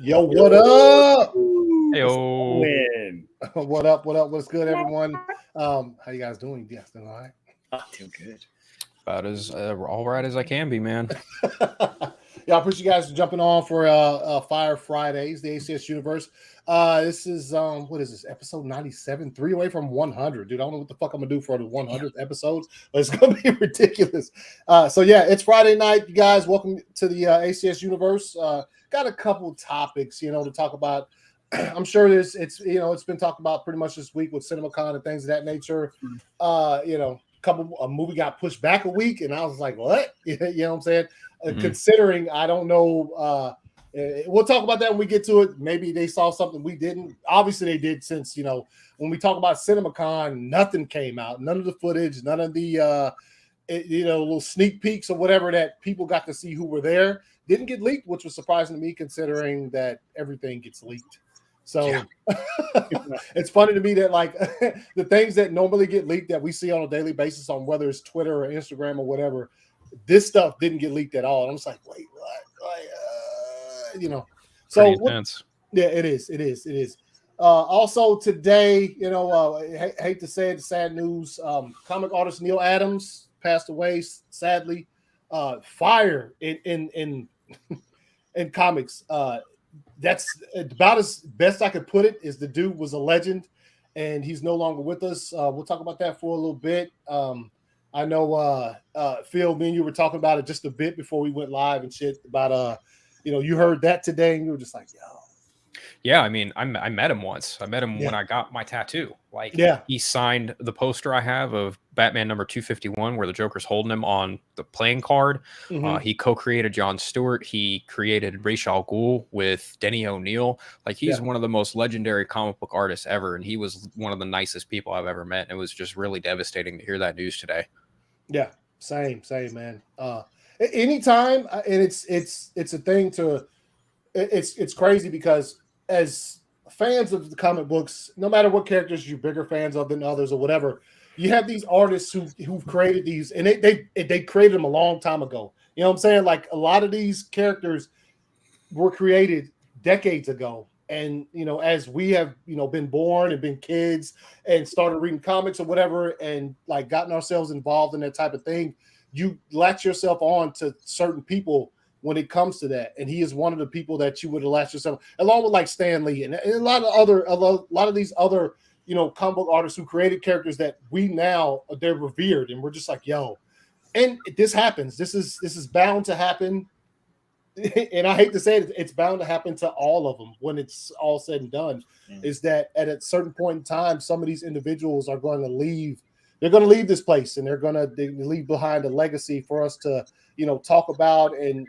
Yo, what up? Heyo. What up? What up? What's good, everyone? How you guys doing? You guys doing all right? Doing good. About as all right as I can be, man. Yeah, I appreciate you guys jumping on for Fire Fridays, the ACS Universe. This is what is this? Episode 97, 3 away from 100. Dude, I don't know what the fuck I'm gonna do for the 100th episode, but it's gonna be ridiculous. So yeah, it's Friday night, you guys. Welcome to the ACS Universe. Got a couple topics, to talk about. I'm sure it's been talked about pretty much this week with Cinemacon and things of that nature. A movie got pushed back a week, and I was like, what? You know what I'm saying? Considering I don't know, we'll talk about that when we get to it. Maybe they saw something we didn't. Obviously, they did, since when we talk about Cinemacon, nothing came out, none of the footage, none of the little sneak peeks or whatever that people got to see who were there didn't get leaked, which was surprising to me considering that everything gets leaked. So it's funny to me that like the things that normally get leaked that we see on a daily basis on whether it's Twitter or Instagram or whatever, this stuff didn't get leaked at all. And I'm just like, wait, what? So yeah, it is. Also today, hate to say it, sad news. Comic artist Neil Adams passed away, sadly. Fire in comics. That's about as best I could put it. Is the dude was a legend, and he's no longer with us. We'll talk about that for a little bit. I know Phil, me and you were talking about it just a bit before we went live and shit about you heard that today, and you were just like, yo. Yeah, I mean, I met him once. I met him when I got my tattoo. He signed the poster I have of Batman number 251, where the Joker's holding him on the playing card. He co-created John Stewart. He created Ra's al Ghul with Denny O'Neil. He's one of the most legendary comic book artists ever, and he was one of the nicest people I've ever met. And it was just really devastating to hear that news today. Yeah, same, man. Anytime, and it's a thing to. It's crazy because as fans of the comic books, no matter what characters you're bigger fans of than others or whatever, you have these artists who've created these, and they created them a long time ago. You know what I'm saying? Like a lot of these characters were created decades ago. And, as we have, been born and been kids and started reading comics or whatever, and like gotten ourselves involved in that type of thing, you latch yourself on to certain people when it comes to that. And he is one of the people that you would latch yourself, along with like Stan Lee and a lot of these other, comic book artists who created characters that they're revered. And we're just like, yo, and this happens. This is bound to happen. And I hate to say it, it's bound to happen to all of them when it's all said and done, is that at a certain point in time, some of these individuals are going to leave. They're going to leave this place, and they're going to leave behind a legacy for us to, talk about and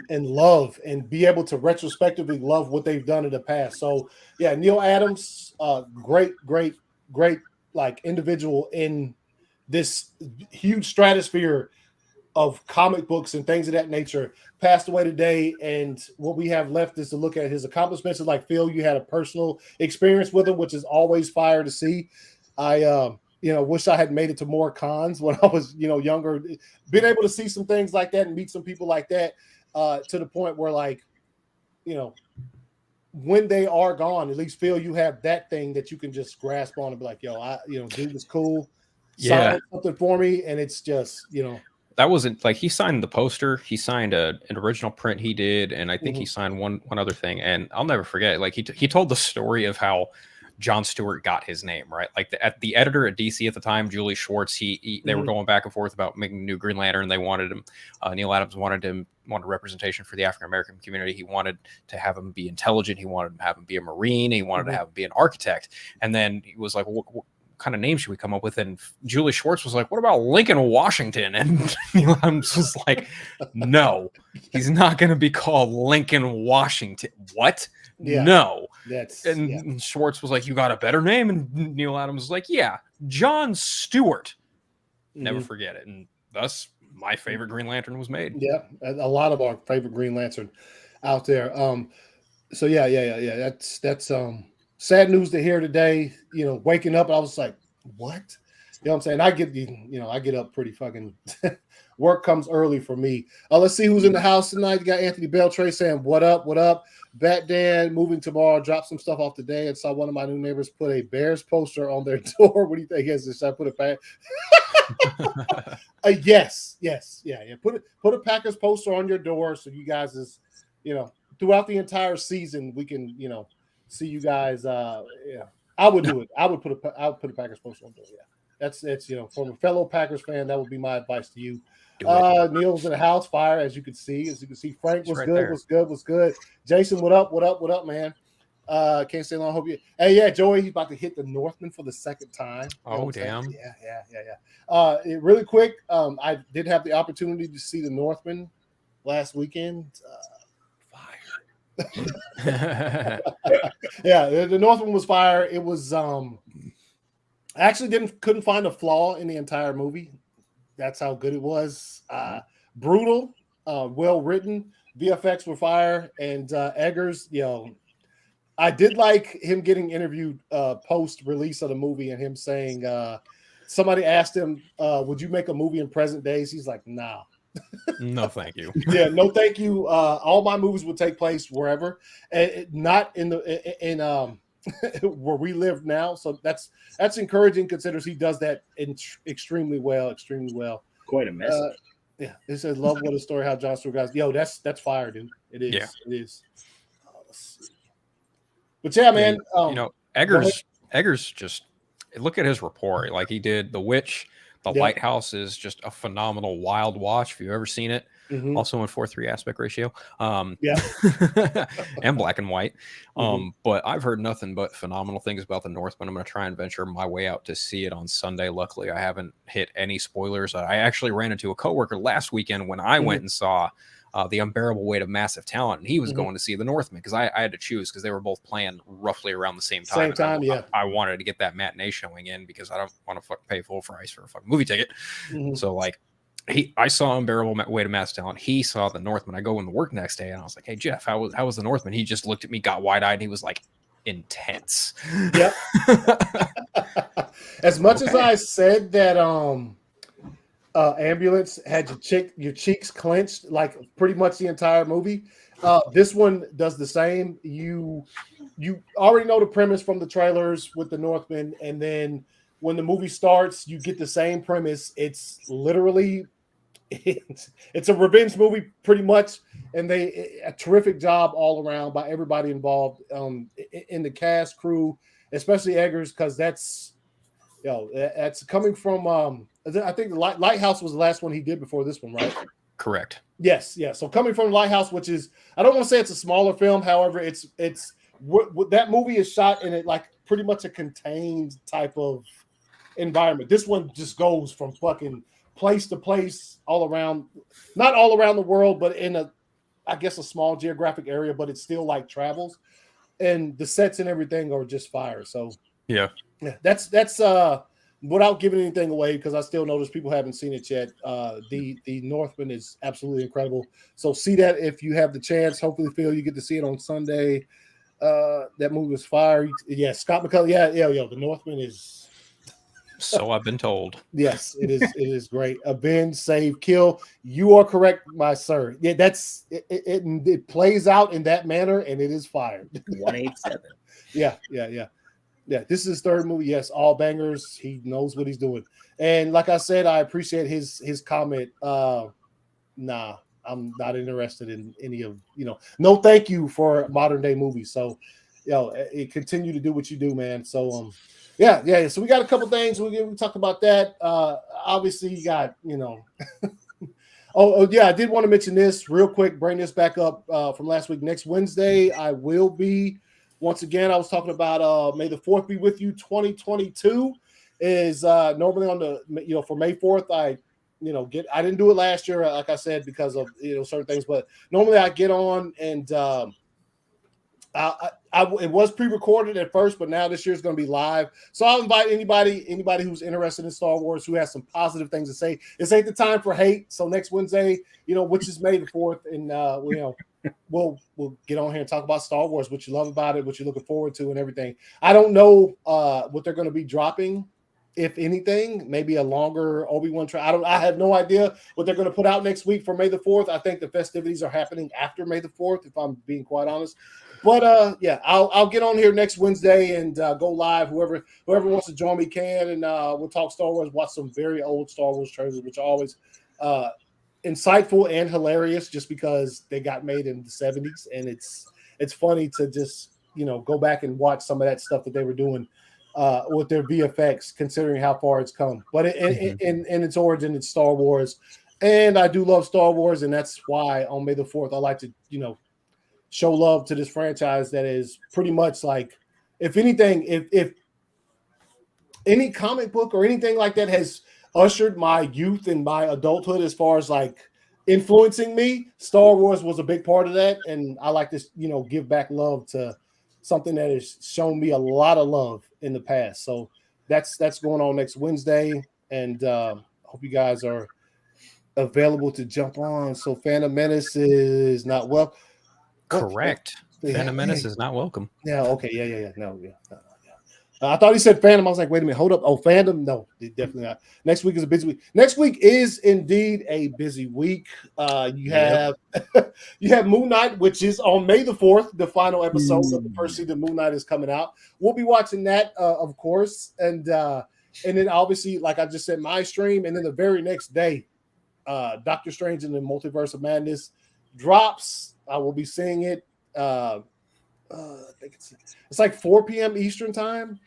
love and be able to retrospectively love what they've done in the past. So yeah, Neil Adams, great like individual in this huge stratosphere of comic books and things of that nature, passed away today. And what we have left is to look at his accomplishments. And like Phil, you had a personal experience with him, which is always fire to see. I wish I had made it to more cons when I was, younger, been able to see some things like that and meet some people like that, to the point where like, when they are gone, at least Phil, you have that thing that you can just grasp on and be like, yo, dude was cool. Signed something for me. And it's just, that wasn't like he signed the poster. He signed an original print he did, and I think he signed one other thing. And I'll never forget. Like he told the story of how John Stewart got his name, right? Like the editor at DC at the time, Julie Schwartz. They were going back and forth about making a new Green Lantern. They wanted him. Neil Adams wanted representation for the African American community. He wanted to have him be intelligent. He wanted to have him be a Marine. He wanted to have him be an architect. And then he was like, what kind of name should we come up with? And Julie Schwartz was like, what about Lincoln Washington? And Neil Adams was like, no, he's not going to be called Lincoln Washington. What? Yeah, no. And Schwartz was like, you got a better name? And Neil Adams was like, yeah, John Stewart. Never forget it. And thus my favorite Green Lantern was made. Yeah, a lot of our favorite Green Lantern out there. So yeah. That's sad news to hear today. Waking up, I was like, what? You know what I'm saying? I get up pretty fucking. Work comes early for me. Let's see who's in the house tonight. You got Anthony Beltray saying, "What up? What up?" Bat Dan moving tomorrow. Dropped some stuff off today and saw one of my new neighbors put a Bears poster on their door. What do you think? Should I put it back? Yes. Yeah. Put a Packers poster on your door so you guys is, throughout the entire season we can, see you guys. I would do it. I would put a Packers poster on the door. Yeah, that's from a fellow Packers fan, that would be my advice to you. Neil's in the house, fire, as you can see. Frank was right good. Was good. Jason, what up, man? Can't stay long. Hope you. Hey, yeah, Joey, he's about to hit the Northman for the second time. Oh, damn. Yeah. Really quick, I did have the opportunity to see the Northman last weekend. Fire. Yeah, the Northman was fire. It was I actually couldn't find a flaw in the entire movie. That's how good it was. Brutal, well written. VFX were fire, and Eggers, I did like him getting interviewed post release of the movie and him saying, somebody asked him, "Would you make a movie in present days?" He's like, "Nah." No, thank you. Yeah, no, thank you. All my movies would take place wherever, and not in where we live now. So that's encouraging, considers he does that extremely well. Quite a message. Yeah, it says, "Love what a story how John Stewart guys." Yo, that's fire, dude. It is. Yeah. It is. Let's see. But yeah, man. Eggers just look at his report. Like, he did The Witch. The Lighthouse is just a phenomenal wild watch if you've ever seen it. Mm-hmm. Also in 4:3 aspect ratio. Yeah. And black and white. But I've heard nothing but phenomenal things about the Northman. I'm going to try and venture my way out to see it on Sunday. Luckily, I haven't hit any spoilers. I actually ran into a coworker last weekend when I went and saw The Unbearable Weight of Massive Talent, and he was going to see the Northman because I had to choose because they were both playing roughly around the same time. I wanted to get that matinee showing in because I don't want to pay full price for a fucking movie ticket. So like, I saw Unbearable Weight of Massive Talent. He saw the Northman. I go into work next day and I was like, "Hey Jeff, how was the Northman?" He just looked at me, got wide eyed, and he was like, "Intense." Yep. As much as I said that Ambulance had your cheeks clenched like pretty much the entire movie, this one does the same. You already know the premise from the trailers with the Northman, and then when the movie starts, you get the same premise. It's literally it's a revenge movie pretty much, and a terrific job all around by everybody involved in the cast, crew, especially Eggers, because that's coming from I think the Lighthouse was the last one he did before this one, right? Correct. Yes, yeah. So coming from Lighthouse, which is, I don't want to say it's a smaller film, however, it's what that movie is shot in, it like pretty much a contained type of environment. This one just goes from fucking place to place all around, not all around the world, but in I guess a small geographic area, but it still like travels, and the sets and everything are just fire. So yeah, that's without giving anything away, because I still notice people haven't seen it yet. The Northman is absolutely incredible. So see that if you have the chance. Hopefully, Phil, you get to see it on Sunday. That movie was fire. Yeah, Scott McCulley. Yeah. The Northman is. So I've been told. Yes, it is. It is great. Avenge, save, kill. You are correct, my sir. Yeah, that's it. It plays out in that manner, and it is fire. 187. Yeah. This is his third movie. Yes, all bangers. He knows what he's doing. And like I said, I appreciate his comment. Nah, I'm not interested in any of, no thank you for modern day movies. So, continue to do what you do, man. So, yeah. So we got a couple things. We talked about that. Obviously, you got, Oh, yeah, I did want to mention this real quick, bring this back up from last week. Next Wednesday, I will be, once again, I was talking about May the 4th be with you 2022 is normally on the, for May 4th, I didn't do it last year, like I said, because of, certain things, but normally I get on and it was pre-recorded at first, but now this year is going to be live. So I'll invite anybody who's interested in Star Wars, who has some positive things to say. This ain't the time for hate. So next Wednesday, which is May the 4th, and we'll get on here and talk about Star Wars, what you love about it, what you're looking forward to, and everything. I don't know what they're going to be dropping if anything, maybe a longer Obi-Wan trial. I have no idea what they're going to put out next week for May the 4th. I think the festivities are happening after May the 4th, if I'm being quite honest. But yeah, I'll get on here next Wednesday and go live. Whoever wants to join me can, and we'll talk Star Wars, watch some very old Star Wars trailers, which are always insightful and hilarious just because they got made in the 70s, and it's funny to just go back and watch some of that stuff that they were doing with their VFX, considering how far it's come. But in its origin, it's Star Wars, and I do love Star Wars, and that's why on May the 4th I like to show love to this franchise that is pretty much like, if anything, if any comic book or anything like that has ushered my youth and my adulthood as far as like influencing me, Star Wars was a big part of that. And I like to, give back love to something that has shown me a lot of love in the past. So that's going on next Wednesday. And hope you guys are available to jump on. So Phantom Menace is not well. Correct. Phantom Menace is not welcome. Yeah. Okay. Yeah. No. I thought he said Phantom. I was like, wait a minute, hold up. Oh, Phantom? No, definitely not. Next week is a busy week. Next week is indeed a busy week. You have Moon Knight, which is on May the 4th. The final episode of the first season of Moon Knight is coming out. We'll be watching that, of course, and then obviously, like I just said, my stream, and then the very next day, Doctor Strange in the Multiverse of Madness drops. I will be seeing it. I think it's like 4 p.m. Eastern time.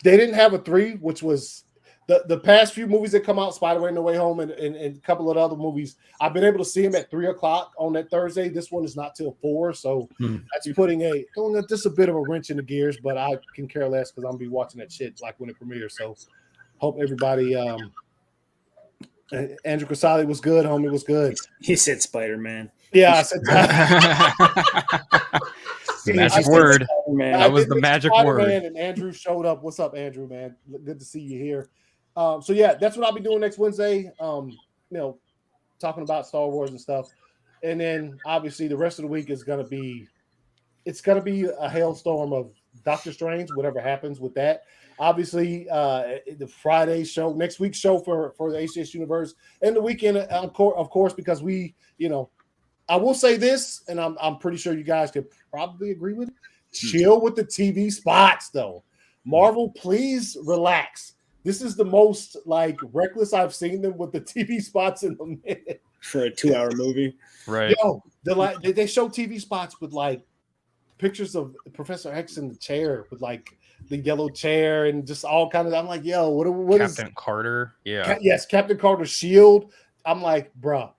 They didn't have a 3, which was the past few movies that come out, Spider-Man: No Way Home and a couple of other movies. I've been able to see them at 3 o'clock on that Thursday. This one is not till 4, so that's putting just a bit of a wrench in the gears. But I can care less because I'm gonna be watching that shit like when it premieres. So hope everybody. Andrew Casale was good. Homie was good. He said Spider-Man. Yeah, I said. The magic word. That was the magic word. And Andrew showed up. What's up, Andrew, man? Good to see you here. So yeah, that's what I'll be doing next Wednesday. Talking about Star Wars and stuff. And then obviously the rest of the week is gonna be a hailstorm of Doctor Strange, whatever happens with that. Obviously, the Friday show, next week's show for the ACS Universe, and the weekend, of course, because I will say this, and I'm pretty sure you guys could probably agree with it. Chill with the TV spots, though. Marvel, please relax. This is the most reckless I've seen them with the TV spots in a minute for a 2-hour movie. Right? Yo, they show TV spots with pictures of Professor X in the chair with the yellow chair and just all kind of. I'm like, yo, what is Captain Carter? Yeah. Yes, Captain Carter's shield. I'm like, bruh.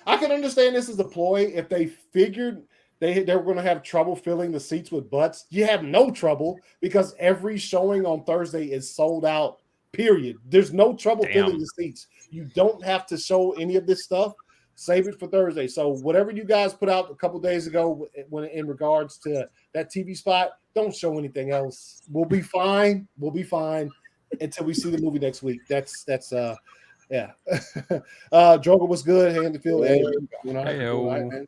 I can understand this as a ploy if they figured they were going to have trouble filling the seats with butts. You have no trouble because every showing on Thursday is sold out, period. There's no trouble filling the seats. You don't have to show any of this stuff. Save it for Thursday. So whatever you guys put out a couple days ago when in regards to that TV spot, don't show anything else. We'll be fine. We'll be fine until we see the movie next week. That's yeah. Drogo was good. Hand to field. Right, man.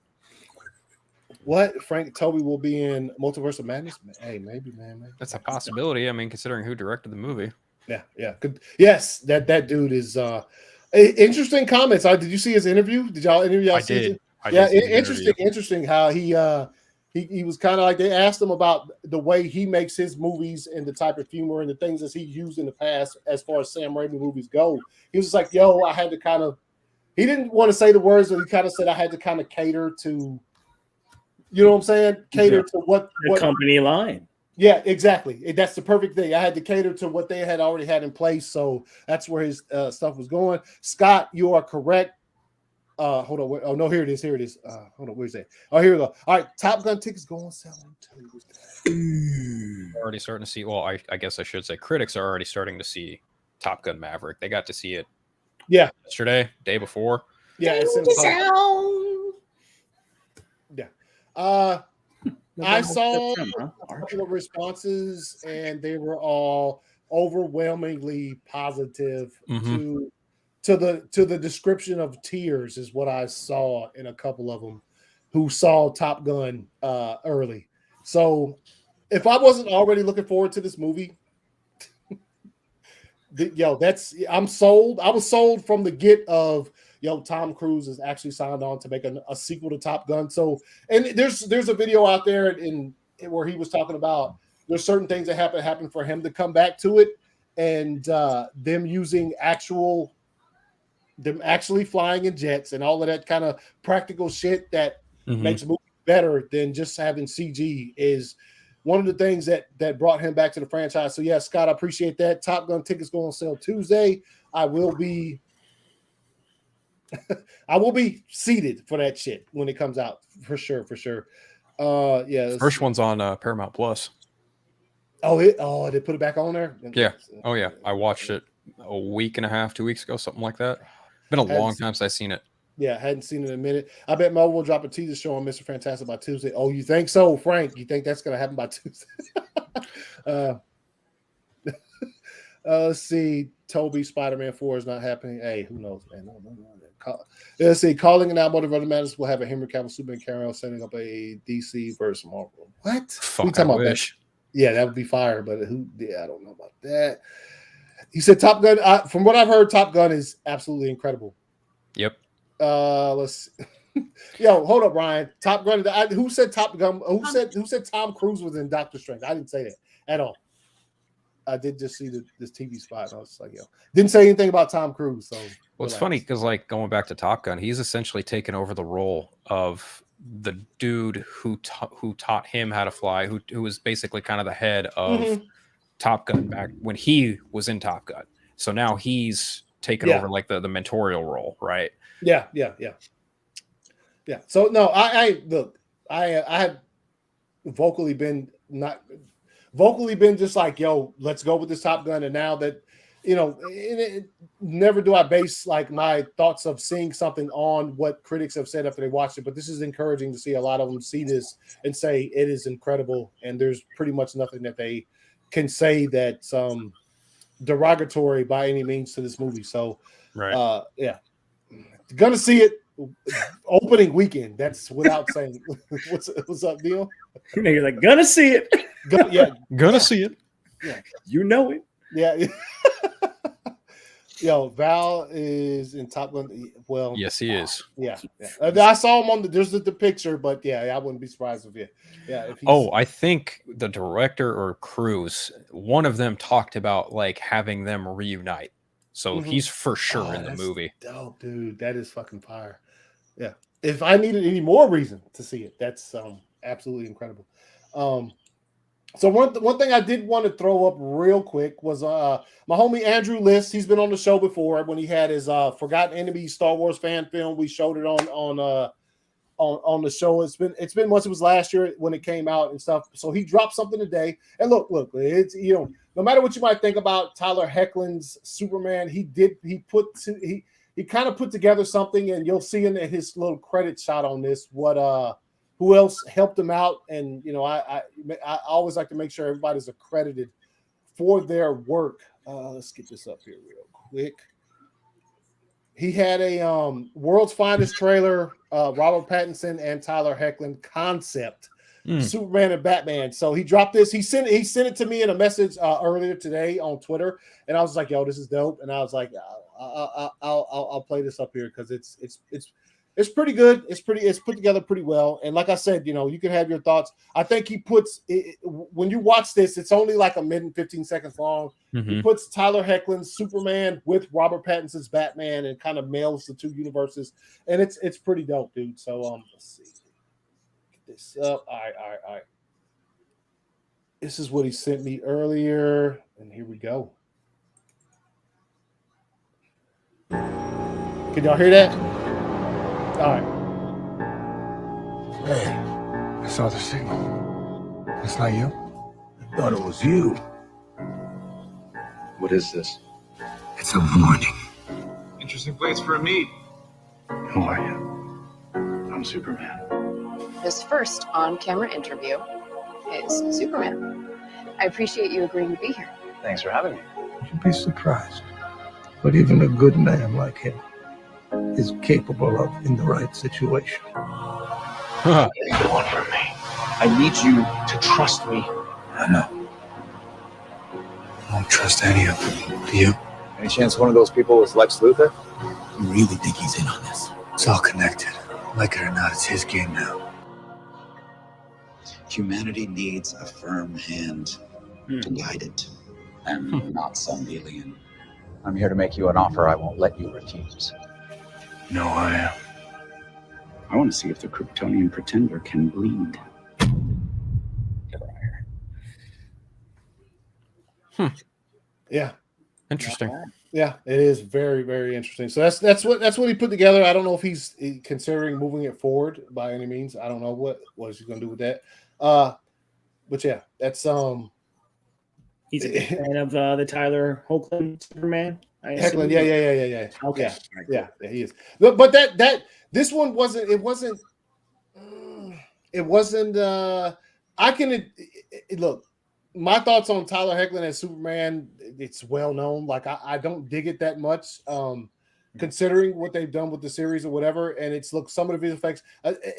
What? Frank Toby will be in Multiverse of Madness? Hey, maybe, man. Maybe. That's a possibility. I mean, considering who directed the movie. Yeah. Yes, that dude is interesting comments. Did you see his interview? Did y'all interview? I did. Interesting how he was kind of like, they asked him about the way he makes his movies and the type of humor and the things that he used in the past as far as Sam Raimi movies go. He was just like, yo, I had to kind of, he didn't want to say the words, but he kind of said I had to kind of cater to, you know what I'm saying? Cater to what company line. Yeah, exactly. That's the perfect thing. I had to cater to what they had already had in place. So that's where his stuff was going. Scott, you are correct. Hold on. Oh, no, here it is. Hold on. Where's that? Oh, here we go. All right. Top Gun tickets go on sale. Already starting to see. Well, I guess I should say critics are already starting to see Top Gun Maverick. They got to see it. Yeah. Yesterday, day before. Yeah. It's in the yeah. I saw a couple of responses, and they were all overwhelmingly positive to the description of tears is what I saw in a couple of them who saw Top Gun early. So if I wasn't already looking forward to this movie, I'm sold. I was sold from the get of Tom Cruise is actually signed on to make a sequel to Top Gun. So, and there's a video out there in where he was talking about there's certain things that happen for him to come back to it, and them actually flying in jets and all of that kind of practical shit that makes movies better than just having CG is one of the things that brought him back to the franchise. So yeah, Scott, I appreciate that. Top Gun tickets go on sale Tuesday. I will be seated for that shit when it comes out for sure. Yeah, first one's on Paramount Plus. Oh, they put it back on there. Yeah. Oh yeah, I watched it a week and a half, 2 weeks ago, something like that. Been a long time since I've seen it. Yeah, I hadn't seen it in a minute. I bet Mo will drop a teaser show on Mr. Fantastic by Tuesday. Oh, you think so, Frank? You think that's going to happen by Tuesday? Let's see. Toby Spider-Man 4 is not happening. Hey, who knows, man? No. Let's see. Calling an album of Other Matters will have a Henry Cavill Superman cameo setting up a DC versus Marvel. What? Fuck, I wish. Yeah, that would be fire, but I don't know about that. He said Top Gun. From what I've heard, Top Gun is absolutely incredible. Yep. Let's Yo, hold up, Ryan. Top Gun. Who said Top Gun? Who said Tom Cruise was in Doctor Strange? I didn't say that at all. I did just see this TV spot. And I was like, yo, didn't say anything about Tom Cruise. So well, it's funny because like going back to Top Gun, he's essentially taken over the role of the dude who taught him how to fly, who was basically kind of the head of Top Gun back when he was in Top Gun. So now he's taken over like the mentorial role, right? Yeah. So no, I have vocally been just like, yo, let's go with this Top Gun. And now that, never do I base like my thoughts of seeing something on what critics have said after they watched it. But this is encouraging to see a lot of them see this and say it is incredible. And there's pretty much nothing that they can say that's derogatory by any means to this movie. So, right. Yeah, gonna see it opening weekend. That's without saying. What's up, Neil? You're like, gonna see it. Gonna see it. Yeah, you know it. Yeah. Yo, Val is in Top Gun. Well, yes, he is. Yeah. I saw him on there's the picture, but yeah, I wouldn't be surprised if I think the director or Cruise, one of them talked about like having them reunite. So he's for sure in the movie. Dope, dude. That is fucking fire. Yeah. If I needed any more reason to see it, that's absolutely incredible. So one thing I did want to throw up real quick was my homie Andrew List. He's been on the show before when he had his Forgotten Enemy Star Wars fan film. We showed it on the show. It's been once. It was last year when it came out and stuff. So he dropped something today. And look, it's no matter what you might think about Tyler Hoechlin's Superman, he kind of put together something, and you'll see in his little credit shot on this who else helped him out. And I always like to make sure everybody's accredited for their work. Let's get this up here real quick. He had a World's Finest trailer, Robert Pattinson and Tyler Hoechlin concept, Superman and Batman. So he dropped this. He sent it to me in a message earlier today on Twitter, and I was like, "Yo, this is dope." And I was like, "I'll play this up here because it's pretty good. It's put together pretty well." And like I said, you can have your thoughts. I think he puts when you watch this, it's only like a minute and 15 seconds long. He puts Tyler Hoechlin's Superman with Robert Pattinson's Batman and kind of mails the two universes, and it's pretty dope, dude. So let's see. Get this up. All right. This is what he sent me earlier, and here we go. Can y'all hear that? All right. Hey, I saw the signal. That's not you? I thought it was you. What is this? It's a warning. Interesting place for a meet. Who are you? I'm Superman. This first on-camera interview is Superman. I appreciate you agreeing to be here. Thanks for having me. You'd be surprised. But even a good man like him is capable of in the right situation. What do you want from me? I need you to trust me. I know. I don't trust any of them. Do you? Any chance one of those people was Lex Luthor? You really think he's in on this? It's all connected. Like it or not, it's his game now. Humanity needs a firm hand to guide it, and not some alien. I'm here to make you an offer I won't let you refuse. No, I want to see if the Kryptonian pretender can bleed. Yeah. Interesting. Yeah, it is very, very interesting. So that's what he put together. I don't know if he's considering moving it forward by any means. I don't know what he's going to do with that. But yeah, that's He's a big fan of the Tyler Hoechlin Superman. Heckling, yeah. Okay, yeah, he is. But that this one wasn't. It wasn't. I can look. My thoughts on Tyler Hoechlin as Superman, it's well known. Like I don't dig it that much, considering what they've done with the series or whatever. And it's look, some of the visual effects,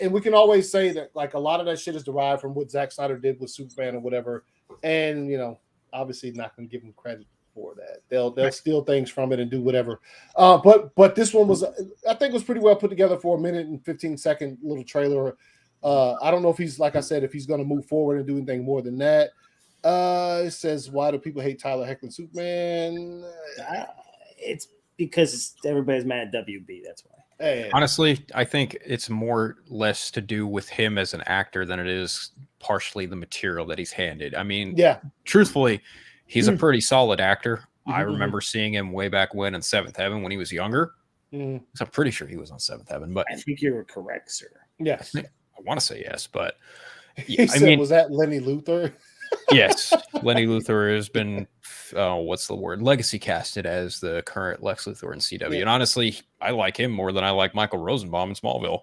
and we can always say that like a lot of that shit is derived from what Zack Snyder did with Superman or whatever. And obviously not going to give him credit for that. They'll steal things from it and do whatever. But this one was, I think, was pretty well put together for a minute and 15-second little trailer. I don't know if he's, like I said, if he's going to move forward and do anything more than that. It says, why do people hate Tyler Hoechlin Superman? It's because everybody's mad at WB. That's why. Hey. Honestly, I think it's more less to do with him as an actor than it is partially the material that he's handed. I mean, yeah, truthfully, he's a pretty solid actor. I remember seeing him way back when in Seventh Heaven when he was younger. So I'm pretty sure he was on Seventh Heaven, but I think you were correct, sir. Yes, I want to say yes, but was that Lenny Luther? Yes, Lenny Luther has been what's the word? Legacy casted as the current Lex Luthor in CW. Yeah. And honestly, I like him more than I like Michael Rosenbaum in Smallville.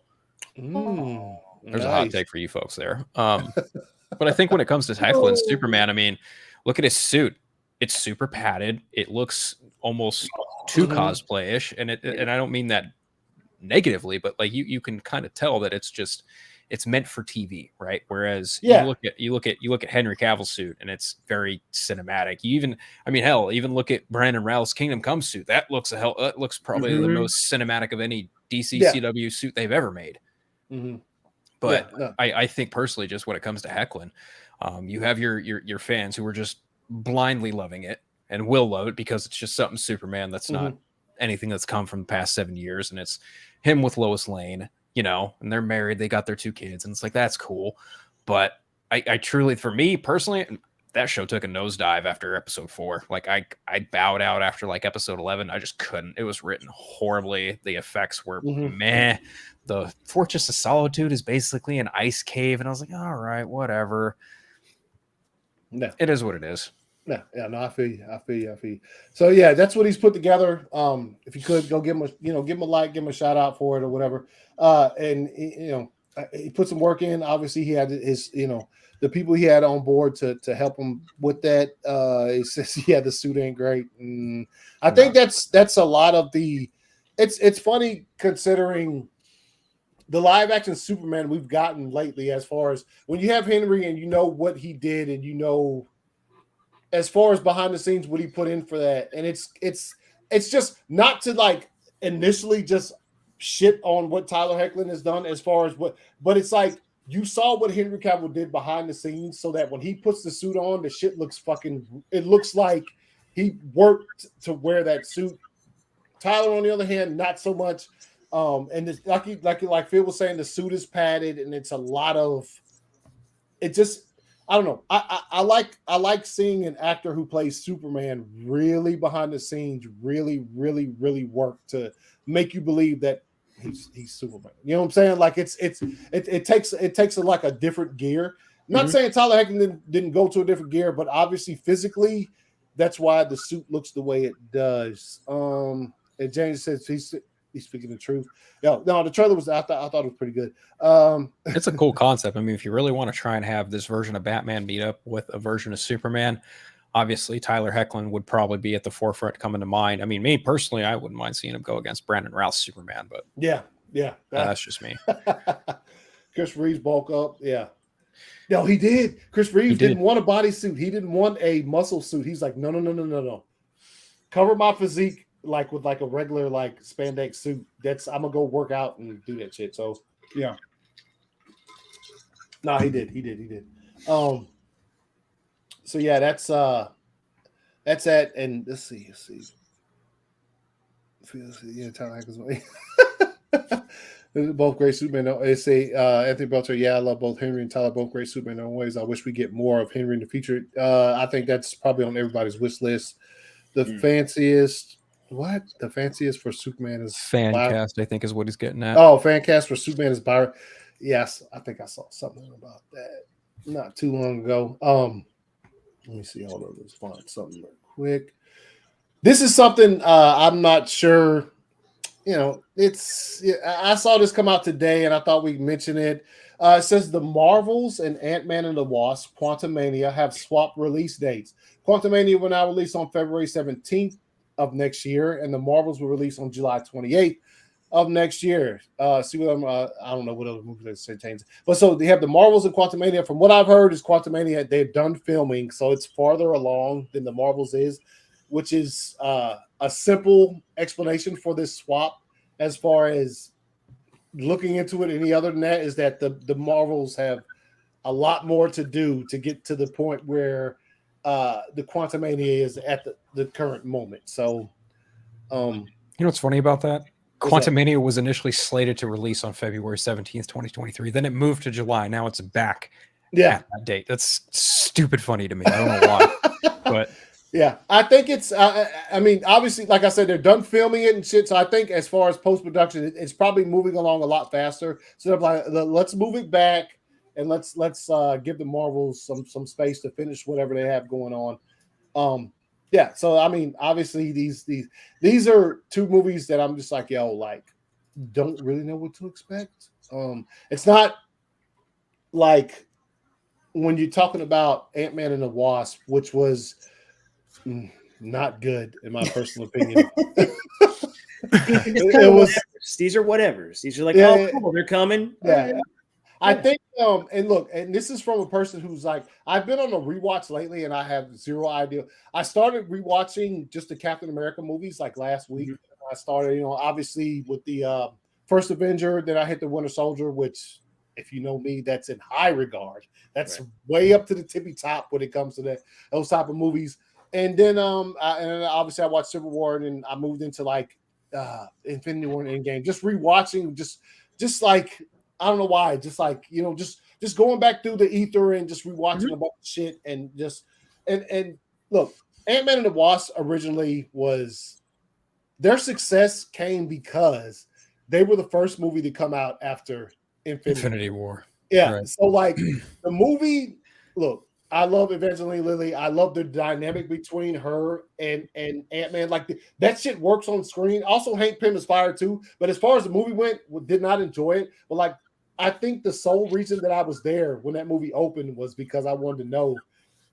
There's a hot take for you folks there. But I think when it comes to Hoechlin's Superman, I mean, look at his suit. It's super padded. It looks almost too cosplay-ish, and I don't mean that negatively, but like you can kind of tell that it's meant for TV, right? Whereas you look at Henry Cavill's suit, and it's very cinematic. Even look at Brandon Routh's Kingdom Come suit. That looks probably the most cinematic of any DC CW suit they've ever made. But I think personally, just when it comes to Hoechlin, you have your fans who are just blindly loving it and will love it because it's just something Superman that's not anything that's come from the past 7 years, and it's him with Lois Lane. And they're married, they got their 2 kids, and it's like, that's cool. But I truly, for me personally, that show took a nosedive after episode 4. Like I bowed out after like episode 11. I just couldn't. It was written horribly. The effects were meh. The Fortress of Solitude is basically an ice cave, and I was like, all right, whatever. No, it is what it is. No, I feel you. So yeah, that's what he's put together. If you could go give him a like, give him a shout out for it or whatever. And he put some work in. Obviously, he had his the people he had on board to help him with that. He says the suit ain't great. And I think that's a lot of the. It's funny considering the live action Superman we've gotten lately, as far as when you have Henry and you know what he did and as far as behind the scenes, what he put in for that. And it's just not to like initially just shit on what Tyler Hoechlin has done as far as but it's like you saw what Henry Cavill did behind the scenes so that when he puts the suit on, the shit looks it looks like he worked to wear that suit. Tyler, on the other hand, not so much. And it's like Phil was saying, the suit is padded and it's a lot of it just I don't know. I like seeing an actor who plays Superman really behind the scenes, really, really, really work to make you believe that he's Superman. You know what I'm saying? Like it takes like a different gear. Not saying Tyler Hoechlin didn't go to a different gear, but obviously physically, that's why the suit looks the way it does. And James says he's speaking the truth. No, the trailer was. I thought it was pretty good. It's a cool concept. I mean, if you really want to try and have this version of Batman meet up with a version of Superman, obviously Tyler Hoechlin would probably be at the forefront coming to mind. I mean, me personally, I wouldn't mind seeing him go against Brandon Routh's Superman, but yeah, that's just me. Chris Reeves bulk up, yeah. No, he did. Chris Reeves did. didn't want a bodysuit. He didn't want a muscle suit. He's like, no. Cover my physique like with like a regular like spandex suit. I'm gonna go work out and do that shit. So yeah. No, he did. So yeah, that's that. And let's see. Yeah, Tyler Hackers. Both great Superman. They say Anthony Belcher. Yeah, I love both Henry and Tyler. Both great Superman in their own ways. I wish we get more of Henry in the future. I think that's probably on everybody's wish list. The fanciest for Superman is Fan cast, I think, is what he's getting at. Oh, fan cast for Superman is Byron. Yes, I think I saw something about that not too long ago. Let me see. Hold on, let's find something real quick. This is something I'm not sure. I saw this come out today, and I thought we'd mention it. It says the Marvels and Ant-Man and the Wasp, Quantumania, have swapped release dates. Quantumania will now release on February 17th of next year, and the Marvels will release on July 28th of next year. See what I don't know what other movies they changed. But so they have the Marvels and Quantumania. From what I've heard, is Quantumania, they're done filming, so it's farther along than the Marvels is, which is a simple explanation for this swap as far as looking into it. Any other than that is that the Marvels have a lot more to do to get to the point where the Quantumania is at the current moment. So, you know what's funny about that? Quantumania was initially slated to release on February 17th, 2023. Then it moved to July. Now it's back at that date. That's stupid funny to me. I don't know why. But yeah, I think it's, I mean, obviously, like I said, they're done filming it and shit. So I think as far as post-production, it's probably moving along a lot faster. So they're like, let's move it back and let's give the Marvels some space to finish whatever they have going on. Yeah, so I mean, obviously these are two movies that I'm just like, don't really know what to expect. It's not like when you're talking about Ant-Man and the Wasp, which was not good in my personal opinion. These are whatevers. These are like, cool, they're coming. Yeah. I think, and look, and this is from a person who's like, I've been on a rewatch lately and I have zero idea. I started rewatching just the Captain America movies like last week. I started, obviously with the first Avenger, then I hit the Winter Soldier, which, if you know me, that's in high regard. That's way up to the tippy top when it comes to those type of movies. And then, obviously I watched Civil War, and then I moved into like Infinity War and Endgame. Just rewatching, just like, I don't know why, just like, just going back through the ether and just rewatching a bunch of shit and just and look, Ant-Man and the Wasp originally was, their success came because they were the first movie to come out after Infinity War. Yeah. Right. So like the movie, look, I love Evangeline Lilly. I love the dynamic between her and Ant-Man. Like that shit works on screen. Also, Hank Pym is fired too. But as far as the movie went, did not enjoy it. But like, I think the sole reason that I was there when that movie opened was because I wanted to know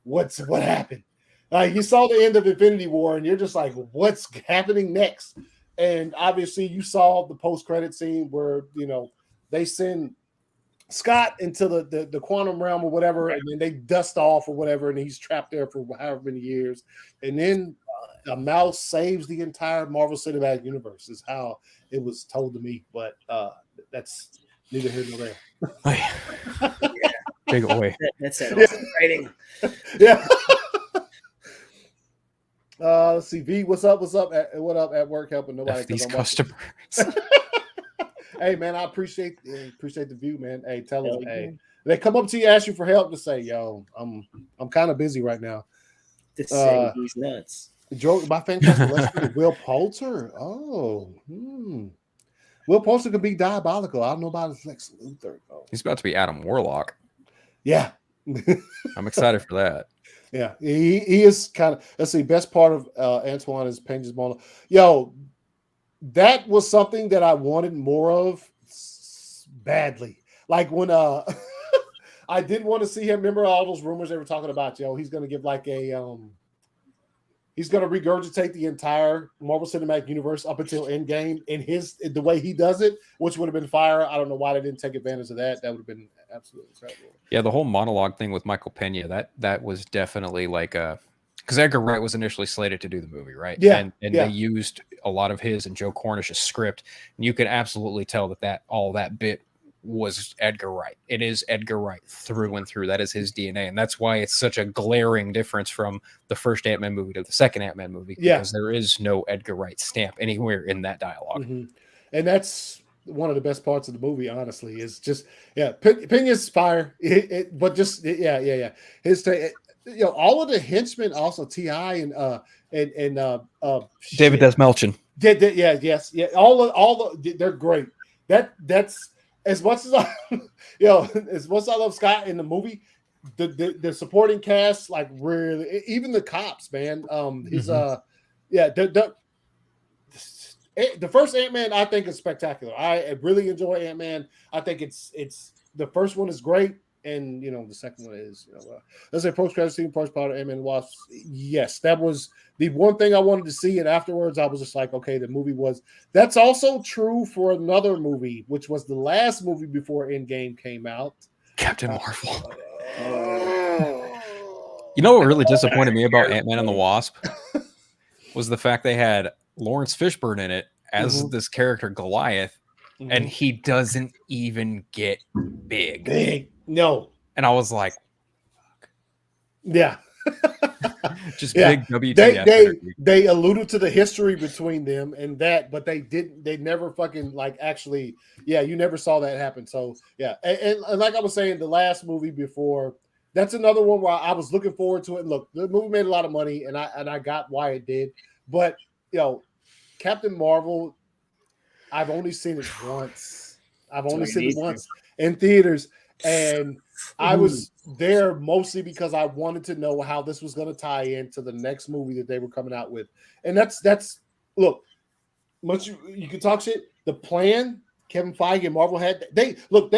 what happened. Like you saw the end of Infinity War, and you're just like, what's happening next? And obviously, you saw the post-credit scene where they send Scott into the quantum realm or whatever, and then they dust off or whatever, and he's trapped there for however many years. And then a mouse saves the entire Marvel Cinematic Universe, is how it was told to me. But that's neither here nor there. Big away. That's it. Writing. Yeah. Let's see. V, what's up? What up at work helping nobody? These customers. Hey man, I appreciate the view, man. Hey, tell us. Hey, they come up to you, ask you for help, to say, "Yo, I'm kind of busy right now." To say he's nuts. My fan cast Will Poulter. Oh, Will Poulter could be diabolical. I don't know about Lex Luthor. Oh. He's about to be Adam Warlock. Yeah, I'm excited for that. Yeah, he is kind of. Let's see. Best part of Antoine is painting his mono. Yo, that was something that I wanted more of badly. Like when I didn't want to see him. Remember all those rumors they were talking about? Yo, he's going to give like a he's going to regurgitate the entire Marvel Cinematic Universe up until Endgame in the way he does it, which would have been fire. I don't know why they didn't take advantage of that. That would have been absolutely incredible. Yeah, the whole monologue thing with Michael Pena, that was definitely like a, because Edgar Wright was initially slated to do the movie, right? Yeah, and they used a lot of his and Joe Cornish's script, and you could absolutely tell that all that bit was Edgar Wright. It is Edgar Wright through and through. That is his DNA, and that's why it's such a glaring difference from the first Ant-Man movie to the second Ant-Man movie, because there is no Edgar Wright stamp anywhere in that dialogue. Mm-hmm. And that's one of the best parts of the movie, honestly, is just Pena's fire, but just his all of the henchmen, also T.I. and David Desmelchin. All the they're great. That's as much as as much as I love Scott in the movie, the supporting cast, like, really, even the cops, man. The first Ant-Man I think is spectacular. I really enjoy Ant-Man. I think it's the first one is great. And the second one is let's say post-credit scene, post-product, Ant-Man and Wasp. Yes, that was the one thing I wanted to see, and afterwards I was just like, okay, the movie was. That's also true for another movie, which was the last movie before Endgame came out, Captain Marvel. You know what really disappointed me about Ant-Man and the Wasp was the fact they had Lawrence Fishburne in it as this character Goliath, and he doesn't even get big. No. And I was like, yeah. Just big WTF. They alluded to the history between them and that, but they never fucking actually, you never saw that happen. So and like I was saying, the last movie before, that's another one where I was looking forward to it. Look, the movie made a lot of money, and I got why it did, but Captain Marvel, I've only seen it once. In theaters. And I was there mostly because I wanted to know how this was going to tie into the next movie that they were coming out with. And that's look, much you can talk shit. The plan Kevin Feige and Marvel had, they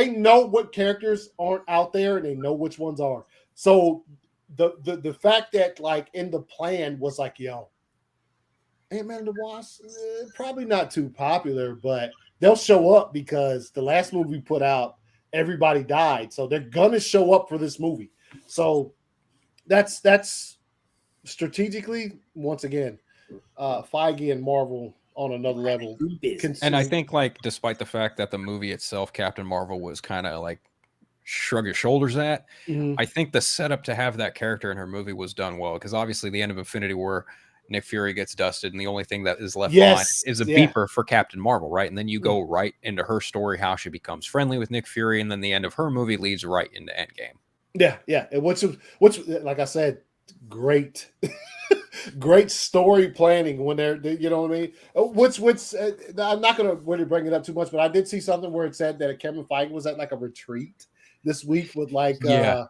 know what characters aren't out there and they know which ones are. So the fact that in the plan was Ant-Man and the Wasp, probably not too popular, but they'll show up because the last movie we put out, everybody died, so they're gonna show up for this movie. So that's strategically, once again, Feige and Marvel on another level. And I think, despite the fact that the movie itself, Captain Marvel, was kind of shrug your shoulders at, I think the setup to have that character in her movie was done well, because obviously the end of Infinity War, Nick Fury gets dusted, and the only thing that is left behind is a beeper for Captain Marvel, right? And then you go right into her story, how she becomes friendly with Nick Fury, and then the end of her movie leads right into Endgame. Yeah. And which like I said, great, great story planning when they're, you know what I mean? Which I'm not going to really bring it up too much, but I did see something where it said that Kevin Feige was at a retreat this week with a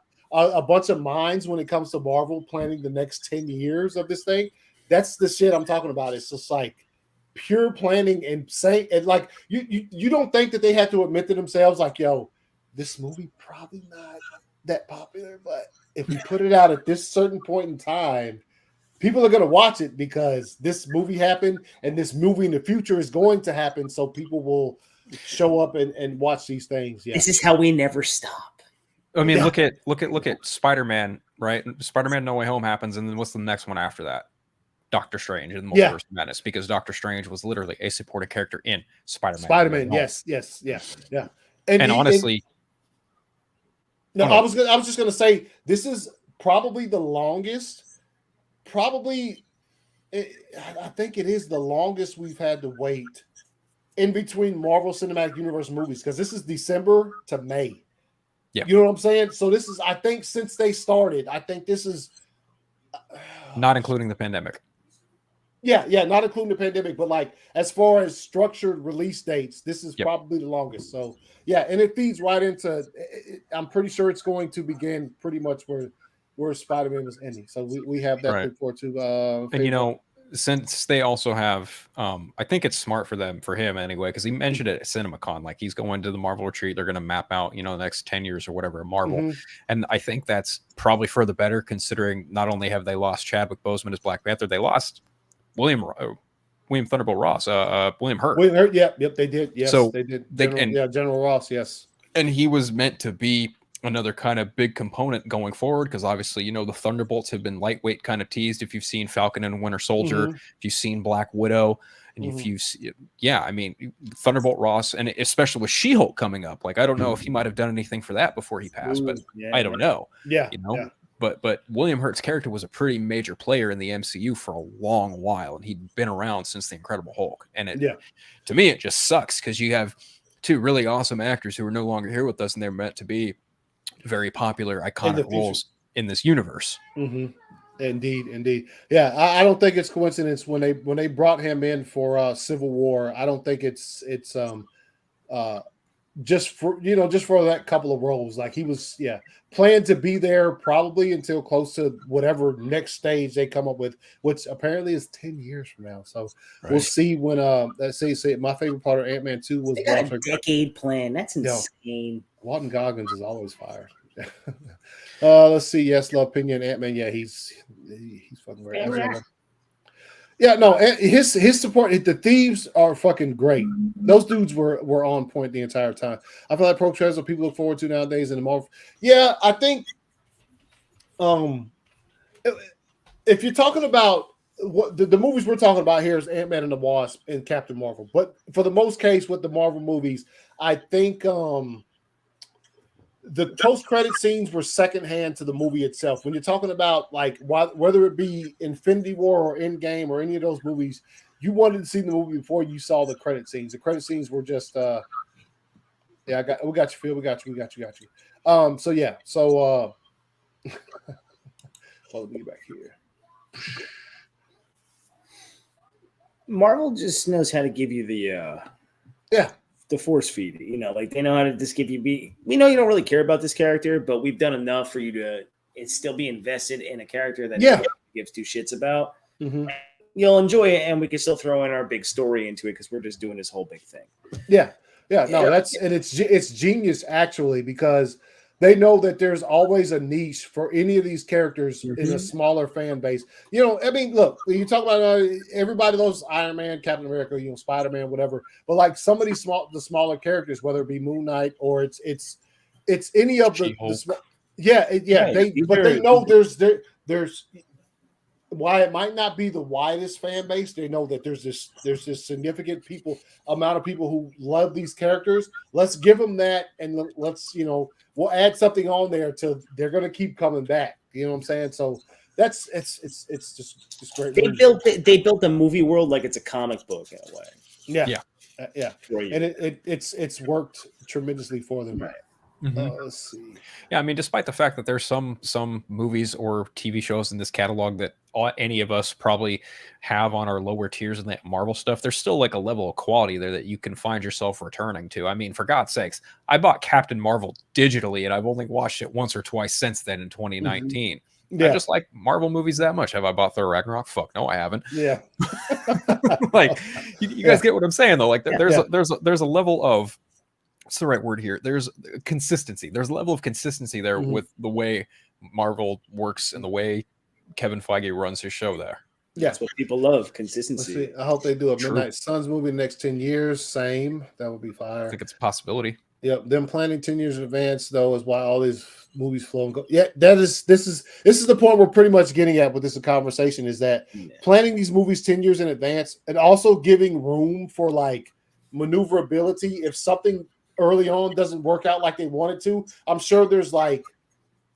bunch of minds when it comes to Marvel planning the next 10 years of this thing. That's the shit I'm talking about. It's just pure planning and saying, and you don't think that they had to admit to themselves this movie probably not that popular, but if we put it out at this certain point in time, people are going to watch it because this movie happened and this movie in the future is going to happen. So people will show up and watch these things. Yeah. This is how we never stop. I mean, look at Spider-Man, right? Spider-Man No Way Home happens, and then what's the next one after that? Doctor Strange and the Multiverse of Madness, because Doctor Strange was literally a supporting character in Spider-Man. Yes. And honestly, I was just gonna say this is probably the longest. I think it is the longest we've had to wait in between Marvel Cinematic Universe movies, because this is December to May. Yeah, you know what I'm saying. So this is, I think, since they started. I think this is not including the pandemic. Yeah, not including the pandemic, but as far as structured release dates, this is probably the longest. So and it feeds right into. I'm pretty sure it's going to begin pretty much where Spider-Man was ending. So we have that to look forward to. And since they also have, I think it's smart for him anyway, because he mentioned it at Cinemacon, like he's going to the Marvel retreat. They're going to map out, the next 10 years or whatever at Marvel. Mm-hmm. And I think that's probably for the better, considering not only have they lost Chadwick Boseman as Black Panther, they lost William Thunderbolt Ross, William Hurt. William Hurt, yep, they did. Yes, so they did. General Ross, yes. And he was meant to be another kind of big component going forward, because obviously, the Thunderbolts have been lightweight kind of teased. If you've seen Falcon and Winter Soldier, if you've seen Black Widow, and if you've, Thunderbolt Ross, and especially with She-Hulk coming up, like I don't know if he might have done anything for that before he passed, but I don't know. Yeah, But William Hurt's character was a pretty major player in the MCU for a long while, and he'd been around since the Incredible Hulk. And to me, it just sucks because you have two really awesome actors who are no longer here with us, and they're meant to be very popular, iconic roles in this universe. Mm-hmm. Indeed. Yeah, I don't think it's coincidence when they brought him in for Civil War. I don't think it's just for that couple of roles. Like he was planned to be there probably until close to whatever next stage they come up with, which apparently is 10 years from now. So we'll see when let's say my favorite part of Ant-Man 2 was a decade plan. That's insane. Walton Goggins is always fire. Let's see. Yes, love opinion. Ant-Man. Yeah, he's fucking great. Yeah, no, his support. The thieves are fucking great. Those dudes were on point the entire time. I feel like pro trailers are people look forward to nowadays in the Marvel. Yeah, I think. If you're talking about what the movies we're talking about here is Ant-Man and the Wasp and Captain Marvel, but for the most case with the Marvel movies, I think the post-credit scenes were secondhand to the movie itself. When you're talking about like whether it be Infinity War or Endgame or any of those movies, you wanted to see the movie before you saw the credit scenes. The credit scenes were just we got you, Phil. We got you. Let me get back here. Marvel just knows how to give you the force feed, like they know how to just give you we know you don't really care about this character, but we've done enough for you to still be invested in a character that gives two shits about. Mm-hmm. You'll enjoy it, and we can still throw in our big story into it because we're just doing this whole big thing. It's genius actually, because they know that there's always a niche for any of these characters in a smaller fan base. I mean, look, you talk about everybody loves Iron Man, Captain America, Spider-Man, whatever. But like some of these smaller characters, whether it be Moon Knight or it's any of the they know there's why it might not be the widest fan base. They know that there's this significant amount of people who love these characters. Let's give them that, and let's we'll add something on there till they're going to keep coming back. You know what I'm saying? So it's just great. They built a movie world like it's a comic book in a way. Yeah. And it's worked tremendously for them. Right. Let's see. Yeah, I mean, despite the fact that there's some movies or TV shows in this catalog that any of us probably have on our lower tiers in that Marvel stuff, there's still like a level of quality there that you can find yourself returning to. I mean, for God's sakes, I bought Captain Marvel digitally, and I've only watched it once or twice since then in 2019. I just like Marvel movies that much. Have I bought Thor Ragnarok? Fuck no, I haven't. Yeah. Like you guys get what I'm saying though. Like there's a level of, what's the right word here? There's consistency. There's a level of consistency there with the way Marvel works and the way Kevin Feige runs his show there. Yeah. That's what people love, consistency. I hope they do a Midnight Suns movie in the next 10 years. Same. That would be fire. I think it's a possibility. Yep. Them planning 10 years in advance, though, is why all these movies flow and go. Yeah, this is the point we're pretty much getting at with this conversation, is that planning these movies 10 years in advance and also giving room for like maneuverability. If something early on doesn't work out like they wanted to, I'm sure there's like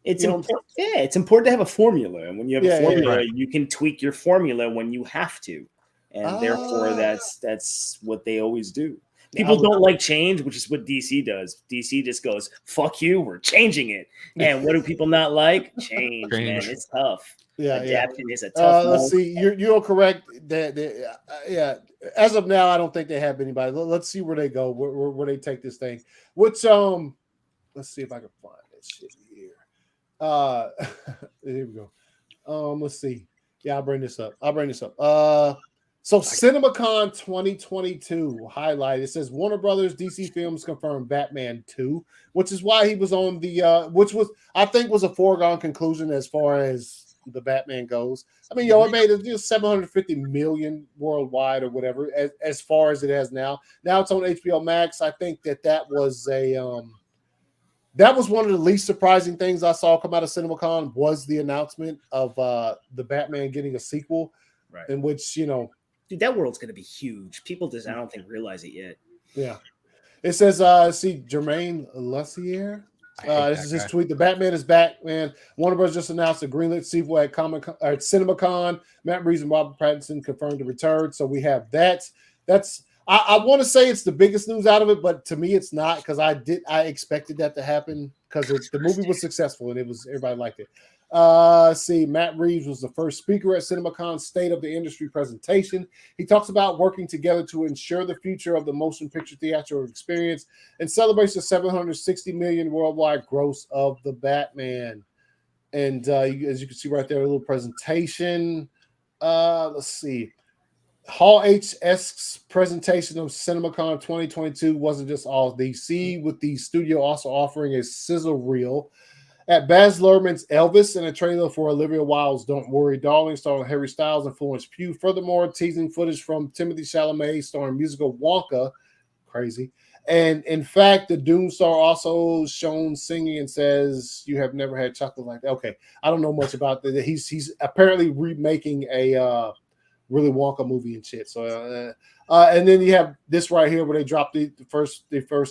it's important to have a formula, and when you have a formula, you can tweak your formula when you have to, and therefore that's what they always do. People don't like change, which is what DC does. DC just goes, "Fuck you, we're changing it." And what do people not like? Change. Man, it's tough. Adapting is a tough. Let's see. You're correct. That as of now, I don't think they have anybody. Let's see where they go, where they take this thing. Let's see if I can find this shit here. Here we go. Let's see. Yeah, I'll bring this up. So Cinemacon 2022 highlight. It says Warner Brothers DC Films confirmed Batman 2, which is why he was on the which was I think was a foregone conclusion as far as the Batman goes. I mean, it made it just 750 million worldwide or whatever as far as it has now. Now it's on HBO Max. I think that was that was one of the least surprising things I saw come out of CinemaCon was the announcement of the Batman getting a sequel, right? In which, dude, that world's going to be huge. People just, I don't think, realize it yet. Yeah. It says, see, Jermaine Lussier. This is his tweet. The Batman is back, man. Warner Bros. Just announced a greenlit sequel at CinemaCon. Matt Reeves and Robert Pattinson confirmed the return. So we have that. I want to say it's the biggest news out of it, but to me it's not, because I expected that to happen because the movie was successful and everybody liked it. See, Matt Reeves was the first speaker at CinemaCon's State of the Industry presentation. He talks about working together to ensure the future of the motion picture theatrical experience and celebrates the 760 million worldwide gross of the Batman. And as you can see right there, a little presentation. Let's see. Hall H.'s presentation of CinemaCon 2022 wasn't just all DC, with the studio also offering a sizzle reel at Baz Luhrmann's Elvis and a trailer for Olivia Wilde's Don't Worry Darling, starring Harry Styles and Florence Pugh. Furthermore, teasing footage from Timothée Chalamet starring musical Wonka. Crazy. And in fact, the Doom star also shown singing and says, "You have never had chocolate like that." Okay, I don't know much about that. He's apparently remaking a Willy Wonka movie and shit. So, and then you have this right here where they dropped the first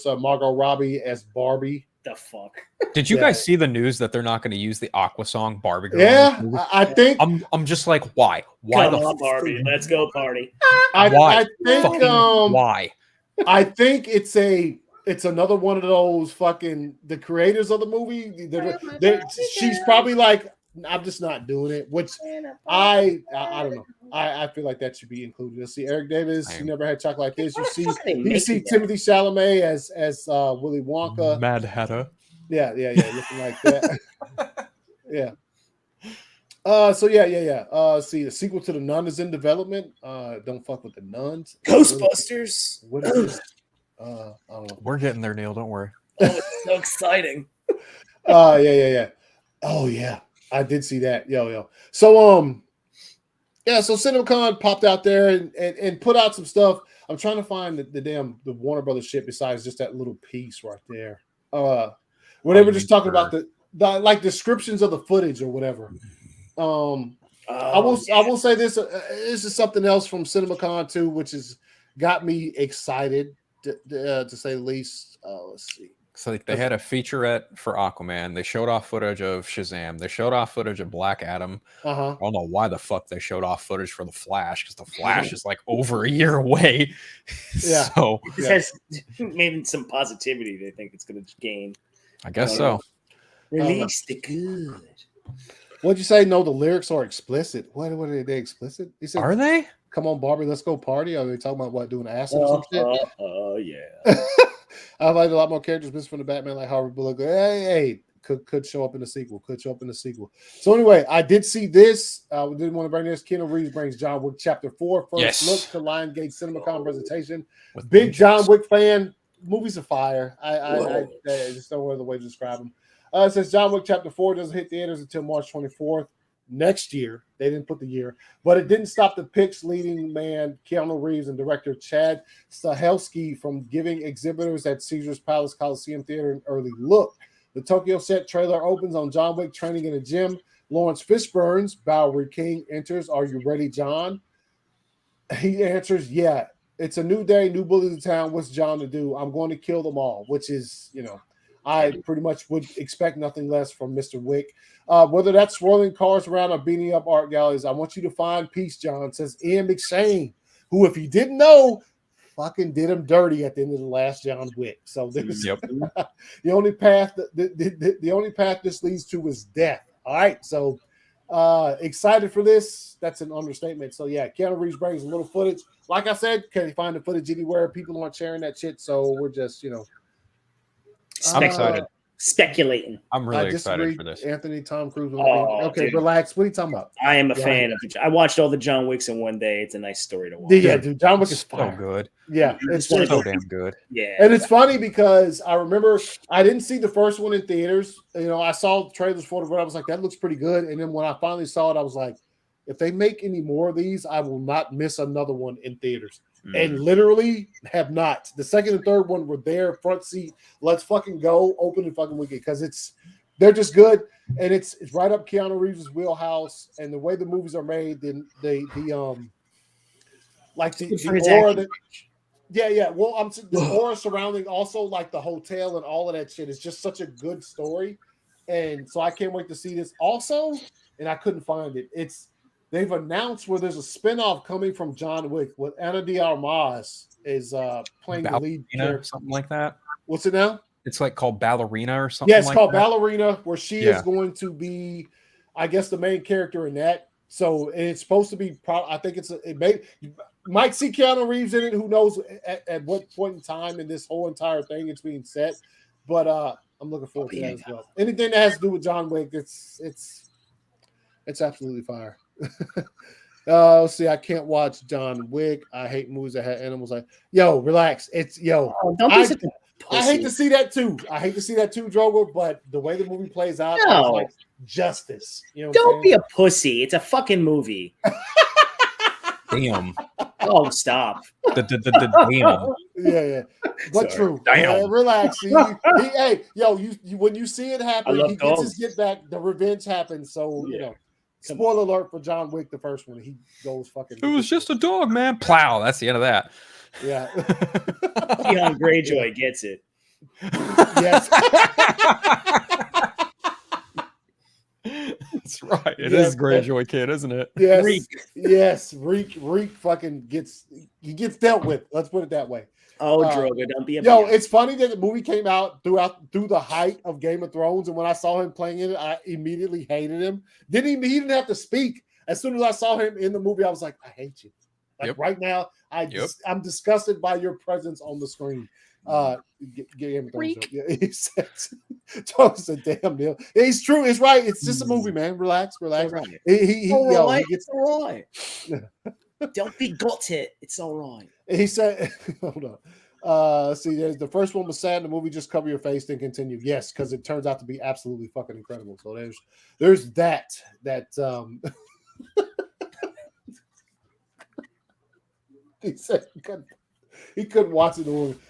Margot Robbie as Barbie. The fuck? Did you guys see the news that they're not going to use the Aqua song Barbie Girl? Yeah, I think I'm just like, why? Why Come on, Barbie? Let's go party. I think why? I think it's another one of those fucking the creators of the movie. She's probably like, I'm just not doing it, which I don't know. I feel like that should be included. Let's see, Eric Davis, You Never Had Chocolate Like This. You see Timothée Chalamet as Willy Wonka. Mad Hatter. Yeah, looking like that. Yeah. See, the sequel to The Nun is in development. Don't fuck with the nuns. Ghostbusters. What is this? I don't know. We're getting there, Neil. Don't worry. Oh, it's so exciting. Yeah. Oh yeah, I did see that. Yo. So so CinemaCon popped out there and put out some stuff. I'm trying to find the Warner Brothers shit besides just that little piece right there. When they were just talking about the like descriptions of the footage or whatever. I will say this. This is something else from CinemaCon too, which has got me excited to say the least. Let's see. So they had a featurette for Aquaman. They showed off footage of Shazam. They showed off footage of Black Adam. I don't know why the fuck they showed off footage for the Flash, because the Flash is like over a year away. Yeah. So it has maybe some positivity they think it's going to gain. I guess so. Release the good. What'd you say? No, the lyrics are explicit. What are they explicit? He said, are they? Come on, Barbie, let's go party. Are they talking about what, doing acid or some shit? Yeah. I like a lot more characters missing from the Batman, like Harvey Bullock. Hey, could show up in the sequel. So anyway, I did see this. We didn't want to bring this. Keanu Reeves brings John Wick Chapter 4 first look to Lionsgate CinemaCon presentation. Big John Wick fan. Movies are fire. I just don't know the way to describe them. It says John Wick Chapter 4 doesn't hit theaters until March 24th next year. They didn't put the year, but it didn't stop the Pix leading man Keanu Reeves and director Chad Stahelski from giving exhibitors at Caesars Palace Coliseum Theater an early look. The Tokyo set trailer opens on John Wick training in a gym. Lawrence Fishburne's Bowery King enters. Are you ready, John? He answers, yeah. It's a new day, new bullies in town. What's John to do? I'm going to kill them all, which is, I pretty much would expect nothing less from Mr. Wick. Whether that's swirling cars around or beating up art galleries, I want you to find peace, John, says Ian McShane, who, if you didn't know, fucking did him dirty at the end of the last John Wick. So there's the only path the only path this leads to is death. All right, so excited for this. That's an understatement. So yeah, Keanu Reeves brings a little footage. Like I said, can you find the footage anywhere? People aren't sharing that shit, so we're just I'm excited. speculating. I'm really I excited disagree. for this. Anthony, Tom Cruise. Oh, dude. Relax. What are you talking about? I am a fan of. I watched all the John Wicks in one day. It's a nice story to watch. Yeah, dude. John Wick is So fire. good. Yeah, it's So So damn good. Yeah, and it's funny because I remember I didn't see the first one in theaters. You know, I saw trailers for it, but I was like, that looks pretty good. And then when I finally saw it, I was like, if they make any more of these, I will not miss another one in theaters. And literally have not. The second and third one were there, front seat. Let's fucking go, open and fucking weekend because they're just good, and it's right up Keanu Reeves' wheelhouse. And the way the movies are made, the aura that. Yeah. Well, the aura surrounding also like the hotel and all of that shit is just such a good story, and so I can't wait to see this. Also, and I couldn't find it. They've announced where there's a spinoff coming from John Wick with Ana de Armas is playing the lead character, something like that. What's it now? It's like called Ballerina or something. Yeah, it's like called that. Ballerina, where she is going to be, I guess, the main character in that. So it's supposed to be. I think you might see Keanu Reeves in it. Who knows at what point in time in this whole entire thing it's being set? But I'm looking forward to that as well. Anything that has to do with John Wick, it's absolutely fire. Let's see. I can't watch John Wick. I hate movies that have animals. Like, yo, relax. Don't be such a I hate to see that too. Drogo. But the way the movie plays out, No. it's like justice. You know, Don't be a pussy. It's a fucking movie. Damn. Oh, stop. Damn. Yeah. But true. Damn. Relax. Hey, when you see it happen, he gets his get back. The revenge happens. So you know. Spoiler alert for John Wick, the first one. He goes fucking. It was just a dog, man. Plow. That's the end of that. Yeah. Theon Greyjoy gets it. Yes. That's right. It is Greyjoy Kid, isn't it? Yes. Reek. Yes. Reek fucking gets dealt with. Let's put it that way. Oh, Drogo, don't be a it's funny that the movie came out through the height of Game of Thrones, and when I saw him playing in it, I immediately hated him. He didn't have to speak. As soon as I saw him in the movie, I was like, I hate you. Like right now, I'm disgusted by your presence on the screen. Game of Thrones. Yeah, he said, "Damn deal." It's true. It's right. It's just a movie, man. Relax. Right. He gets all right. Don't be got it. It's all right. He said, hold on. See, there's the first one was sad. The movie just cover your face, then continue. Yes, because it turns out to be absolutely fucking incredible. So there's that. He said he couldn't watch it.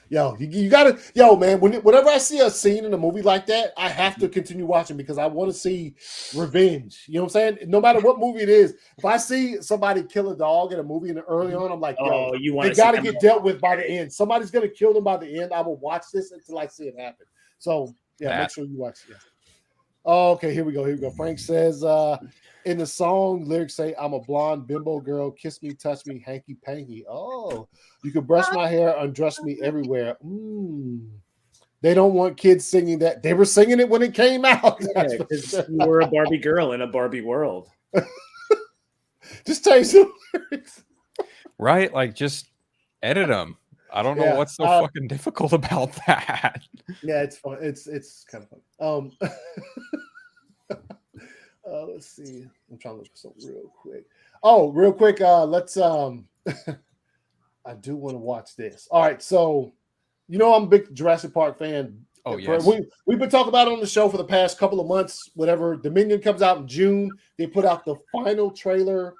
You gotta, man. Whenever I see a scene in a movie like that, I have to continue watching because I want to see revenge. You know what I'm saying? No matter what movie it is, if I see somebody kill a dog in a movie and early on, I'm like, they got to get dealt with by the end. Somebody's gonna kill them by the end. I will watch this until I see it happen. So make sure you watch. Yeah. Oh, okay, here we go. Frank says, in the song, lyrics say, "I'm a blonde bimbo girl. Kiss me, touch me, hanky panky." Oh, you can brush my hair, undress me everywhere. They don't want kids singing that. They were singing it when it came out. Because you were a Barbie girl in a Barbie world. Just change the lyrics. Right? Like, just edit them. I don't know what's so fucking difficult about that. Yeah, it's fun. It's kind of fun. Let's see. I'm trying to look for something real quick. Oh, real quick. Let's. I do want to watch this. All right, so I'm a big Jurassic Park fan. Oh yes. We've been talking about it on the show for the past couple of months. Whenever Dominion comes out in June, they put out the final trailer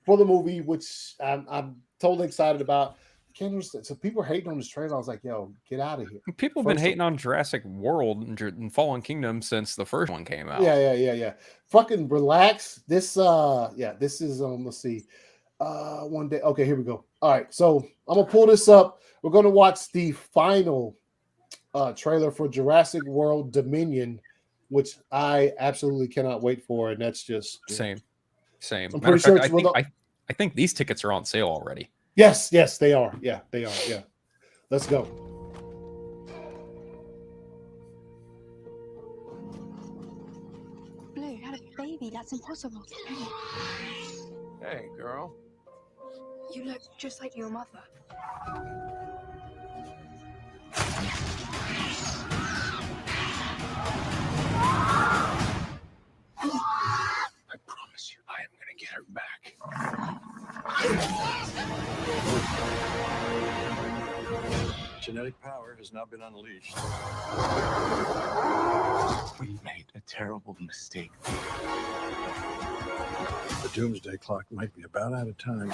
for the movie, which I'm totally excited about. Can't understand. So people are hating on this trailer. I was like, yo, get out of here. People have been hating on Jurassic World and Fallen Kingdom since the first one came out. Yeah. Fucking relax. This this is let's see. One day. Okay, here we go. All right, so I'm gonna pull this up. We're gonna watch the final trailer for Jurassic World Dominion, which I absolutely cannot wait for, and that's just same. I'm pretty sure I think these tickets are on sale already. Yes, they are. Yeah, they are. Yeah. Let's go. Blue had a baby. That's impossible. Hey, girl. You look just like your mother. Genetic power has now been unleashed. We've made a terrible mistake. The doomsday clock might be about out of time.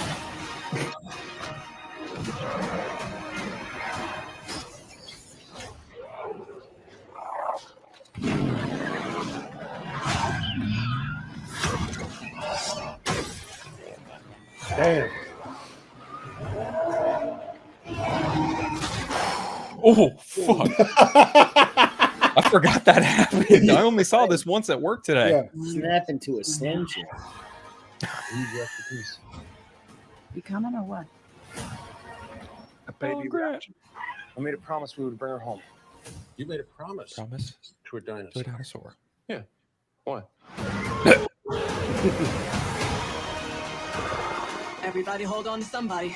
Damn. Oh, fuck. I forgot that happened. I only saw this once at work today. Yeah. Snap into a slim jim. You coming or what? A baby rat. I made a promise we would bring her home. You made a promise. Promise? To a dinosaur. To a dinosaur. Yeah. What? Everybody hold on to somebody.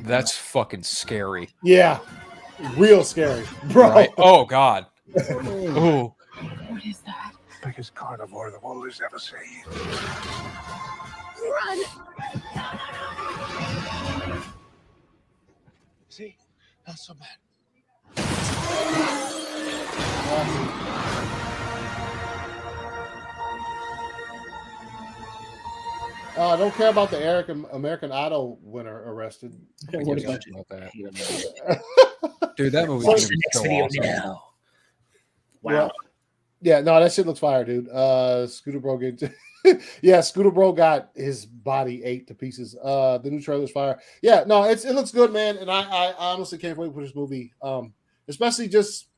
That's fucking scary. Yeah. Real scary. Bro. Right? Oh, God. Oh. What is that? Biggest carnivore the world has ever seen. Run! See? Not so bad. I don't care about the American Idol winner arrested. What about that? Dude, that movie Watch is the next so video awesome. now. Wow. Yeah, no, that shit looks fire, dude. Scooter Bro yeah, Scooter Bro got his body ate to pieces. The new trailer's fire. Yeah, no, it looks good, man. And I honestly can't wait for this movie. Especially just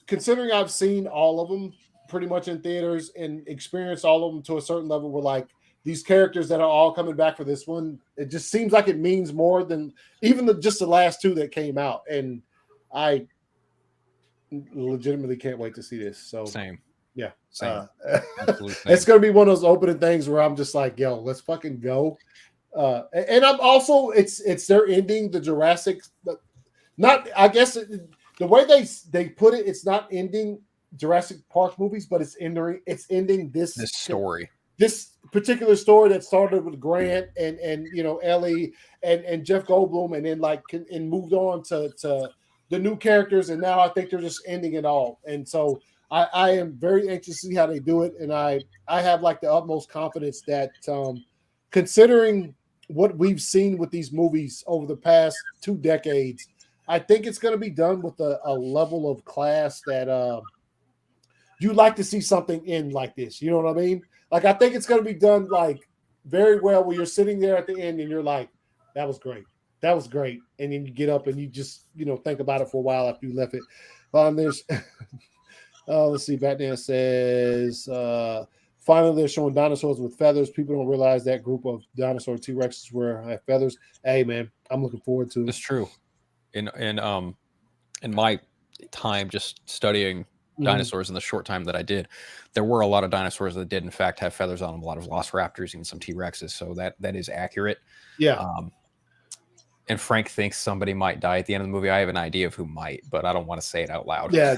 considering I've seen all of them pretty much in theaters and experienced all of them to a certain level where like these characters that are all coming back for this one, it just seems like it means more than even just the last two that came out. And I legitimately can't wait to see this. So Same. Yeah. Same. It's gonna be one of those opening things where I'm just like, yo, let's fucking go. And I'm also it's their ending, the Jurassic, not I guess the way they put it, it's not ending Jurassic Park movies, but it's ending this story. This particular story that started with Grant and you know Ellie and Jeff Goldblum and then and moved on to the new characters, and now I think they're just ending it all. And so I am very anxious to see how they do it, and I have like the utmost confidence that considering what we've seen with these movies over the past 2 decades, I think it's going to be done with a level of class that you like to see something in like this. You know what I mean? Like, I think it's going to be done like very well where you're sitting there at the end and you're like, that was great. That was great. And then you get up and you just, think about it for a while after you left it. There's, let's see, Batman says, finally they're showing dinosaurs with feathers. People don't realize that group of dinosaur T-Rexes have feathers. Hey, man, I'm looking forward to it. It's true. In my time just studying dinosaurs in the short time that I did, there were a lot of dinosaurs that did in fact have feathers on them, a lot of velociraptors, even some T-Rexes, so that is accurate. Yeah. And Frank thinks somebody might die at the end of the movie. I have an idea of who might, but I don't want to say it out loud. Yeah.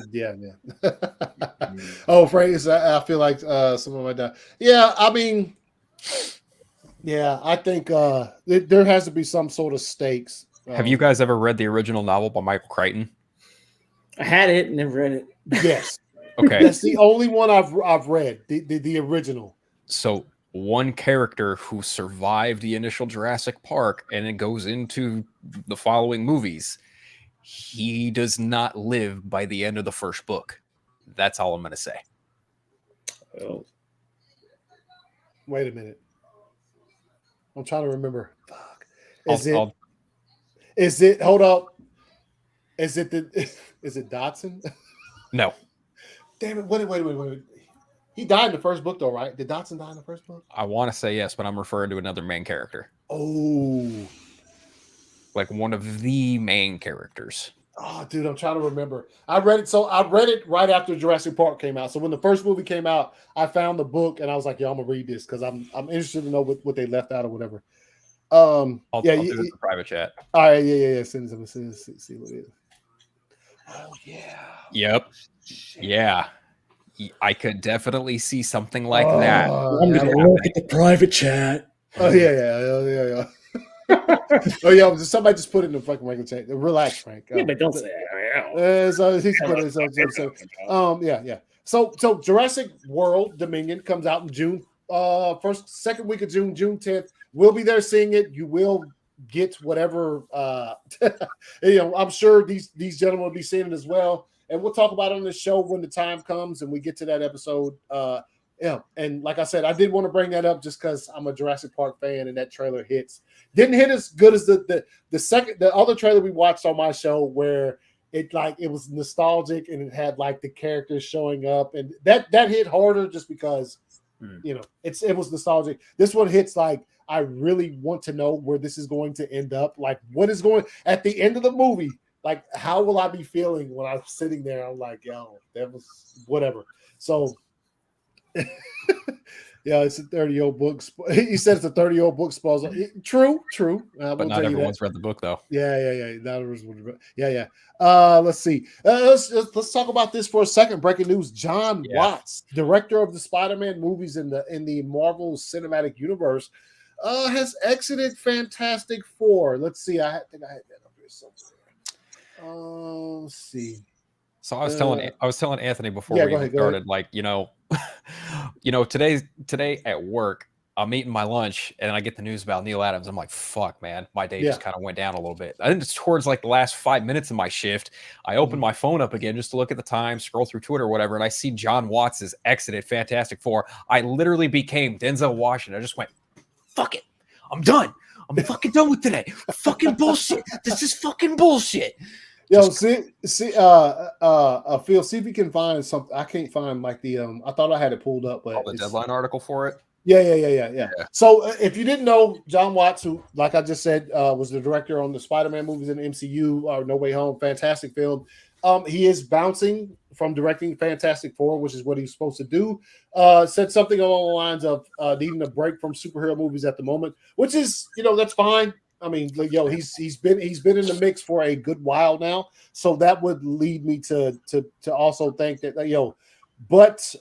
Oh, Frank, I feel like someone might die. Yeah, I mean, yeah, I think there has to be some sort of stakes. Have you guys ever read the original novel by Michael Crichton? I had it, never read it. Yes. Okay. That's the only one I've read, the original. So one character who survived the initial Jurassic Park and it goes into the following movies, he does not live by the end of the first book. That's all I'm going to say. Oh. Wait a minute. I'm trying to remember. Fuck. Is it hold up? Is it Dotson? No. Damn it. Wait. He died in the first book though, right? Did Dotson die in the first book? I want to say yes, but I'm referring to another main character. Oh. Like one of the main characters. Oh, dude, I'm trying to remember. I read it right after Jurassic Park came out. So when the first movie came out, I found the book and I was like, "Yo, I'm gonna read this because I'm interested to know what they left out or whatever." I'll do it in the private chat. All right, yeah. Send it. See what it is. Oh yeah. Yep. Yeah. I could definitely see something like that. I'm gonna look at the private chat. Oh yeah. Oh yeah, somebody just put it in the fucking regular chat. Relax, Frank. Yeah, but don't say that. So he's put it. Yeah. So Jurassic World Dominion comes out in June. Second week of June, June 10th. We'll be there seeing it. You will get whatever. I'm sure these gentlemen will be seeing it as well, and we'll talk about it on the show when the time comes and we get to that episode. And like I said, I did want to bring that up just because I'm a Jurassic Park fan, and that trailer didn't hit as good as the other trailer we watched on my show, where it was nostalgic and it had like the characters showing up, and that hit harder just because it was nostalgic. This one hits like I really want to know where this is going to end up. Like, what is going at the end of the movie? Like, how will I be feeling when I'm sitting there? I'm like, yo, that was whatever. So. Yeah, it's a 30-year-old book. He said it's a 30-year-old book. True. But not everyone's read the book, though. Yeah. Let's see. Let's talk about this for a second. Breaking news: John Watts, director of the Spider-Man movies in the Marvel Cinematic Universe, has exited Fantastic Four. Let's see. I think I had that up here somewhere. Let's see. So I was telling Anthony before we even started, like, today at work, I'm eating my lunch and I get the news about Neil Adams. I'm like, fuck, man, my day just kind of went down a little bit. I think it's towards like the last 5 minutes of my shift. I open my phone up again just to look at the time, scroll through Twitter or whatever, and I see John Watts has exited Fantastic Four. I literally became Denzel Washington. I just went, fuck it, I'm done. I'm fucking done with today. Fucking bullshit. This is fucking bullshit. Yo, see, Phil, see if you can find something. I can't find like the I thought I had it pulled up, but the deadline article for it. Yeah. So if you didn't know, John Watts, who, like I just said, was the director on the Spider-Man movies in the MCU, No Way Home, fantastic film. He is bouncing from directing Fantastic Four, which is what he's supposed to do. Said something along the lines of needing a break from superhero movies at the moment, which is, that's fine. I mean, he's been in the mix for a good while now, so that would lead me to also think that but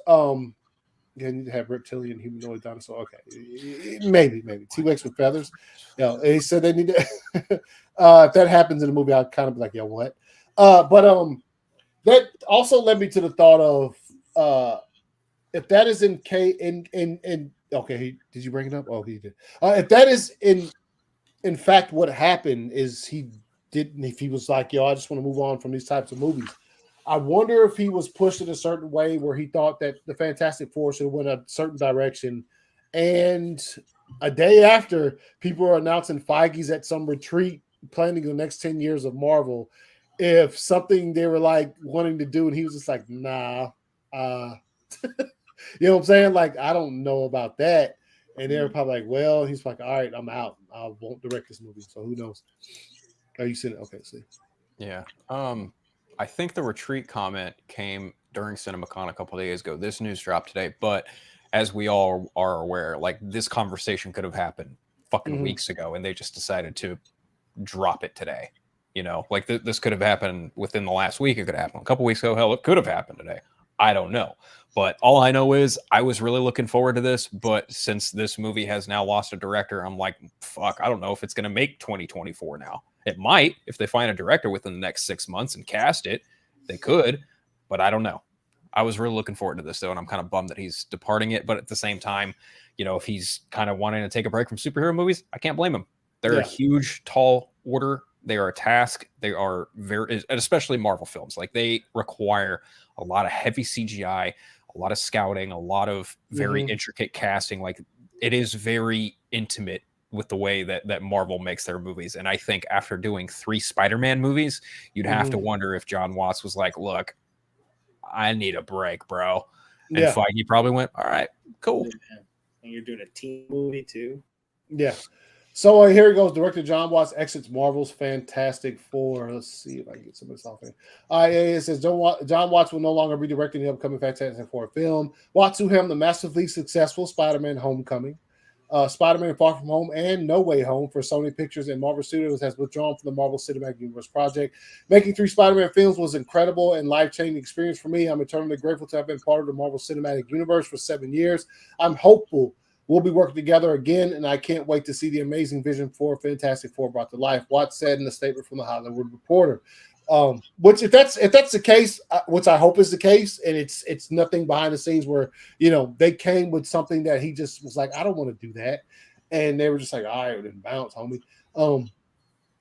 you need to have reptilian humanoid dinosaur. Okay, maybe T-Rex with feathers. He said they need to. If that happens in the movie, I'll kind of be like, what? But that also led me to the thought of if that is in okay, did you bring it up? Oh, he did. If that is in fact, what happened is if he was like, I just want to move on from these types of movies. I wonder if he was pushed in a certain way where he thought that the Fantastic Four should have went a certain direction. And a day after, people are announcing Feige's at some retreat planning the next 10 years of Marvel. If something they were like wanting to do, and he was just like, nah. You know what I'm saying? Like, I don't know about that. And they're probably like, well, he's like, all right, I'm out. I won't direct this movie. So who knows? Are you seeing it? Okay, see. Yeah. I think the retreat comment came during Cinemacon a couple of days ago. This news dropped today, but as we all are aware, like, this conversation could have happened fucking weeks ago, and they just decided to drop it today. Like this could have happened within the last week. It could have happened a couple weeks ago. Hell, it could have happened today. I don't know. But all I know is I was really looking forward to this. But since this movie has now lost a director, I'm like, fuck, I don't know if it's going to make 2024 now. It might. If they find a director within the next 6 months and cast it, they could. But I don't know. I was really looking forward to this, though, and I'm kind of bummed that he's departing it. But at the same time, if he's kind of wanting to take a break from superhero movies, I can't blame him. They're a huge, tall order. They are a task. They are very, especially Marvel films. Like, they require a lot of heavy CGI, a lot of scouting, a lot of very intricate casting. Like, it is very intimate with the way that Marvel makes their movies. And I think after doing 3 Spider-Man movies, you'd have to wonder if John Watts was like, look, I need a break, bro. And Feige probably went, all right, cool. Yeah. And you're doing a team movie too. Yeah. So here it goes. Director John Watts exits Marvel's Fantastic Four. Let's see if I can get some of this off here. It says John Watts will no longer be directing the upcoming Fantastic Four film. Watts, who helmed the massively successful Spider-Man Homecoming, Spider-Man Far From Home and No Way Home for Sony Pictures, and Marvel Studios has withdrawn from the Marvel Cinematic Universe project. Making 3 Spider-Man films was incredible and life-changing experience for me. I'm eternally grateful to have been part of the Marvel Cinematic Universe for 7 years. I'm hopeful we'll be working together again, and I can't wait to see the amazing vision for Fantastic Four brought to life. Watts said in a statement from the Hollywood Reporter. Which if that's the case, which I hope is the case, and it's nothing behind the scenes where they came with something that he just was like, I don't want to do that, and they were just like, all right, then bounce, homie.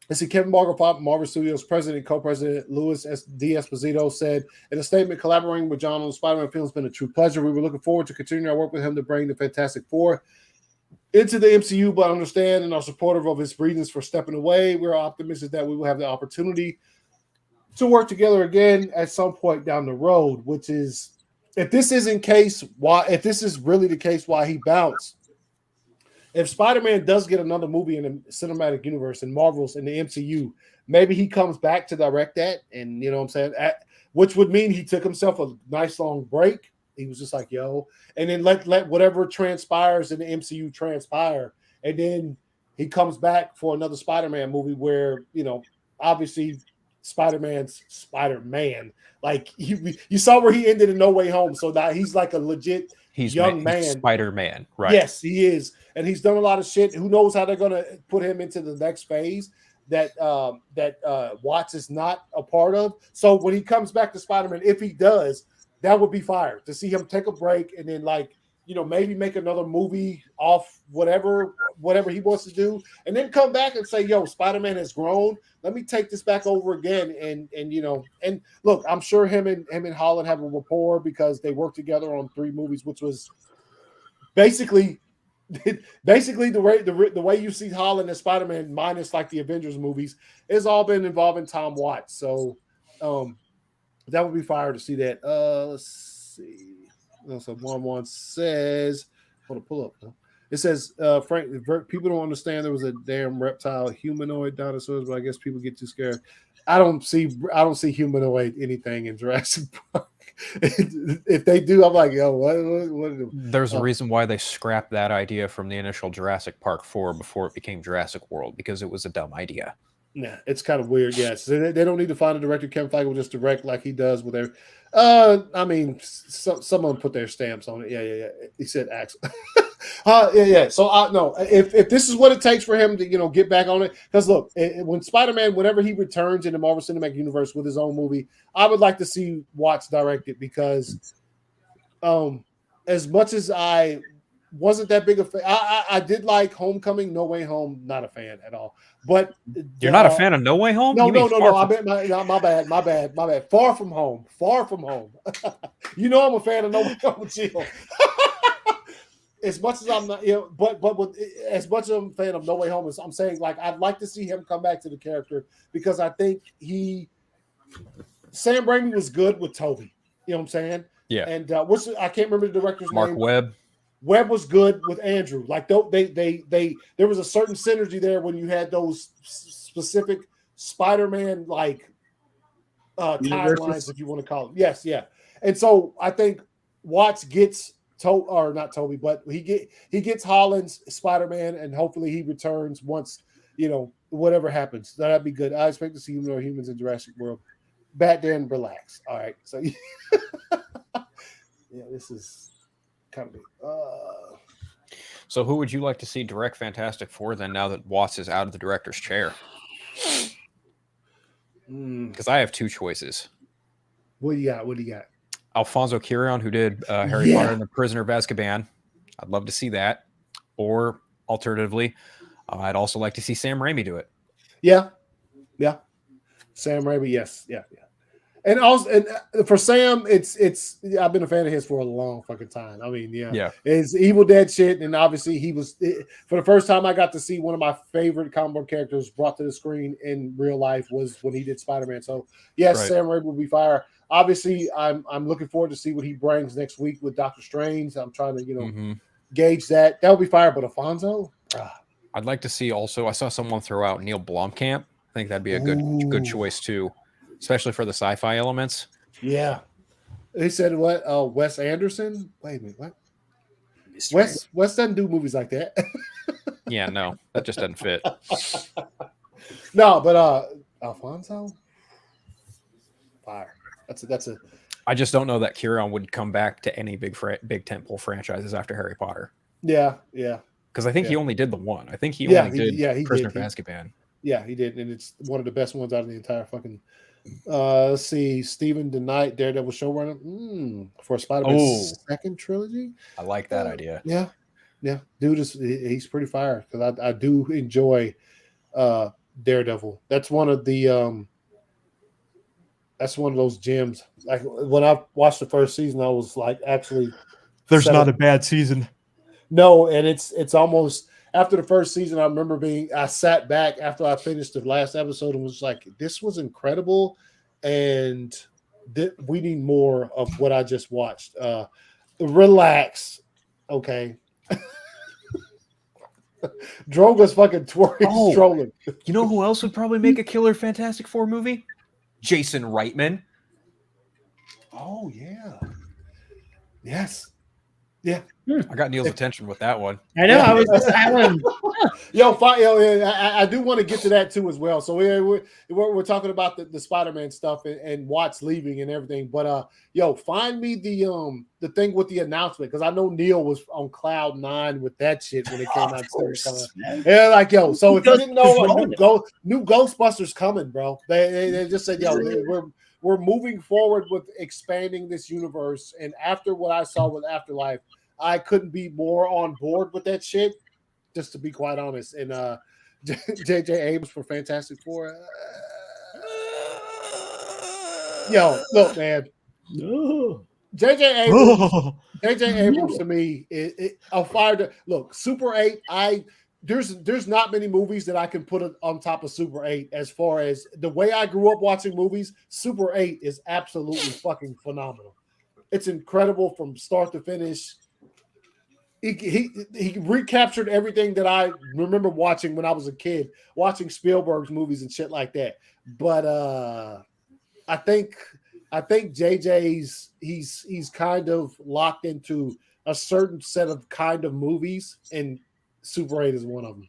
Let's see, Kevin Margot, Marvel Studios president and co-president Louis D. Esposito said in a statement, collaborating with John on the Spider-Man film has been a true pleasure. We were looking forward to continuing our work with him to bring the Fantastic Four into the MCU, but understand and are supportive of his reasons for stepping away. We're optimistic that we will have the opportunity to work together again at some point down the road, which is, if this is really the case, why he bounced. If Spider-Man does get another movie in the cinematic universe and Marvel's in the MCU, maybe he comes back to direct that, and you know what I'm saying? Which would mean he took himself a nice long break. He was just like, yo, and then let whatever transpires in the MCU transpire. And then he comes back for another Spider-Man movie where, obviously Spider-Man's Spider-Man. Like you saw where he ended in No Way Home. So now he's like a legit young man. He's Spider-Man, right? Yes, he is. And he's done a lot of shit. Who knows how they're going to put him into the next phase that Watts is not a part of. So when he comes back to Spider-Man, if he does, that would be fire to see him take a break and then maybe make another movie off whatever he wants to do, and then come back and say, yo, Spider-Man has grown. Let me take this back over again. And look, I'm sure him and Holland have a rapport because they worked together on 3 movies, which was basically the way you see Holland as Spider-Man minus like the Avengers movies has all been involving Tom Watts. So that would be fire to see that. Let's see. So one says, hold on, pull up. It says, Frank, people don't understand there was a damn reptile humanoid dinosaurs, but I guess people get too scared. I don't see humanoid anything in Jurassic Park. If they do, I'm like, yo, what? There's a reason why they scrapped that idea from the initial Jurassic Park 4 before it became Jurassic World, because it was a dumb idea. Yeah, it's kind of weird. Yes, they don't need to find a director. Kevin Feige will just direct like he does with their. I mean, someone put their stamps on it. Yeah. He said, "Axel." Yeah. So no, if this is what it takes for him to get back on it, because look, when Spider-Man, whenever he returns in the Marvel Cinematic Universe with his own movie, I would like to see Watts direct it because, as much as I wasn't that big a fan, I did like Homecoming, No Way Home, not a fan at all. But you're not a fan of No Way Home? No. I meant my bad. Far From Home. I'm a fan of No Way Home. Chill. As much as I'm not, but as much as I'm a fan of No Way Home, I'm saying like I'd like to see him come back to the character because I think Sam Raimi was good with Toby. You know what I'm saying? Yeah. And I can't remember the director's name. Mark Webb. Webb was good with Andrew. Like they there was a certain synergy there when you had those specific Spider-Man timelines, if you want to call them. Yes, yeah. And so I think Watts gets not Toby, but he gets Holland's Spider-Man, and hopefully he returns once whatever happens. That'd be good. I expect to see more humans in Jurassic World. Dan, relax. All right, so yeah, this is. So who would you like to see direct Fantastic Four then, now that Watts is out of the director's chair? Because I have 2 choices. What do you got? Alfonso Cuarón, who did Harry Potter and the Prisoner of Azkaban. I'd love to see that. Or alternatively, I'd also like to see Sam Raimi do it. Yeah. Sam Raimi, yes. Yeah. And also, for Sam, it's I've been a fan of his for a long fucking time. I mean, yeah. It's Evil Dead shit, and obviously he was for the first time I got to see one of my favorite comic book characters brought to the screen in real life was when he did Spider-Man. So yes, right. Sam Raimi will be fire. Obviously, I'm looking forward to see what he brings next week with Doctor Strange. I'm trying to gauge that. That would be fire. But Alfonso, I'd like to see also. I saw someone throw out Neil Blomkamp. I think that'd be a good choice too. Especially for the sci-fi elements. Yeah. He said what? Wes Anderson? Wait a minute, what? Wes doesn't do movies like that. Yeah, no, that just doesn't fit. No, but Alfonso, fire. That's a. I just don't know that Kieran would come back to any big tentpole franchises after Harry Potter. Yeah. Because I think he only did the one. I think he only did Prisoner of Azkaban. Yeah, he did, and it's one of the best ones out of the entire fucking. Let's see, Stephen DeKnight, Daredevil showrunner, for Spider-Man second trilogy. I like that idea. Yeah, dude he's pretty fire because I do enjoy Daredevil. That's one of the that's one of those gems. Like when I watched the first season, I was like, actually, there's not a bad season. No, and it's almost after the first season. I remember I sat back after I finished the last episode and was like, this was incredible, and we need more of what I just watched. Relax, okay. Droga's fucking strolling. You know who else would probably make a killer Fantastic Four movie? Jason Reitman. Oh yeah. Yes. Yeah. I got Neil's attention with that one. I know. I was just Alan. I do want to get to that too as well. So we're talking about the Spider-Man stuff and Watts leaving and everything. But find me the thing with the announcement, because I know Neil was on cloud 9 with that shit when it came out. Yeah, like so if you didn't know, new Ghostbusters coming, bro. They just said we're moving forward with expanding this universe, and after what I saw with Afterlife, I couldn't be more on board with that shit, just to be quite honest. And J.J. Abrams for Fantastic Four. Look, man. J.J. Abrams to me, I'll fire. Look, Super 8, there's not many movies that I can put on top of Super 8 as far as the way I grew up watching movies. Super 8 is absolutely fucking phenomenal. It's incredible from start to finish. He recaptured everything that I remember watching when I was a kid, watching Spielberg's movies and shit like that. But I think JJ's he's kind of locked into a certain set of kind of movies, and Super 8 is one of them.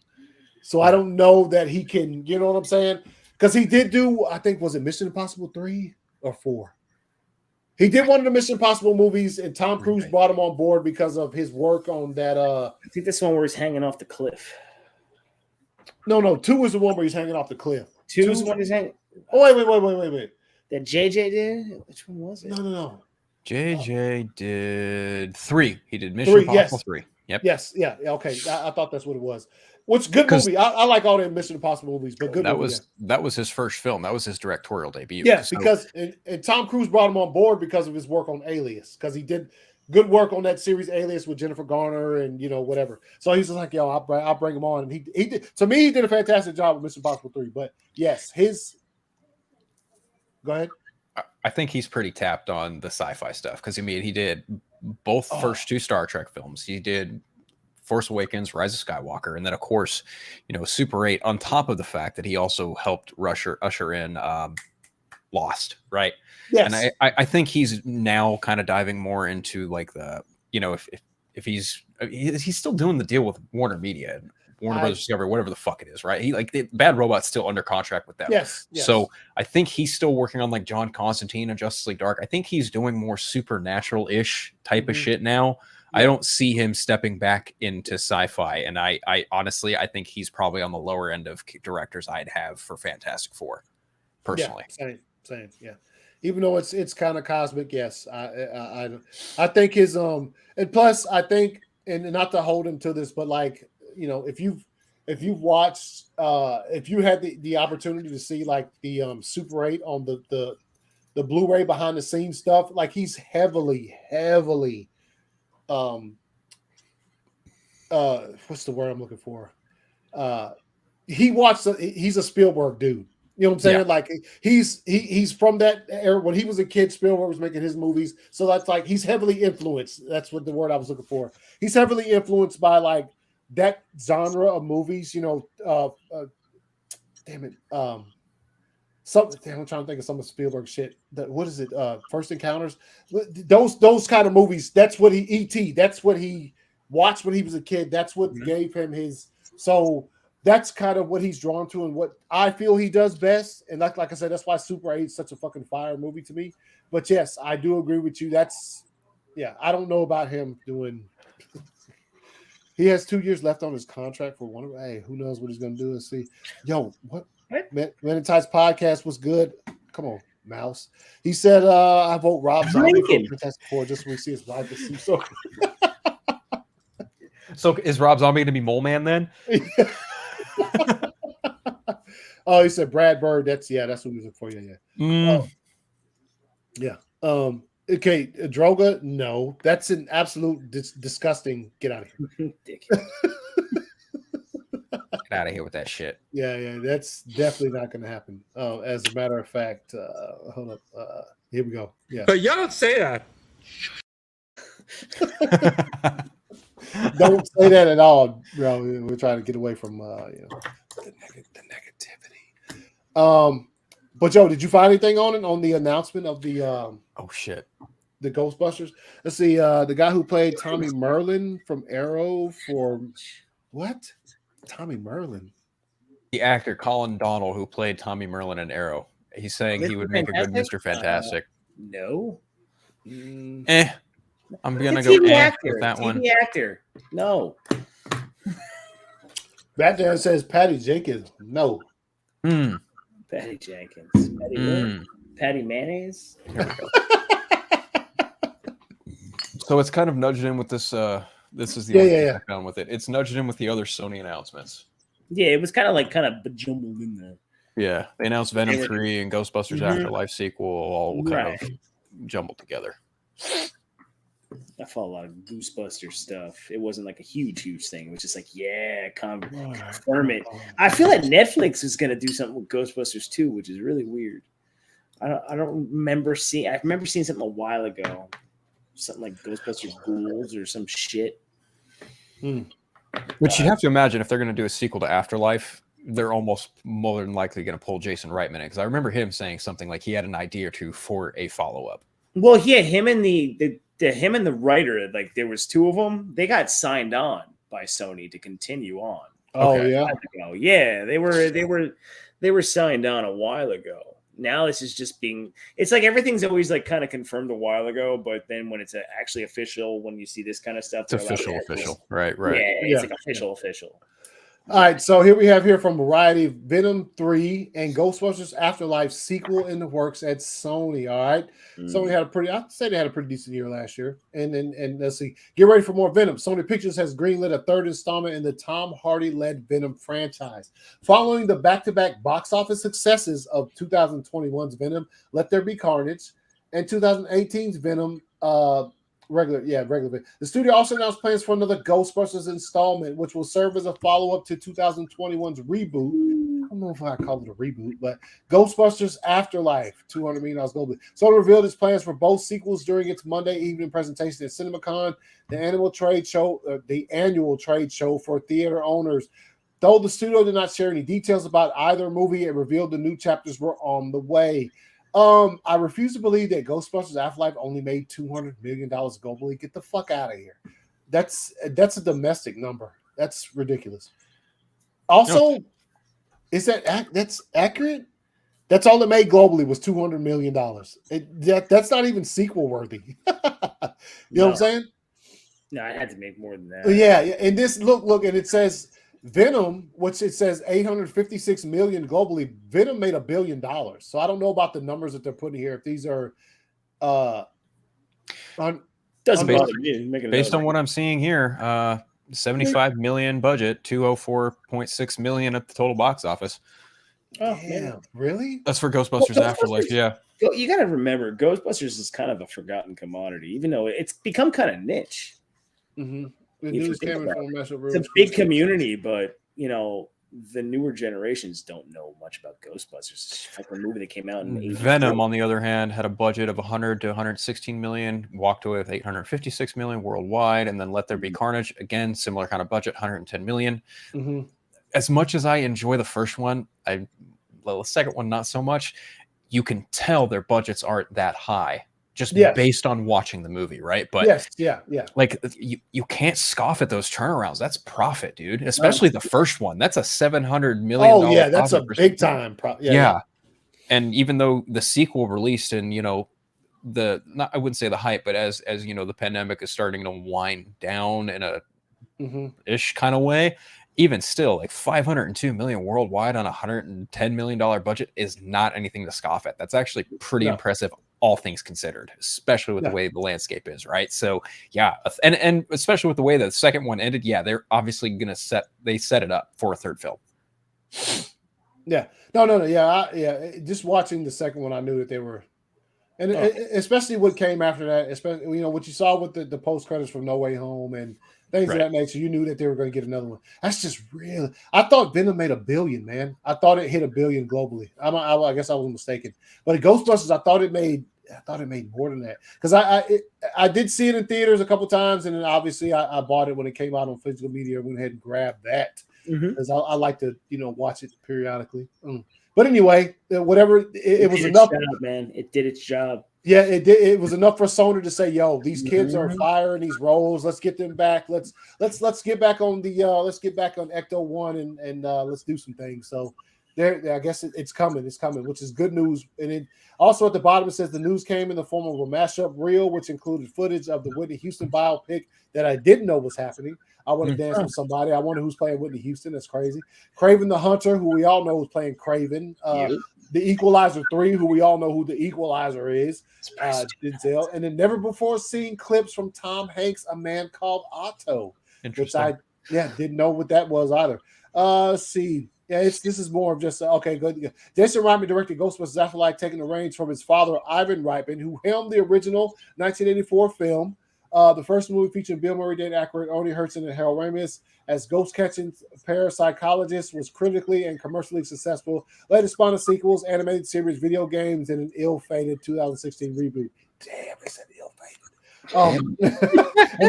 So I don't know that he can, you know what I'm saying? Because he did do, I think, was it Mission Impossible 3 or 4? He did one of the Mission Impossible movies, and Tom Cruise brought him on board because of his work on that. I think this one where he's hanging off the cliff. No, 2 is the one where he's hanging off the cliff. 2 is the one he's hanging. Oh, wait. That JJ did? Which one was it? No. JJ did 3. He did Mission Impossible 3. Yep. Yes. Yeah. Okay. I thought that's what it was. Which good movie. I like all the Mission Impossible movies, but good. That was his first film. That was his directorial debut. Yes, because and Tom Cruise brought him on board because of his work on Alias, because he did good work on that series Alias with Jennifer Garner and whatever. So he's just like, I'll bring him on, and he did. To me, he did a fantastic job with Mission Impossible 3. But yes, Go ahead. I think he's pretty tapped on the sci-fi stuff, because he did both first 2 Star Trek films. He did Force Awakens, Rise of Skywalker, and then of course, Super 8. On top of the fact that he also helped usher in Lost, right? Yes. And I think he's now kind of diving more into like the if he's still doing the deal with Warner Media, Warner Brothers Discovery, whatever the fuck it is, right? He Bad Robot's still under contract with them. Yes. So I think he's still working on like John Constantine and Justice League Dark. I think he's doing more supernatural-ish type of shit now. I don't see him stepping back into sci-fi, and I honestly, I think he's probably on the lower end of directors I'd have for Fantastic Four, personally. Yeah, same. Yeah, even though it's kind of cosmic, yes, I think his and plus I think, and not to hold him to this, but like if you've watched if you had the opportunity to see like the Super 8 on the Blu-ray behind the scenes stuff, like he's heavily what's the word I'm looking for? He's a Spielberg dude. You know what I'm saying? Yeah. Like he's from that era when he was a kid. Spielberg was making his movies, so that's like he's heavily influenced. That's what the word I was looking for. He's heavily influenced by like that genre of movies. I'm trying to think of some of Spielberg shit. What is it? First Encounters. Those kind of movies. That's what E.T. That's what he watched when he was a kid. That's what gave him his. So that's kind of what he's drawn to and what I feel he does best. And like I said, that's why Super 8 is such a fucking fire movie to me. But yes, I do agree with you. I don't know about him doing. He has 2 years left on his contract for one. Hey, who knows what he's going to do? Let's see. Yo, what? Men in Tights podcast was good. Come on, Mouse. He said, I vote Rob Zombie for Fantastic Four just when we see his wife. So is Rob Zombie going to be Mole Man then? Oh, he said Brad Bird. That's what he was looking for. Okay, Droga. No, that's an absolute disgusting. Get out of here. Get out of here with that shit. Yeah, that's definitely not going to happen. As a matter of fact, hold up. Here we go. Yeah, but y'all don't say that. Don't say that at all, bro. We're trying to get away from the negativity. But Joe, did you find anything on the announcement of the the Ghostbusters? Let's see. The guy who played Tommy Merlin from Arrow for what? Tommy Merlin. The actor Colin Donnell, who played Tommy Merlin in Arrow. He's saying he would make a good Mr. Fantastic. No. I'm gonna go with that one. TV actor. No. Batman says Patty Jenkins. No. Patty Jenkins. Patty Mayonnaise. So it's kind of nudged in with this. This is the only thing I found with it. It's nudged in with the other Sony announcements. Yeah, it was kind of jumbled in there. Yeah, they announced Venom 3 and Ghostbusters Afterlife sequel, all kind of jumbled together. I follow a lot of Ghostbusters stuff. It wasn't like a huge thing. It was just like, confirm it. I feel like Netflix is going to do something with Ghostbusters 2, which is really weird. I don't remember seeing. I remember seeing something a while ago, something like Ghostbusters Ghouls or some shit. Which you have to imagine if they're going to do a sequel to Afterlife, they're almost more than likely going to pull Jason Reitman in, because I remember him saying something like he had an idea or two for a follow-up. Well, yeah, him and the writer, like there was two of them. They got signed on by Sony to continue on. Yeah, they were signed on a while ago. Now this is just it's like everything's always like kind of confirmed a while ago, but then when it's actually official, when you see this kind of stuff, it's official. Right. Yeah, it's like official. All right, so here we have from Variety Venom 3 and Ghostbusters Afterlife sequel in the works at Sony. All right, Sony had a pretty decent year last year, and let's see, get ready for more Venom. Sony Pictures has greenlit a third installment in the Tom Hardy-led Venom franchise, following the back-to-back box office successes of 2021's Venom: Let There Be Carnage and 2018's Venom. Regular. The studio also announced plans for another Ghostbusters installment, which will serve as a follow-up to 2021's reboot. I don't know if I call it a reboot, but Ghostbusters Afterlife, $200 million globally. Sony revealed its plans for both sequels during its Monday evening presentation at Cinemacon, the annual trade show for theater owners. Though the studio did not share any details about either movie, it revealed the new chapters were on the way. I refuse to believe that Ghostbusters Afterlife only made $200 million globally. Get the fuck out of here. That's a domestic number. That's ridiculous. Also, is that's accurate? That's all it made globally was $200 million. That's not even sequel worthy. You know what I'm saying? No, I had to make more than that. Yeah. And this look, and it says Venom, which it says 856 million globally. Venom made $1 billion. So I don't know about the numbers that they're putting here. If these are doesn't bother me. Based on what I'm seeing here, 75 million budget, 204.6 million at the total box office. Oh man, really? That's for Ghostbusters Afterlife. Yeah. You got to remember, Ghostbusters is kind of a forgotten commodity, even though it's become kind of niche. Mm-hmm. It's a big community, but the newer generations don't know much about Ghostbusters. It's like a movie that came out in 84. Venom, on the other hand, had a budget of 100 to 116 million, walked away with 856 million worldwide, and then Let There Be Carnage, again, similar kind of budget, 110 million. Mm-hmm. As much as I enjoy the first one, the second one not so much. You can tell their budgets aren't that high just Yes. based on watching the movie, right? But yes, yeah. like you can't scoff at those turnarounds. That's profit, dude. Especially the first one. That's a $700 million. Oh yeah, that's a big time. Yeah. And even though the sequel released and I wouldn't say the hype, but as the pandemic is starting to wind down in a ish kind of way, even still, like $502 million worldwide on a $110 million budget is not anything to scoff at. That's actually pretty impressive, all things considered, especially with the way the landscape is, right? So yeah, and especially with the way the second one ended, yeah, they're obviously gonna set it up for a third film. Yeah, no, yeah. Just watching the second one, I knew that they were, and especially what came after that, especially what you saw with the post credits from No Way Home and things of that nature. You knew that they were going to get another one. That's just real. I thought Venom made $1 billion, man. I thought it hit $1 billion globally. I guess I was mistaken. But Ghostbusters, I thought it made more than that, because I did see it in theaters a couple times, and then obviously I bought it when it came out on physical media. I went ahead and grabbed that because I like to watch it periodically. But anyway, whatever, it was enough, man. It did its job. Yeah, it did. It was enough for Sony to say, "Yo, these kids are firing these roles. Let's get them back. Let's get back on the let's get back on Ecto 1 and let's do some things." So there, I guess it's coming. It's coming, which is good news. And then also at the bottom it says the news came in the form of a mashup reel, which included footage of the Whitney Houston biopic that I didn't know was happening. I want to dance with somebody. I wonder who's playing Whitney Houston. That's crazy. Craven the Hunter, who we all know is playing Craven. The Equalizer 3, who we all know who the Equalizer is. Denzel. And then never before seen clips from Tom Hanks, A Man Called Otto, which I didn't know what that was either. Let's see. Yeah, this is more of just okay. Good. Jason Reitman directed Ghostbusters Afterlife, taking the reins from his father Ivan Reitman, who helmed the original 1984 film. The first movie featuring Bill Murray, Dan Aykroyd, Odie Hudson, and Harold Ramis as ghost-catching parapsychologists was critically and commercially successful. Later spawned of sequels, animated series, video games, and an ill-fated 2016 reboot. Damn, they said ill-fated. And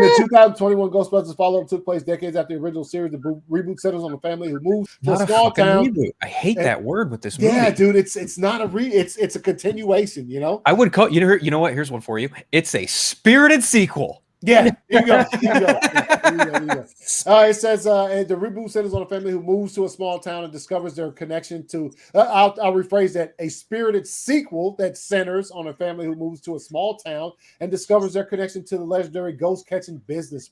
the 2021 Ghostbusters follow-up took place decades after the original series. The reboot centers on a family who moved to a small town. Reboot. I hate that word with this movie. Yeah, dude, it's not a it's a continuation. I would call you know what? Here's one for you. It's a spirited sequel. Yeah, here you go. It says the reboot centers on a family who moves to a small town and discovers their connection to. I'll rephrase that: a spirited sequel that centers on a family who moves to a small town and discovers their connection to the legendary ghost-catching business.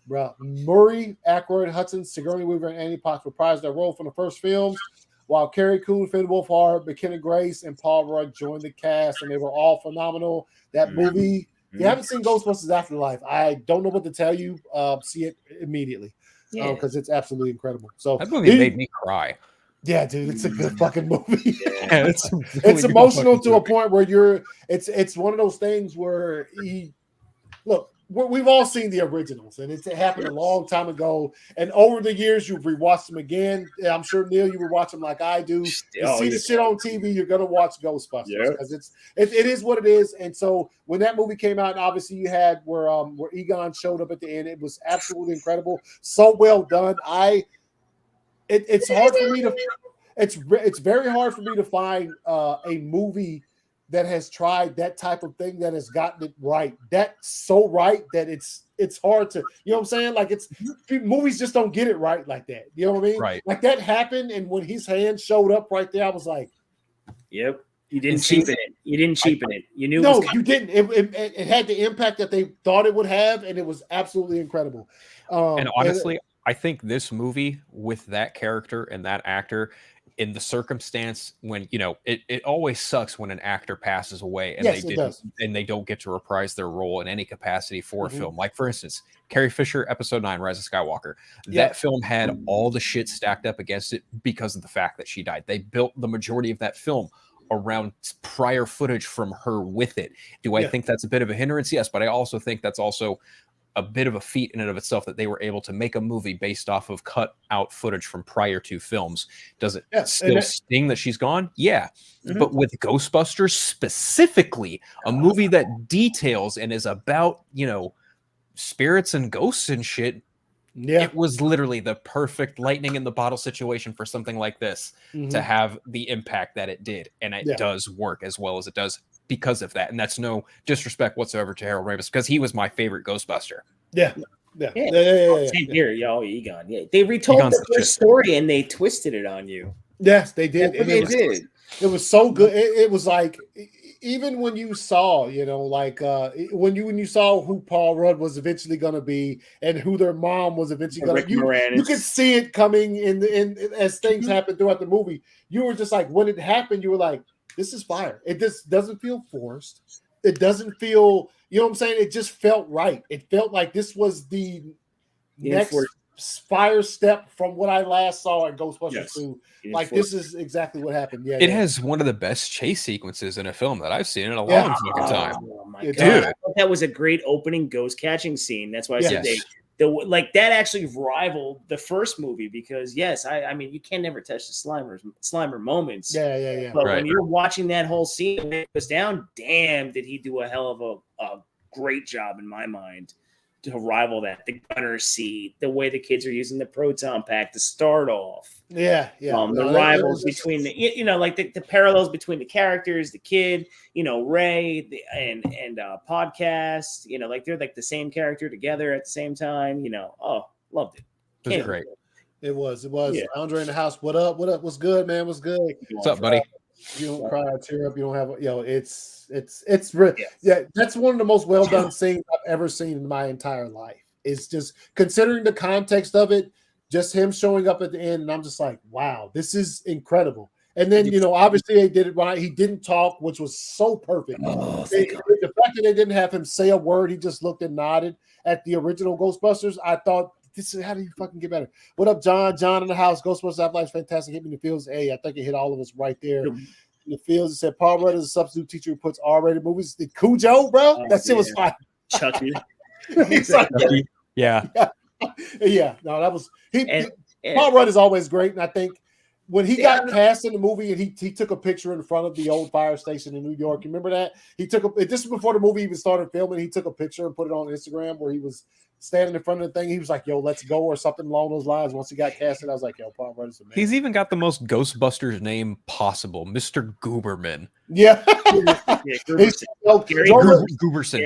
Bro, Murray, Aykroyd, Hudson, Sigourney Weaver, and Annie Potts reprised their role from the first films, while Carrie Coon, Finn Wolfhard, McKenna Grace, and Paul Rudd joined the cast, and they were all phenomenal. That movie. If you haven't seen Ghostbusters Afterlife, I don't know what to tell you. See it immediately because it's absolutely incredible. So that movie made me cry. Yeah, dude, it's a good fucking movie. Yeah, it's it's emotional to a point where it's one of those things where we've all seen the originals, and it happened a long time ago. And over the years, you've rewatched them again. I'm sure, Neil, you would watch them like I do. You see the shit on TV, you're gonna watch Ghostbusters because it is what it is. And so when that movie came out, and obviously you had where Egon showed up at the end, it was absolutely incredible. So well done. It's hard for me to. It's very hard for me to find a movie that has tried that type of thing that has gotten it right. That's so right that it's hard to, you know what I'm saying? Like movies just don't get it right like that. You know what I mean? Right. Like that happened, and when his hand showed up right there, I was like, "Yep, you didn't cheapen it. You didn't cheapen it. You knew." No, you didn't. It had the impact that they thought it would have, and it was absolutely incredible. And honestly, I think this movie with that character and that actor, in the circumstance when it always sucks when an actor passes away and they don't get to reprise their role in any capacity for a film. Like for instance, Carrie Fisher, Episode 9, Rise of Skywalker. That film had all the shit stacked up against it because of the fact that she died. They built the majority of that film around prior footage from her with it. Do I think that's a bit of a hindrance? Yes, but I also think that's also a bit of a feat in and of itself that they were able to make a movie based off of cut out footage from prior to films. Does it still sting that she's gone? Yeah. But with Ghostbusters specifically, a movie that details and is about, spirits and ghosts and shit, it was literally the perfect lightning in the bottle situation for something like this to have the impact that it did. And it does work as well as it does because of that, and that's no disrespect whatsoever to Harold Ramis because he was my favorite Ghostbuster. Yeah. Same here, yo, Egon. Yeah, they retold Egon's the the first story and they twisted it on you. Yes, they did. That's what they did. It was so good. It was like, even when you saw, like when you saw who Paul Rudd was eventually going to be and who their mom was eventually going to, you could see it coming in as things happen throughout the movie. You were just like, when it happened, you were like, this is fire. It just doesn't feel forced. It doesn't feel, you know what I'm saying? It just felt right. It felt like this was the next fire step from what I last saw in Ghostbusters 2. Like, this is exactly what happened. Yeah, it has one of the best chase sequences in a film that I've seen in a long fucking time. Oh my god, I thought that was a great opening ghost catching scene. That's why I said like that actually rivaled the first movie because I mean you can never touch the Slimer moments. Yeah. But when you're watching that whole scene when it goes down, damn, did he do a hell of a great job in my mind to rival that. The gunner seat, the way the kids are using the proton pack to start off. The rivals between the like the parallels between the characters, the kid, Ray and podcast, like they're like the same character together at the same time. Loved it. It was great. It was. Yeah. Andre in the house. What up? What's good, man? What's good? What's up, buddy? You don't cry or tear up. You don't have it's really that's one of the most well done scenes I've ever seen in my entire life. It's just considering the context of it, just him showing up at the end, and I'm just like, wow, this is incredible. And then obviously they did it right. He didn't talk, which was so perfect. The fact that they didn't have him say a word, he just looked and nodded at the original Ghostbusters. I thought, this is how do you fucking get better? What up, John? John in the house. Ghostbusters Afterlife is fantastic. Hit me in the fields. Hey, I think it hit all of us right there. In the fields, it said Paul Rudd is a substitute teacher who puts R-rated movies. The Cujo, bro. That shit was fire. Chucky. Yeah. No, that was Paul Rudd is always great, and I think when he got cast in the movie and he took a picture in front of the old fire station in New York. You remember that? This was before the movie even started filming. He took a picture and put it on Instagram where he was standing in front of the thing. He was like, yo, let's go, or something along those lines. Once he got casted, I was like, yo, Paul Rudd is amazing. He's even got the most Ghostbusters name possible, Mr. Gooberman. Yeah. Gooberson,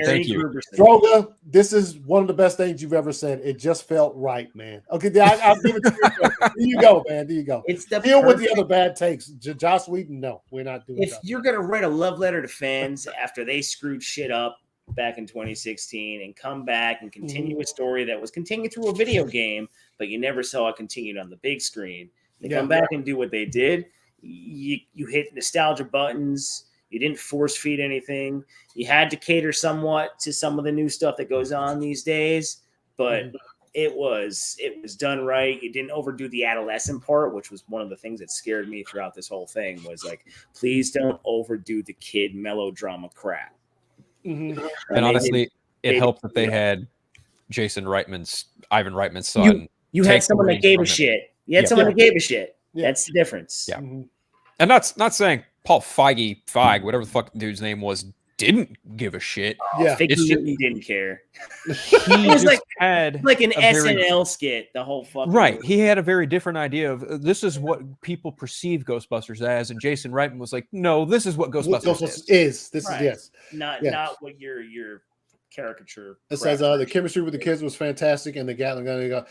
thank you. Droga, this is one of the best things you've ever said. It just felt right, man. Okay, I'll give it to you. There you go, man. There you go. It's the deal with the other bad takes. Joss Whedon, no, we're not doing If you're going to write a love letter to fans after they screwed shit up back in 2016 and come back and continue a story that was continued through a video game, but you never saw it continued on the big screen. They come back and do what they did. You hit nostalgia buttons. You didn't force feed anything. You had to cater somewhat to some of the new stuff that goes on these days, but it was done right. You didn't overdo the adolescent part, which was one of the things that scared me throughout this whole thing was like, please don't overdo the kid melodrama crap. And honestly, it helped that they had Ivan Reitman's son. You had someone that gave a shit. You had someone that gave a shit. That's the difference. Yeah. And not saying Paul Feige, whatever the fuck the dude's name was, didn't give a shit. He didn't care. He was had like an SNL skit the whole fucking movie. He had a very different idea of this is what people perceive Ghostbusters as, and Jason Reitman was like, no, this is what Ghostbusters is. This is not what your caricature. It says the chemistry with the kids was fantastic, and the Gatling gun.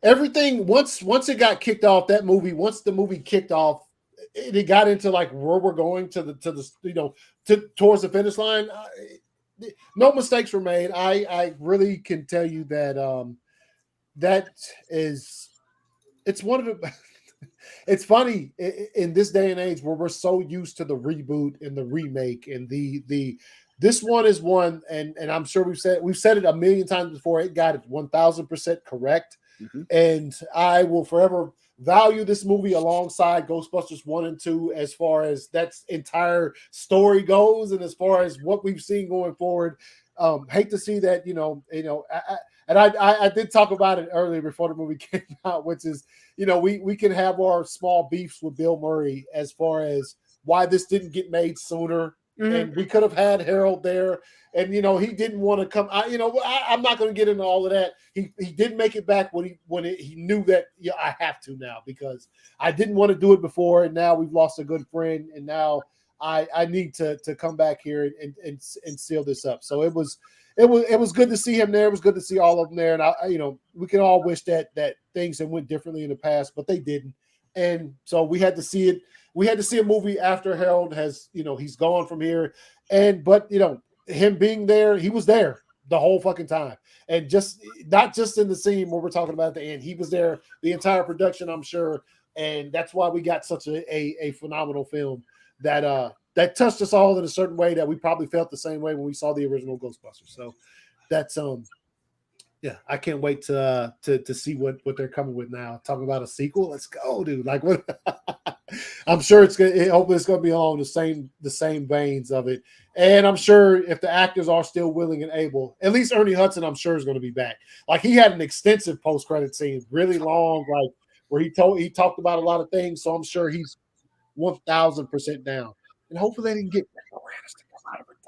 Everything once it got kicked off, once the movie kicked off, it got into like where we're going to the towards the finish line. No mistakes were made. I really can tell you that it's one of the it's funny in this day and age where we're so used to the reboot and the remake and this one is one, and I'm sure we've said it a million times before. It got it 1,000% correct, and I will forever value this movie alongside Ghostbusters 1 and 2 as far as that entire story goes, and as far as what we've seen going forward. Hate to see that, I did talk about it earlier before the movie came out, which is, we can have our small beefs with Bill Murray as far as why this didn't get made sooner. And we could have had Harold there, and he didn't want to come. I'm not going to get into all of that. He did make it back when he knew that I have to now because I didn't want to do it before, and now we've lost a good friend, and now I need to come back here and seal this up. So it was good to see him there. It was good to see all of them there. And we can all wish that things had went differently in the past, but they didn't. And so we had to see it. We had to see a movie after Harold has, he's gone from here. But him being there, he was there the whole fucking time. And just not just in the scene where we're talking about at the end, he was there the entire production, I'm sure. And that's why we got such a phenomenal film that touched us all in a certain way that we probably felt the same way when we saw the original Ghostbusters. So that's yeah, I can't wait to see what they're coming with now. Talking about a sequel, let's go, dude. Like what? I'm sure hopefully it's gonna be along the same veins of it. And I'm sure if the actors are still willing and able, at least Ernie Hudson, I'm sure is going to be back. Like he had an extensive post-credit scene, really long, like where he talked about a lot of things. So I'm sure he's 1,000% down. And hopefully they didn't get Moranis to come out of retirement.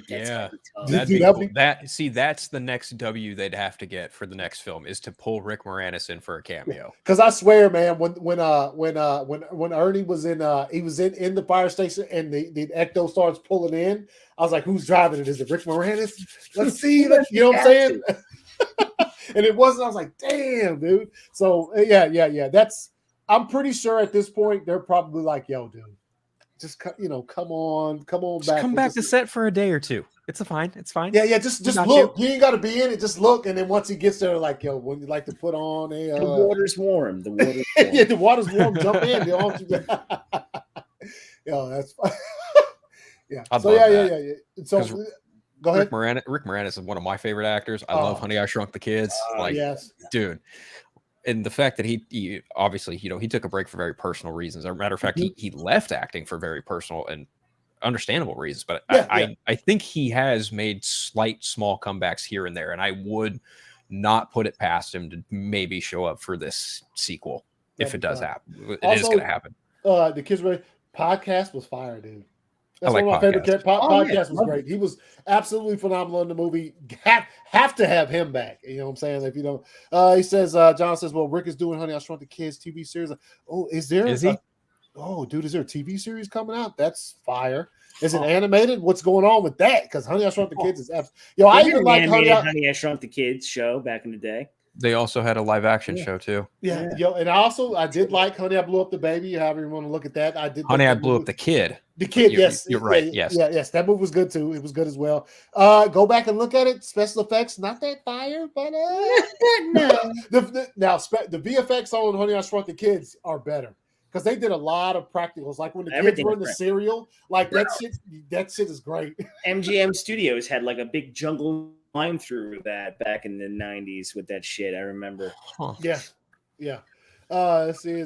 Yeah, that's the next W they'd have to get for the next film is to pull Rick Moranis in for a cameo. Because I swear, man, when Ernie was he was in the fire station and the Ecto starts pulling in, I was like, who's driving it? Is it Rick Moranis? Let's see. You know what I'm saying? And it wasn't. I was like, damn, dude. So yeah. I'm pretty sure at this point they're probably like, yo, dude. Just come on Just back. Come back to set for a day or two. It's fine. Yeah. Just look. You ain't got to be in it. Just look, and then once he gets there, like, yo, when you like to put on a the water's warm. The water's warm. Yeah, the water's warm. Jump in. Yo, that's fine. Yeah. I'd So love yeah. that. So go ahead. Rick Moranis is one of my favorite actors. I love Honey, I Shrunk the Kids. Yes, dude. And the fact that he obviously, he took a break for very personal reasons. As a matter of fact, he left acting for very personal and understandable reasons. But I think he has made small comebacks here and there. And I would not put it past him to maybe show up for this sequel if it does happen. It is going to happen. The Kids podcast was fire, dude. That's one of my favorite podcasts. Was great. He was absolutely phenomenal in the movie. Have to have him back. You know what I'm saying? If you don't, he says, John says, well, Rick is doing Honey, I Shrunk the Kids TV series. Oh, is there? Is he? Oh, dude, is there a TV series coming out? That's fire. Is it animated? What's going on with that? Because Honey, I Shrunk the Kids is I even like Honey, I Shrunk the Kids show back in the day. They also had a live action show too. Yeah. And I did like Honey, I Blew Up the Baby. However you want to look at that. I did. Honey, I Blew Up the Kid. The Kid, yes. You're right. Yes. Yes. That movie was good too. It was good as well. Go back and look at it. Special effects, not that fire, but no. The VFX on Honey, I Shrunk the Kids are better because they did a lot of practicals. Like when the kids were in the cereal, like that shit is great. MGM Studios had like a big jungle line through that back in the 90s with that shit. I remember. Yeah. Let's see.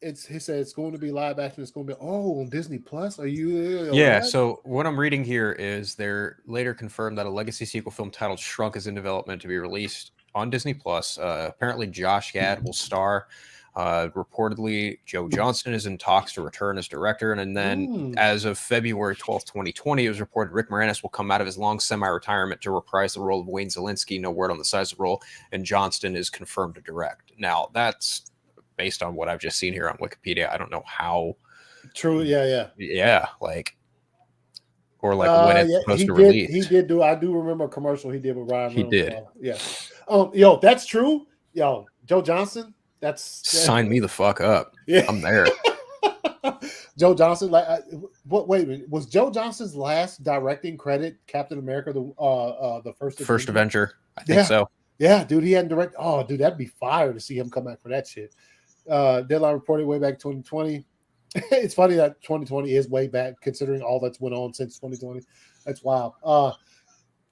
He said it's going to be live action. It's going to be on Disney Plus. Are you? Yeah. So what I'm reading here is they're later confirmed that a legacy sequel film titled Shrunk is in development to be released on Disney Plus. Apparently, Josh Gad will star. Reportedly, Joe Johnston is in talks to return as director. And then as of February 12th, 2020, it was reported Rick Moranis will come out of his long semi-retirement to reprise the role of Wayne Zielinski. No word on the size of the role. And Johnston is confirmed to direct. Now, that's based on what I've just seen here on Wikipedia. I don't know how true. Yeah. Like, or like when it's supposed to release. He did do. I do remember a commercial he did with Ryan. He did. Yeah. Yo, that's true. Yo, Joe Johnston. Sign me the fuck up. Yeah. I'm there. Joe Johnston. Wait a minute. Was Joe Johnston's last directing credit Captain America? The first Avenger. I think so. Yeah, dude. He hadn't directed. Oh, dude, that'd be fire to see him come back for that shit. Deadline reported way back 2020. It's funny that 2020 is way back considering all that's went on since 2020. That's wild.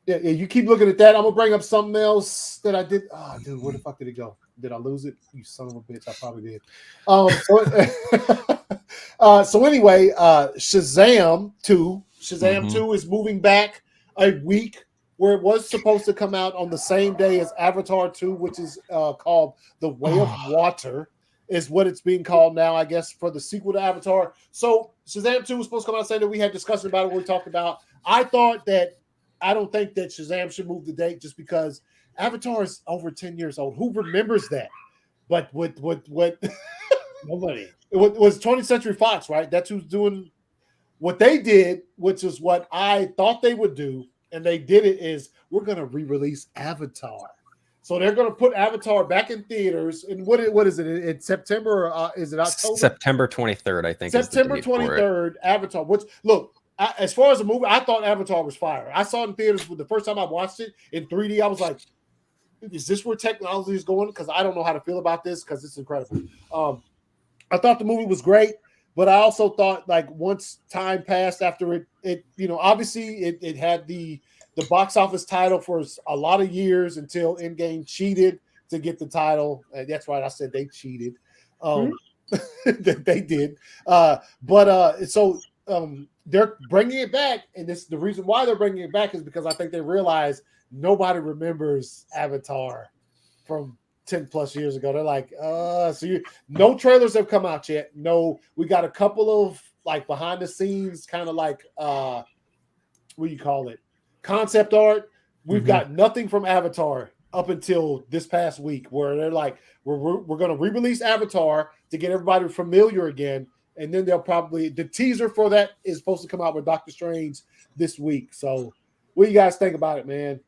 Yeah, you keep looking at that. I'm gonna bring up something else that I did. Oh, dude, where the fuck did it go? Did I lose it? You son of a bitch! I probably did. So anyway, Shazam 2. Shazam 2 is moving back a week, where it was supposed to come out on the same day as Avatar 2, which is called The Way of Water, is what it's being called now, I guess, for the sequel to Avatar. So Shazam 2 was supposed to come out Sunday. We had discussion about it when we talked about. I don't think that Shazam should move the date just because Avatar is over 10 years old. Who remembers that? But what Nobody. It was 20th Century Fox, right? That's who's doing what they did, which is what I thought they would do, and they did it. Is we're going to re-release Avatar. So they're going to put Avatar back in theaters. And what is it? It's September. Is it October? September 23rd, I think. September 23rd. Avatar. Which look, as far as the movie, I thought Avatar was fire. I saw it in theaters the first time I watched it in 3D. I was like, "Is this where technology is going?" Because I don't know how to feel about this because it's incredible. I thought the movie was great, but I also thought like once time passed after it obviously it had the box office title for a lot of years until Endgame cheated to get the title. That's right, I said they cheated. They did. So they're bringing it back, and the reason why they're bringing it back is because I think they realize nobody remembers Avatar from 10 plus years ago. They're like, no trailers have come out yet. No, we got a couple of like behind the scenes kind of like what do you call it? Concept art. We've got nothing from Avatar up until this past week where they're like, we're going to re-release Avatar to get everybody familiar again. And then they'll probably, the teaser for that is supposed to come out with Doctor Strange this week. So what do you guys think about it, man?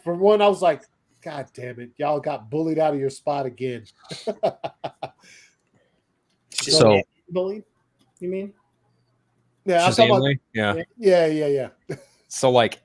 For one, I was like, God damn it. Y'all got bullied out of your spot again. So bullied? You mean? Yeah. I'm talking about, yeah. So like,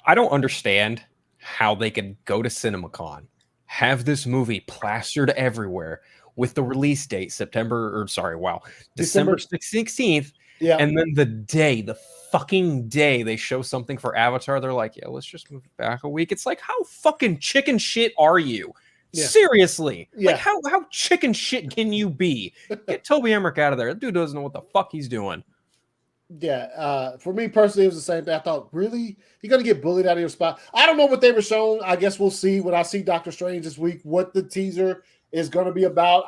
I don't understand how they could go to CinemaCon, have this movie plastered everywhere with the release date, December 16th. Yeah. And then the fucking day they show something for Avatar, they're like, yeah, let's just move it back a week. It's like, how fucking chicken shit are you? Yeah. Seriously. Yeah. Like, how chicken shit can you be? Get Toby Emmerich out of there. That dude doesn't know what the fuck he's doing. Yeah, for me personally, it was the same thing. I thought, really? You're going to get bullied out of your spot? I don't know what they were shown. I guess we'll see when I see Doctor Strange this week, what the teaser is going to be about.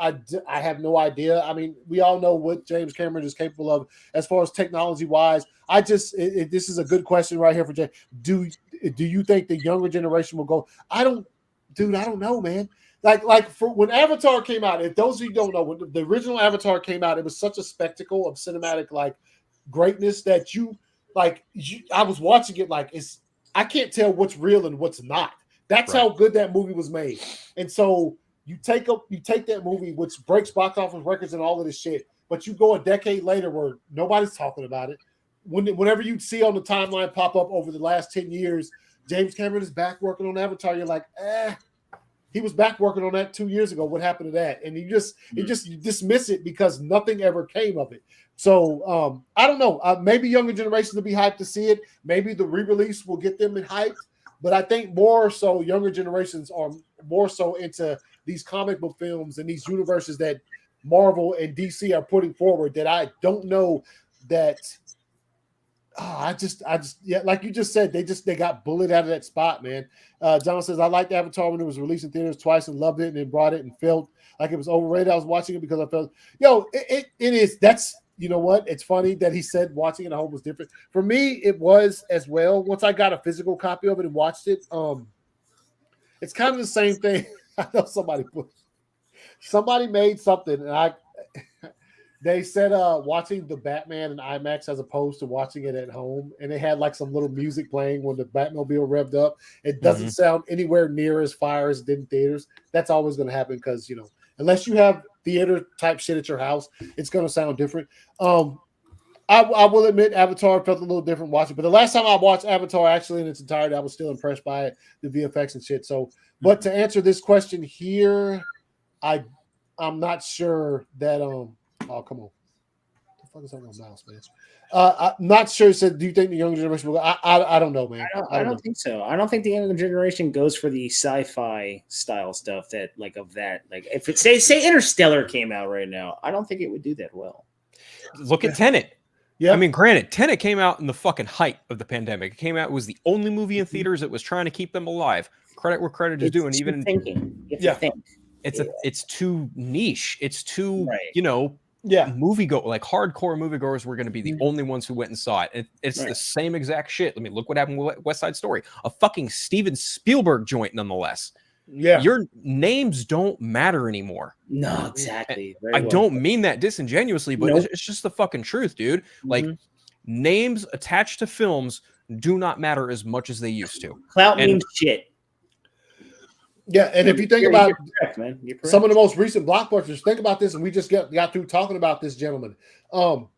I have no idea. I mean, we all know what James Cameron is capable of as far as technology-wise. This is a good question right here for Jay. Do you think the younger generation will go? I don't know, man. Like for when Avatar came out, if those of you don't know, when the original Avatar came out, it was such a spectacle of cinematic, like, greatness that I was watching it like I can't tell what's real and what's not. That's right. How good that movie was made. And so you take that movie, which breaks box office records and all of this shit, but you go a decade later where nobody's talking about it. Whenever you see on the timeline pop up over the last 10 years, James Cameron is back working on Avatar. You're like, he was back working on that 2 years ago. What happened to that? And you dismiss it because nothing ever came of it. So I don't know. Maybe younger generations will be hyped to see it. Maybe the re-release will get them hyped. But I think more so younger generations are more so into these comic book films and these universes that Marvel and DC are putting forward that I don't know that. I just like you just said, they got bullied out of that spot, man. John says, I liked Avatar when it was released in theaters twice and loved it and then brought it and felt like it was overrated. I was watching it because I felt, it is. That's, you know what? It's funny that he said watching it at home was different. For me, it was as well. Once I got a physical copy of it and watched it, it's kind of the same thing. I know somebody made something and they said watching the Batman in IMAX as opposed to watching it at home, and they had like some little music playing when the Batmobile revved up. It doesn't sound anywhere near as fire as it did in theaters. That's always going to happen because, unless you have theater type shit at your house, it's going to sound different. I will admit Avatar felt a little different watching, but the last time I watched Avatar actually in its entirety, I was still impressed by it, the VFX and shit. So, but to answer this question here, I'm not sure that oh, come on. What the fuck is on my mouse, man? I'm not sure. Said, do you think the younger generation will? I don't know, man. I don't think so. I don't think the younger generation goes for the sci-fi style stuff that if it say Interstellar came out right now, I don't think it would do that well. Look at Tenet. Yeah, I mean, granted, Tenet came out in the fucking height of the pandemic. It came out, it was the only movie in theaters that was trying to keep them alive. Credit where credit is due, and even thinking. It's too niche. It's too hardcore moviegoers were going to be the only ones who went and saw it. It's the same exact shit. I mean, look what happened with West Side Story, a fucking Steven Spielberg joint, nonetheless. Yeah. Your names don't matter anymore. No, exactly. I don't mean that disingenuously, but it's just the fucking truth, dude. Like, names attached to films do not matter as much as they used to. Clout means shit. Yeah, and if you think about you're correct, man. You're correct. some of the most recent blockbusters, think about this, and we just got through talking about this, gentleman. No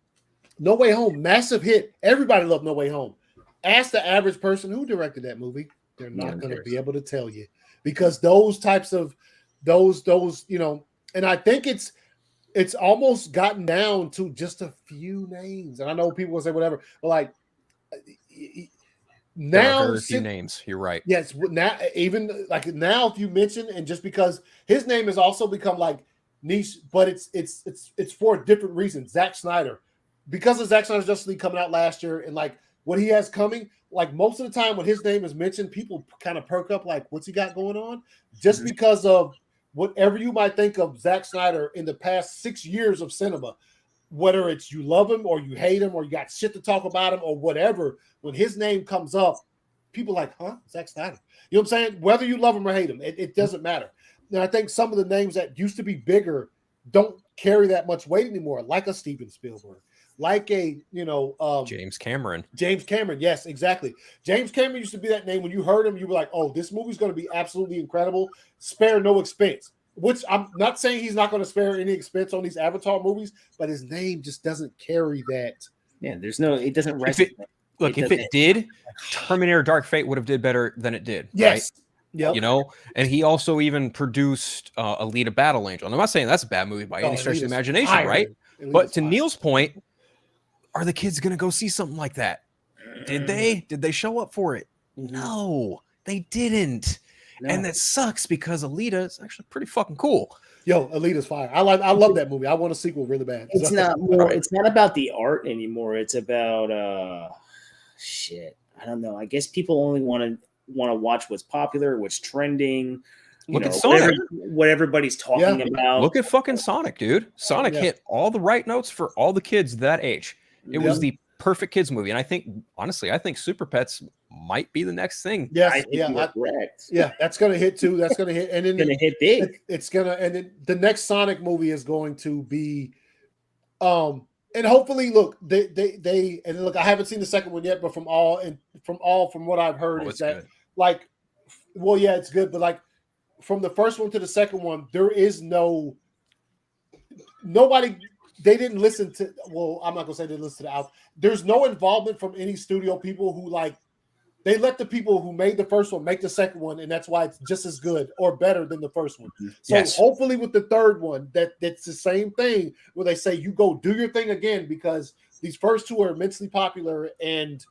Way Home, massive hit. Everybody loved No Way Home. Ask the average person who directed that movie, they're not going to be able to tell you, because those types of those and I think it's almost gotten down to just a few names. And I know people will say whatever, but like now, there are a few names. You're right. Yes, now even like now, if you mention, and just because his name has also become like niche, but it's for a different reason. Zack Snyder, because of Zack Snyder's Justice League coming out last year, and like what he has coming, like most of the time when his name is mentioned, people kind of perk up, like, what's he got going on? Just because of whatever you might think of Zack Snyder in the past 6 years of cinema, whether it's you love him or you hate him or you got shit to talk about him or whatever, when his name comes up, people are like, huh? Zack Snyder. You know what I'm saying? Whether you love him or hate him, it doesn't matter. And I think some of the names that used to be bigger don't carry that much weight anymore, like a Steven Spielberg, like a, James Cameron. James Cameron, yes, exactly. James Cameron used to be that name. When you heard him, you were like, oh, this movie's going to be absolutely incredible. Spare no expense. Which I'm not saying he's not going to spare any expense on these Avatar movies, but his name just doesn't carry that. Yeah, it doesn't resonate. If it did, Terminator Dark Fate would have did better than it did. Yes. Right? Yep. And he also even produced Alita Battle Angel. And I'm not saying that's a bad movie by any stretch of the imagination, right? But to Neil's point, are the kids going to go see something like that? Did they show up for it? No, they didn't. No. And that sucks, because Alita is actually pretty fucking cool. Yo, Alita's fire. I love that movie. I want a sequel really bad. It's not about the art anymore. It's about shit. I don't know. I guess people only want to watch what's popular, what's trending. Look at Sonic. What everybody's talking about. Look at fucking Sonic, dude. Sonic hit all the right notes for all the kids that age. It was the perfect kids movie. And I think Super Pets might be the next thing. Yes, correct. Yeah, that's gonna hit too. That's gonna hit, and then gonna hit big. And then the next Sonic movie is going to be, and hopefully, look, they and look. I haven't seen the second one yet, but from what I've heard is that good. Like, well, yeah, it's good, but like from the first one to the second one, there is nobody. They didn't listen to. Well, I'm not gonna say they listened to the album. There's no involvement from any studio people who like. They let the people who made the first one make the second one, and that's why it's just as good or better than the first one. So hopefully with the third one, that's the same thing where they say you go do your thing again, because these first two are immensely popular, and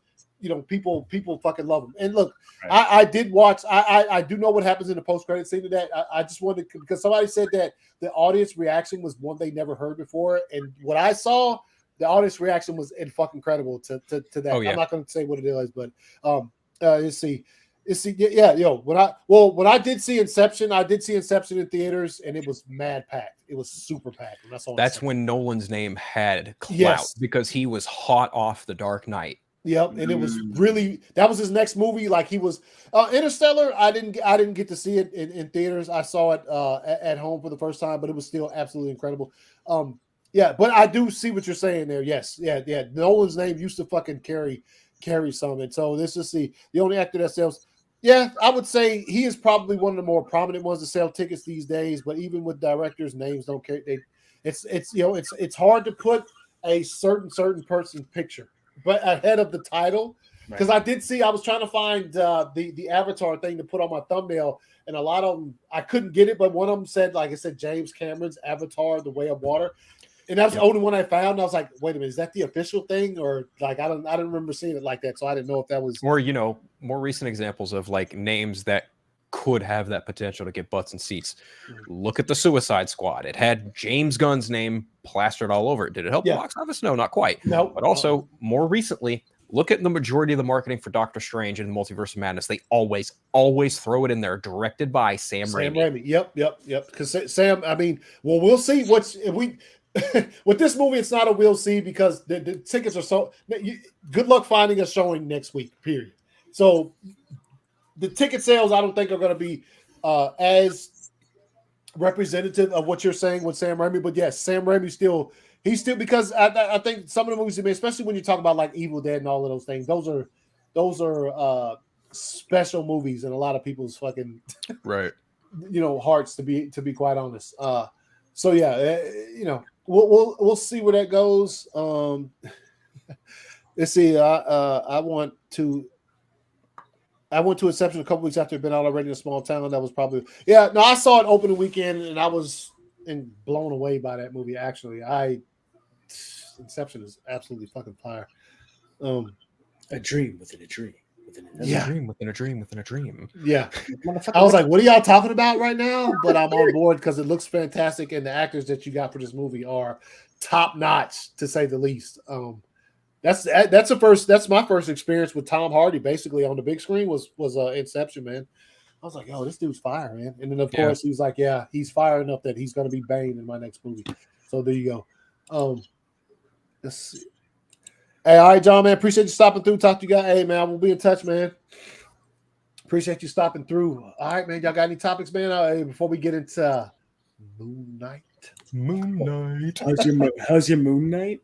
people fucking love them. And look, I did watch. I do know what happens in the post-credit scene of that. I just wanted to, because somebody said that the audience reaction was one they never heard before, and what I saw, the audience reaction was fucking incredible to that. Oh, yeah. I'm not going to say what it is, but let's see. When I did see Inception, in theaters, and it was mad packed. It was super packed. And that's when Nolan's name had clout, because he was hot off The Dark Knight. Yep, and it was really, that was his next movie. Like, he was Interstellar. I didn't get to see it in theaters. I saw it at home for the first time, but it was still absolutely incredible. Yeah, but I do see what you're saying there. Yes, yeah. Nolan's name used to fucking carry some, and so this is the only actor that sells. Yeah, I would say he is probably one of the more prominent ones to sell tickets these days. But even with directors, names don't carry. It's hard to put a certain person's picture, but ahead of the title. Because I did see, I was trying to find the Avatar thing to put on my thumbnail, and a lot of them I couldn't get it, but one of them said, like I said, James Cameron's Avatar: The Way of Water. And that was the only one I found. And I was like, wait a minute, is that the official thing? Or like, I don't remember seeing it like that. So I didn't know if that was. Or, more recent examples of like names that could have that potential to get butts and seats. Look at the Suicide Squad. It had James Gunn's name plastered all over it. Did it help the box office? No, not quite. No. But also, more recently, look at the majority of the marketing for Doctor Strange and Multiverse of Madness. They always throw it in there. Directed by Sam Raimi. Yep. Because Sam, we'll see with this movie, it's not a we'll see, because the tickets are so good luck finding a showing next week, period. So the ticket sales, I don't think, are going to be as representative of what you're saying with Sam Raimi, but yes, Sam Raimi still because I think some of the movies he made, especially when you talk about like Evil Dead and all of those things, those are special movies in a lot of people's fucking right, hearts, to be quite honest. So yeah, we'll see where that goes. Let's see. I went to Inception a couple weeks after it'd been out already in a small town. That was probably I saw it opening weekend and I was blown away by that movie. Actually, Inception is absolutely fucking fire. A dream within a dream. A dream within a dream within a dream. Yeah, I was like, "What are y'all talking about right now?" But I'm on board because it looks fantastic, and the actors that you got for this movie are top notch, to say the least. That's my first experience with Tom Hardy, basically on the big screen was Inception, man. I was like, "Yo, this dude's fire, man!" And then of course he's like, "Yeah, he's fire enough that he's going to be Bane in my next movie." So there you go. Let's see. Hey, all right, John, man. Appreciate you stopping through. Talk to you guys. Hey, man, we'll be in touch, man. Appreciate you stopping through. All right, man. Y'all got any topics, man? Hey, before we get into Moon Knight. How's your Moon Knight?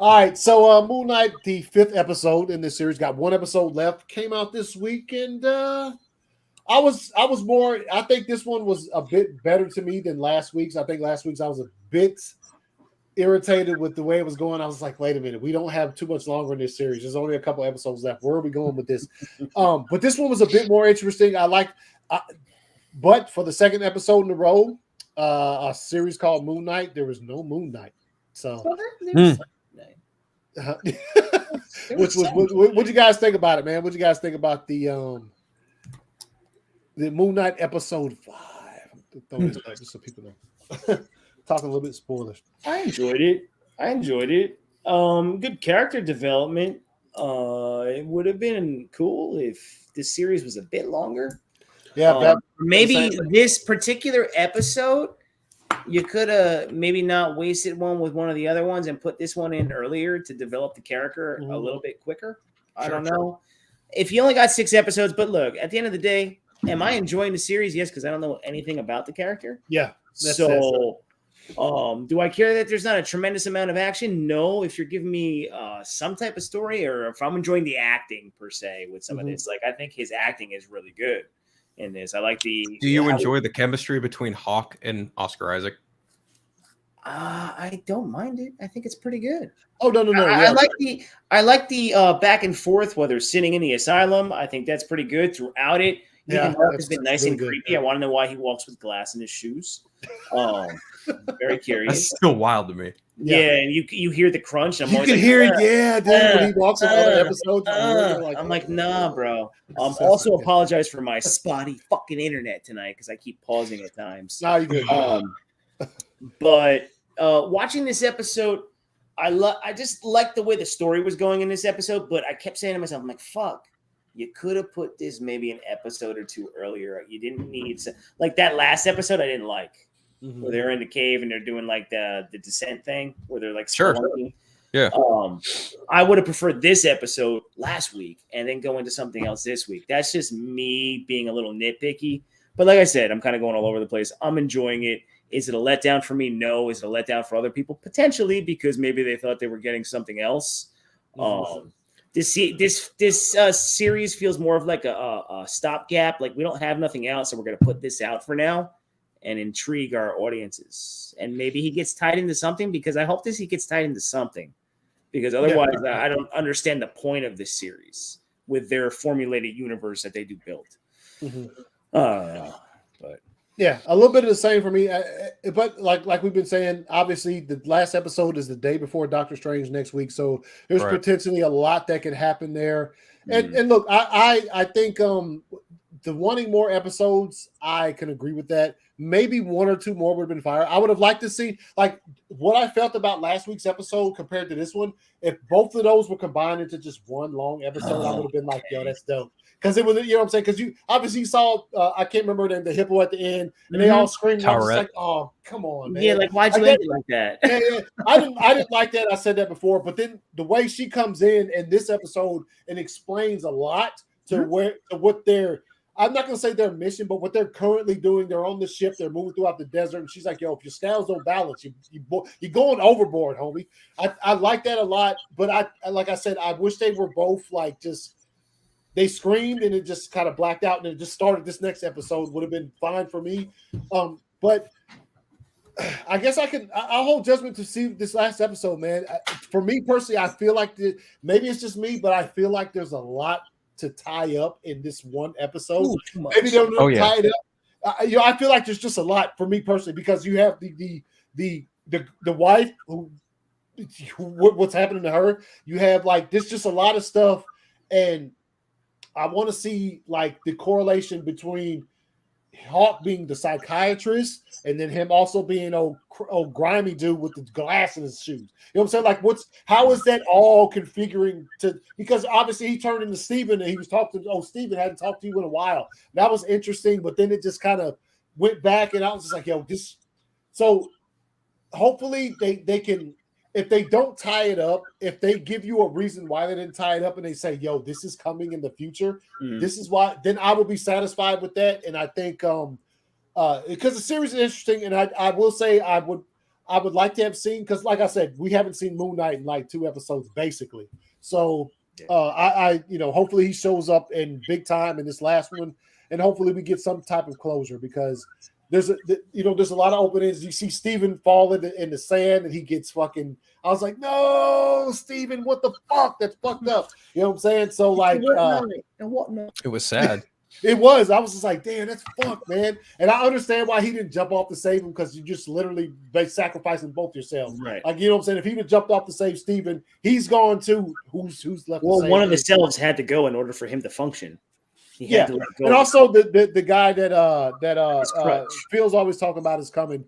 All right, so Moon Knight, the 5th episode in this series, got 1 episode left. Came out this week, and I think this one was a bit better to me than last week's. I think last week's I was a bit irritated with the way it was going. I was like, wait a minute, we don't have too much longer in this series. There's only a couple episodes left. Where are we going with this? But this one was a bit more interesting. But for the 2nd episode in a row, a series called Moon Knight, there was no Moon Knight. So, what'd you guys think about it, man? What'd you guys think about the Moon Knight episode 5? Throw this back just so people know. Talking a little bit spoilers. I enjoyed it. Good character development. It would have been cool if this series was a bit longer. Yeah, maybe this particular episode, you could have maybe not wasted one with one of the other ones and put this one in earlier to develop the character a little bit quicker. I don't know. If you only got 6 episodes, but look, at the end of the day, am I enjoying the series? Yes, because I don't know anything about the character. Yeah. Do I care that there's not a tremendous amount of action? No. If you're giving me some type of story, or if I'm enjoying the acting per se with some of this, like I think his acting is really good in this. I like the. Do you enjoy the chemistry between Hawk and Oscar Isaac? I don't mind it. I think it's pretty good. Oh no! I like the back and forth while they're sitting in the asylum. I think that's pretty good throughout it. Even Hawk has been nice and creepy. I want to know why he walks with glass in his shoes. Very curious. That's still wild to me. Yeah, and you hear the crunch. You can hear it. Yeah, dude. When he walks in other episodes, I'm like, nah, bro. Also, apologize for my spotty fucking internet tonight because I keep pausing at times. No, you're good. But watching this episode, I just liked the way the story was going in this episode. But I kept saying to myself, I'm like, fuck. You could have put this maybe an episode or 2 earlier. You didn't need to, like that last episode. I didn't like where they're in the cave and they're doing like the descent thing where they're like spelunking. Yeah. I would have preferred this episode last week and then go into something else this week. That's just me being a little nitpicky. But like I said, I'm kind of going all over the place. I'm enjoying it. Is it a letdown for me? No. Is it a letdown for other people? Potentially, because maybe they thought they were getting something else. This series feels more of like a stopgap. Like we don't have nothing else, so we're going to put this out for now and intrigue our audiences. And maybe he gets tied into something, because I hope he gets tied into something, because otherwise I don't understand the point of this series with their formulated universe that they do build. But yeah, a little bit of the same for me. But like we've been saying, obviously the last episode is the day before Doctor Strange next week, so there's potentially a lot that could happen there. And look, I think the wanting more episodes, I can agree with that. Maybe 1 or 2 more would have been fire. I would have liked to see like what I felt about last week's episode compared to this one. If both of those were combined into just one long episode, I would have been like, yo, that's dope. Because it was, you know what I'm saying? Because you obviously saw, I can't remember the hippo at the end, and they all screamed. I was like, oh, come on, man. Yeah, like why'd you end it like that? Yeah. I didn't like that. I said that before, but then the way she comes in this episode and explains a lot to what they're I'm not gonna say their mission, but what they're currently doing, they're on the ship, they're moving throughout the desert, and she's like, "Yo, if your scales don't balance, you're going overboard, homie." I like that a lot, but I like I said, I wish they were both like just they screamed and it just kind of blacked out, and it just started. This next episode would have been fine for me, but I guess I'll hold judgment to see this last episode, man. For me personally, I feel like maybe it's just me, but I feel like there's a lot to tie up in this one episode. Ooh, maybe they'll tie it up. I feel like there's just a lot for me personally, because you have the wife who what's happening to her. You have like there's just a lot of stuff, and I want to see like the correlation between Hawk being the psychiatrist and then him also being old grimy dude with the glass in his shoes. You know what I'm saying? Like, how is that all configuring to? Because obviously he turned into Steven and he was talking to Steven hadn't talked to you in a while. That was interesting, but then it just kind of went back, and I was just like, yo, this. So hopefully they can. If they don't tie it up, if they give you a reason why they didn't tie it up and they say, yo, this is coming in the future, this is why, then I will be satisfied with that. And I think because the series is interesting, and I will say I would like to have seen, because like I said, we haven't seen Moon Knight in like 2 episodes basically. So I hopefully he shows up in big time in this last one, and hopefully we get some type of closure, because there's a lot of openings. You see Steven fall in the sand and he gets fucking. I was like, no, Steven, what the fuck? That's fucked up. You know what I'm saying? So like, it was sad. It was. I was just like, damn, that's fucked, man. And I understand why he didn't jump off to save him, because you just literally sacrificing both yourselves. Right. Like, you know what I'm saying? If he would have jumped off to save Steven, he's gone too. Who's left? Well, to save one of him? the selves had to go in order for him to function. Yeah, and also the guy that Phil's always talking about is coming.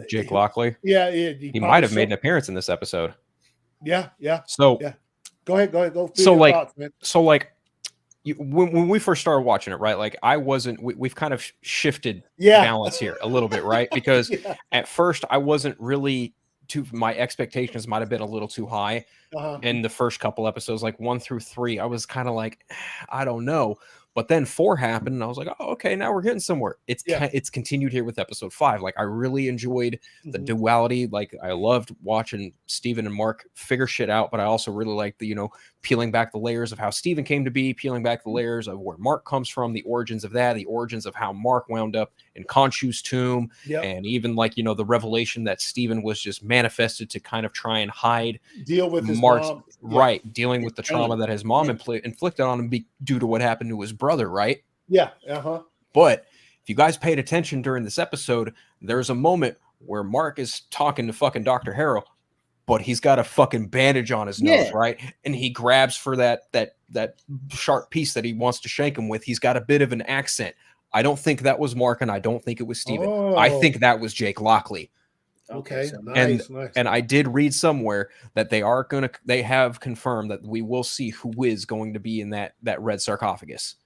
Jake Lockley. Yeah, he might have made an appearance in this episode. Yeah. So yeah, go ahead. Go. So like, when we first started watching it, right? Like I wasn't. We've kind of shifted balance here a little bit, right? Because at first I wasn't really. My expectations might have been a little too high in the first couple episodes, like 1 through 3. I was kind of like, I don't know. But then 4 happened, and I was like, oh, okay, now we're getting somewhere. It's continued here with episode 5. Like I really enjoyed the duality. Like I loved watching Steven and Mark figure shit out, but I also really liked the, peeling back the layers of how Steven came to be, peeling back the layers of where Mark comes from, the origins of that, the origins of how Mark wound up in Khonshu's tomb, and even like, the revelation that Steven was just manifested to kind of try and deal with his mom. Right, dealing with the trauma that his mom inflicted on him due to what happened to his brother, right? Yeah. But if you guys paid attention during this episode, there's a moment where Mark is talking to fucking Dr. Harrow, but he's got a fucking bandage on his nose, right? And he grabs for that sharp piece that he wants to shank him with. He's got a bit of an accent. I don't think that was Mark, and I don't think it was Steven. I think that was Jake Lockley. Okay, nice. And I did read somewhere that they have confirmed that we will see who is going to be in that red sarcophagus.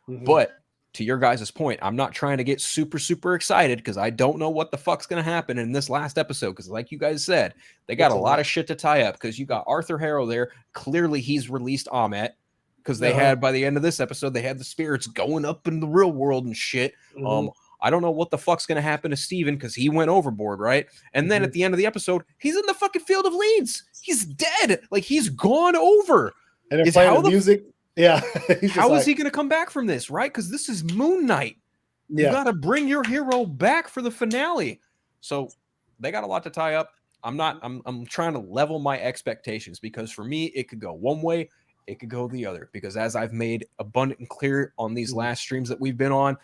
But to your guys' point, I'm not trying to get super, super excited, because I don't know what the fuck's going to happen in this last episode. Because like you guys said, they got a lot of shit to tie up, because you got Arthur Harrow there. Clearly he's released Ahmet, because they had, by the end of this episode, they had the spirits going up in the real world and shit. I don't know what the fuck's going to happen to Steven, because he went overboard, right? And then at the end of the episode, he's in the fucking field of leads. He's dead. Like, he's gone over. And they're playing the music. Yeah. How is he going to come back from this, right? Because this is Moon Knight. You got to bring your hero back for the finale. So they got a lot to tie up. I'm trying to level my expectations, because for me, it could go one way, it could go the other. Because as I've made abundant and clear on these last streams that we've been on,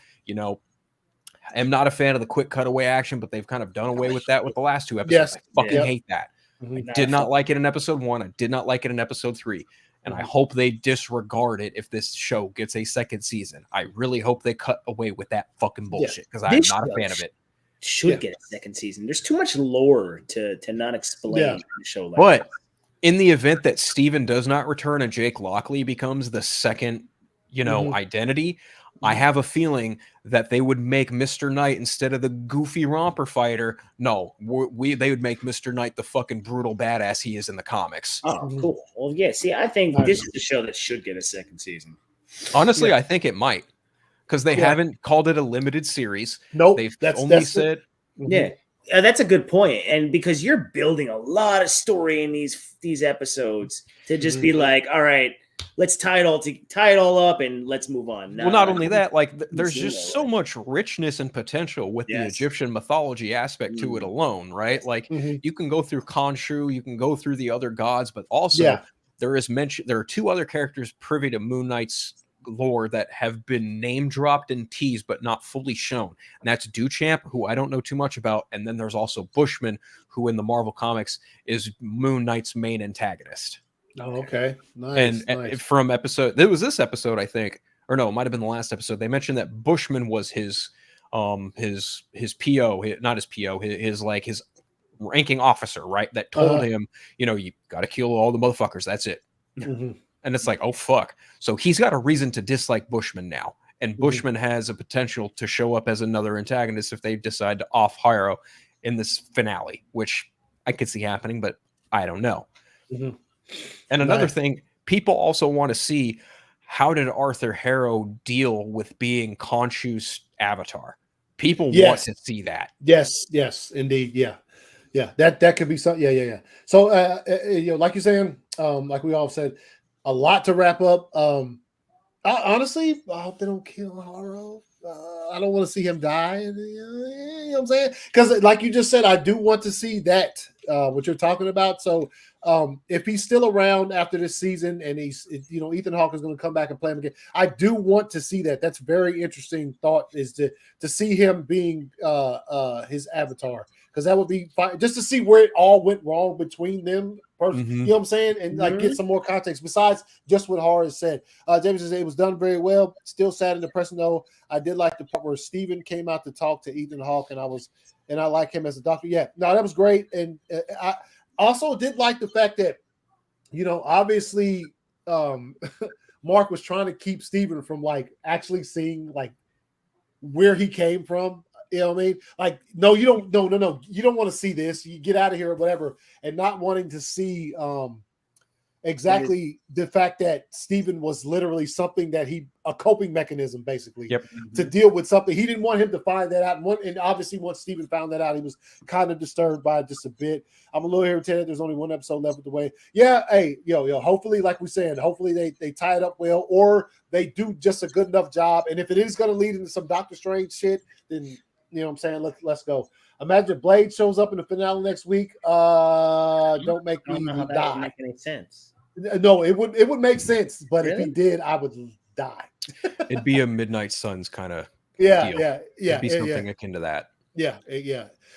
I'm not a fan of the quick cutaway action, but they've kind of done away with that with the last 2 episodes. I fucking hate that. I did not like it in episode 1. I did not like it in episode 3. And I hope they disregard it if this show gets a second season. I really hope they cut away with that fucking bullshit, because I'm not a fan of it. Should get a second season. There's too much lore to not explain in the show like but that. In the event that Steven does not return and Jake Lockley becomes the second, identity, I have a feeling that they would make Mr. Knight, instead of the goofy romper fighter, they would make Mr. Knight the fucking brutal badass he is in the comics. Oh, cool. Well, yeah, see, I think this is a show that should get a second season. Honestly, I think it might. because they haven't called it a limited series. Nope. They've That's said. Yeah. That's a good point. And because you're building a lot of story in these episodes to just be like, all right, let's tie it all up and let's move on. Well, not only that, like there's just so much richness and potential with the Egyptian mythology aspect to it alone, right? Like you can go through Khonshu, you can go through the other gods, but also there are two other characters privy to Moon Knight's lore that have been name dropped and teased but not fully shown, and that's Duchamp, who I don't know too much about, and then there's also Bushman, who in the Marvel comics is Moon Knight's main antagonist. Oh, okay. Nice. And from episode, it was this episode, I think, or no, it might have been the last episode. They mentioned that Bushman was his PO, not his PO, his ranking officer, right? That told him, you got to kill all the motherfuckers. That's it. And it's like, oh fuck. So he's got a reason to dislike Bushman now, and Bushman has a potential to show up as another antagonist if they decide to off Hiro in this finale, which I could see happening, but I don't know. And another thing, people also want to see, how did Arthur Harrow deal with being Khonshu's avatar? People want to see that. Yes, indeed. Yeah. That could be something. Yeah. So, like you're saying, like we all said, a lot to wrap up. Honestly, I hope they don't kill Haro. I don't want to see him die. You know what I'm saying? Because, like you just said, I do want to see that, what you're talking about. So, if he's still around after this season and Ethan Hawke is going to come back and play him again, I do want to see that. That's very interesting thought, is to see him being his avatar, because that would be fine, just to see where it all went wrong between them. You know what I'm saying? And get some more context besides just what Horace said. James says it was done very well. Still sad and depressing though. I did like the part where Steven came out to talk to Ethan Hawke, and I like him as a doctor. Yeah, no, that was great. And I also did like the fact that, obviously Mark was trying to keep Steven from actually seeing where he came from. You know what I mean? No, you don't. No. You don't want to see this. You get out of here or whatever, and not wanting to see exactly the fact that Steven was literally something that a coping mechanism, basically, to deal with something. He didn't want him to find that out. And obviously, once Steven found that out, he was kind of disturbed by it just a bit. I'm a little irritated. There's only one episode left with the way. Yeah, hey, yo. Hopefully, like we said, hopefully they tie it up well, or they do just a good enough job. And if it is going to lead into some Doctor Strange shit, then, you know what I'm saying? Let's go. Imagine Blade shows up in the finale next week. Don't make me die. That would make any sense. No, it would make sense, but if he did, I would die. It'd be a Midnight Suns kind of deal. Yeah. It'd be something akin to that. Yeah.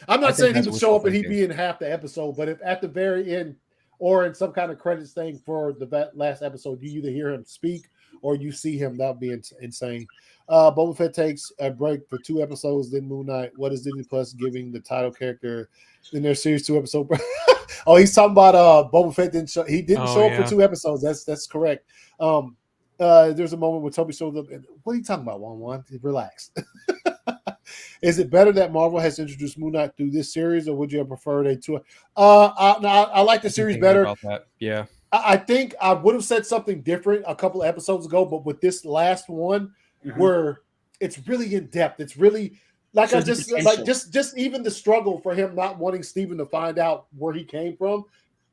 I'm not saying he would show up and he'd be in half the episode, but if at the very end or in some kind of credits thing for the last episode, you either hear him speak or you see him, that would be insane. Boba Fett takes a break for 2 episodes, then Moon Knight. What is Disney Plus giving the title character in their series 2 episode? Oh, he's talking about Boba Fett didn't show. He didn't show up for 2 episodes. That's correct. There's a moment where Toby shows up. And, what are you talking about, Juan? Relax. Is it better that Marvel has introduced Moon Knight through this series, or would you have preferred a 2? I like the series better. About that. Yeah. I think I would have said something different a couple of episodes ago, but with this last one, where it's really in depth, it's really just even the struggle for him not wanting Steven to find out where he came from.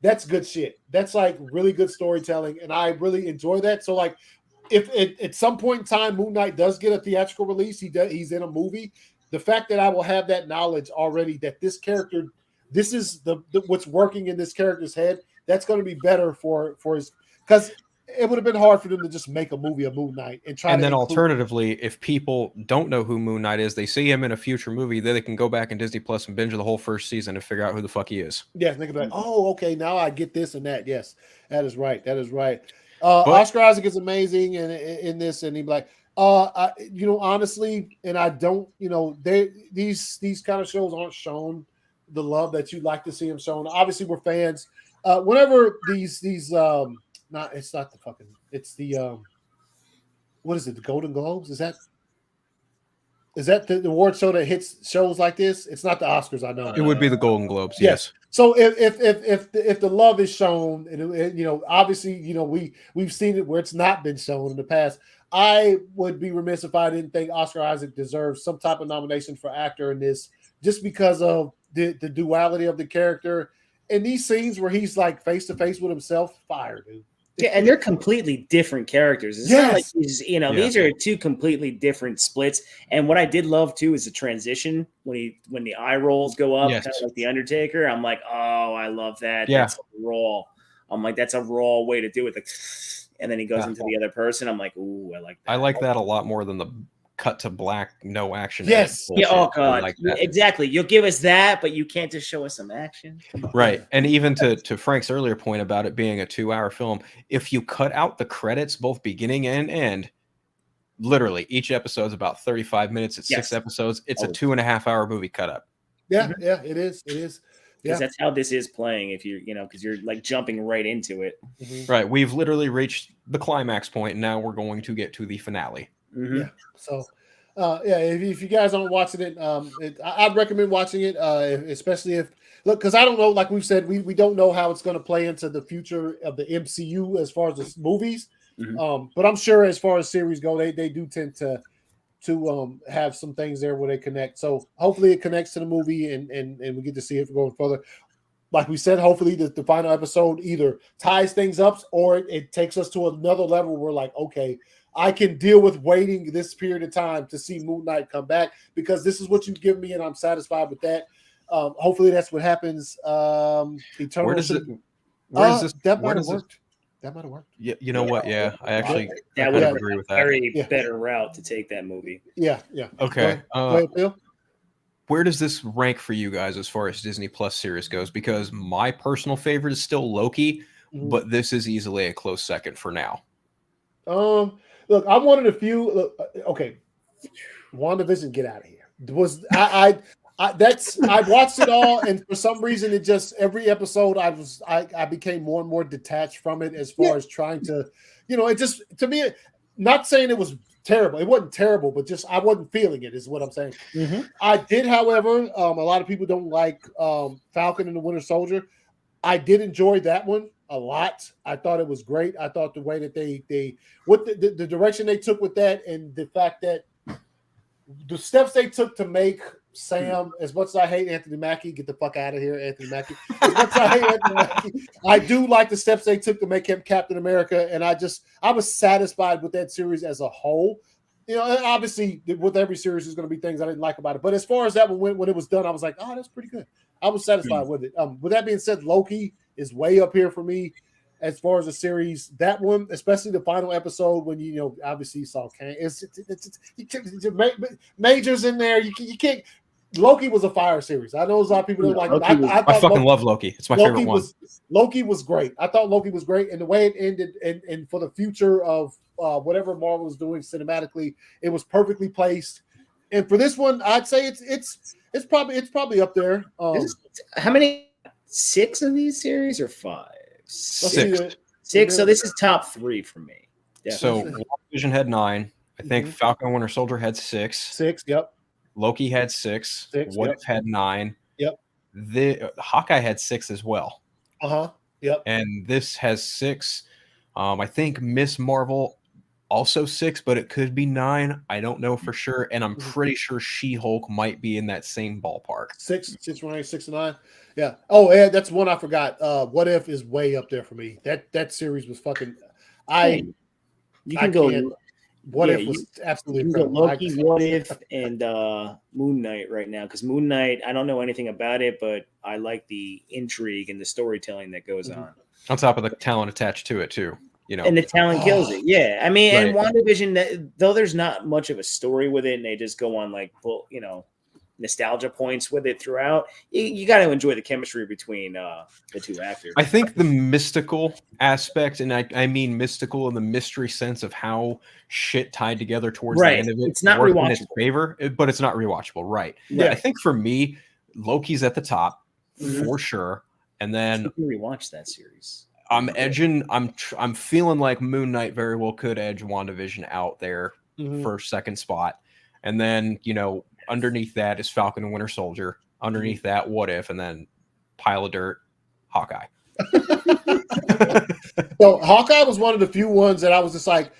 That's good shit. That's really good storytelling, and I really enjoy that. So if at some point in time Moon Knight does get a theatrical release, he's in a movie. The fact that I will have that knowledge already, that this character, this is the what's working in this character's head. That's going to be better for his, because it would have been hard for them to just make a movie of Moon Knight and try. And then alternatively, if people don't know who Moon Knight is, they see him in a future movie, then they can go back in Disney Plus and binge the whole first season and figure out who the fuck he is. Yeah, they can be like, oh, okay, now I get this and that. Yes, that is right. Oscar Isaac is amazing in this, and he'd be like, honestly, and I don't, these kind of shows aren't shown the love that you'd like to see him shown. Obviously, we're fans. Whenever these it's not the fucking, it's the what is it, the Golden Globes? Is that the award show that hits shows like this? It's not the Oscars, I know. It would be the Golden Globes, yes. So if the love is shown, and you know, obviously, you know, we've seen it where it's not been shown in the past. I would be remiss if I didn't think Oscar Isaac deserves some type of nomination for actor in this, just because of the duality of the character and these scenes where he's like face to face with himself. Fire, dude. Yeah, and they're completely different characters. It's not like these, you know, these are two completely different splits. And what I did love too is the transition when the eye rolls go up, kind of like the Undertaker. I'm like, oh, I love that. Yeah. That's raw. I'm like, that's a raw way to do it. Like, and then he goes into the other person. I'm like, ooh, I like that. I like that a lot more than the cut to black, no action. Yes. Yeah. Oh God. Like exactly. You'll give us that, but you can't just show us some action. Right. And even to Frank's earlier point about it being a 2-hour film, if you cut out the credits, both beginning and end, literally each episode is about 35 minutes. It's 6 episodes. It's a 2.5-hour movie cut up. Yeah. Yeah. It is. It is. Because that's how this is playing. If you know, because you're like jumping right into it. Right. We've literally reached the climax point, and now we're going to get to the finale. Yeah. So, if you guys aren't watching it, I'd recommend watching it, especially if because I don't know, like we've said, we don't know how it's going to play into the future of the MCU as far as the movies. But I'm sure as far as series go, they do tend to have some things there where they connect. So hopefully it connects to the movie and we get to see it going further. Like we said, hopefully the final episode either ties things up or it takes us to another level where like, okay, I can deal with waiting this period of time to see Moon Knight come back because this is what you've given me and I'm satisfied with that. Hopefully that's what happens. Eternal. Where does it? Where is this? That might have worked. That might have worked. Yeah, you know what? Yeah, I actually that would agree with that. Very better route to take that movie. Yeah. Okay. Go ahead, Phil. Where does this rank for you guys as far as Disney Plus series goes? Because my personal favorite is still Loki, but this is easily a close second for now. Look, I'm one of the few. Look, okay, WandaVision, get out of here. I watched it all, and for some reason, it just every episode I became more and more detached from it as far as trying to, you know, it just to me, not saying it was terrible. It wasn't terrible, but just I wasn't feeling it. Is what I'm saying. I did, however, a lot of people don't like Falcon and the Winter Soldier. I did enjoy that one a lot. I thought it was great. I thought the way that they what the direction they took with that and the fact that the steps they took to make Sam, as much as I hate Anthony Mackie, get the fuck out of here, Anthony Mackie. As much as I hate Anthony Mackie, I do like the steps they took to make him Captain America, and I was satisfied with that series as a whole. You know, obviously with every series there's going to be things I didn't like about it, but as far as that one when it was done, I was like, oh, that's pretty good. I was satisfied with it. With that being said, Loki is way up here for me as far as the series. That one, especially the final episode when you know obviously you saw Kang. It's Majors in there. You can't. Loki was a fire series. I know a lot of people don't like it. I fucking love Loki. It's my favorite one. Loki was great. I thought Loki was great, and the way it ended, and for the future of whatever Marvel was doing cinematically, it was perfectly placed. And for this one, I'd say it's probably up there. How many? 6 of these series or 5? 6. 6. So this is top 3 for me. Definitely. So WandaVision had 9. I think Falcon and Winter Soldier had 6. 6. Yep. Loki had 6. What If had 9. Yep. The Hawkeye had 6 as well. Yep. And this has 6. I think Miss Marvel also 6, but it could be 9. I don't know for sure, and I'm pretty sure She-Hulk might be in that same ballpark. 6 to 9. Yeah. Oh, yeah. That's one I forgot. What If is way up there for me. That series was fucking. You can go. What If was absolutely incredible. Loki, What If, and Moon Knight right now because Moon Knight, I don't know anything about it, but I like the intrigue and the storytelling that goes on. On top of the talent attached to it too, you know, and the talent kills it. Yeah, I mean, and WandaVision, though there's not much of a story with it, and they just go on like, you know, nostalgia points with it throughout. You got to enjoy the chemistry between the two actors. I think the mystical aspect, and I mean mystical in the mystery sense of how shit tied together towards the end of it. It's not rewatchable. In its favor, but it's not rewatchable, right? Yeah. I think for me, Loki's at the top for sure, and then you can rewatch that series. I'm edging. I'm feeling like Moon Knight very well could edge WandaVision out there for second spot, and then you know. Underneath that is Falcon and Winter Soldier. Underneath that, What If, and then pile of dirt, Hawkeye. So Hawkeye was one of the few ones that I was just like,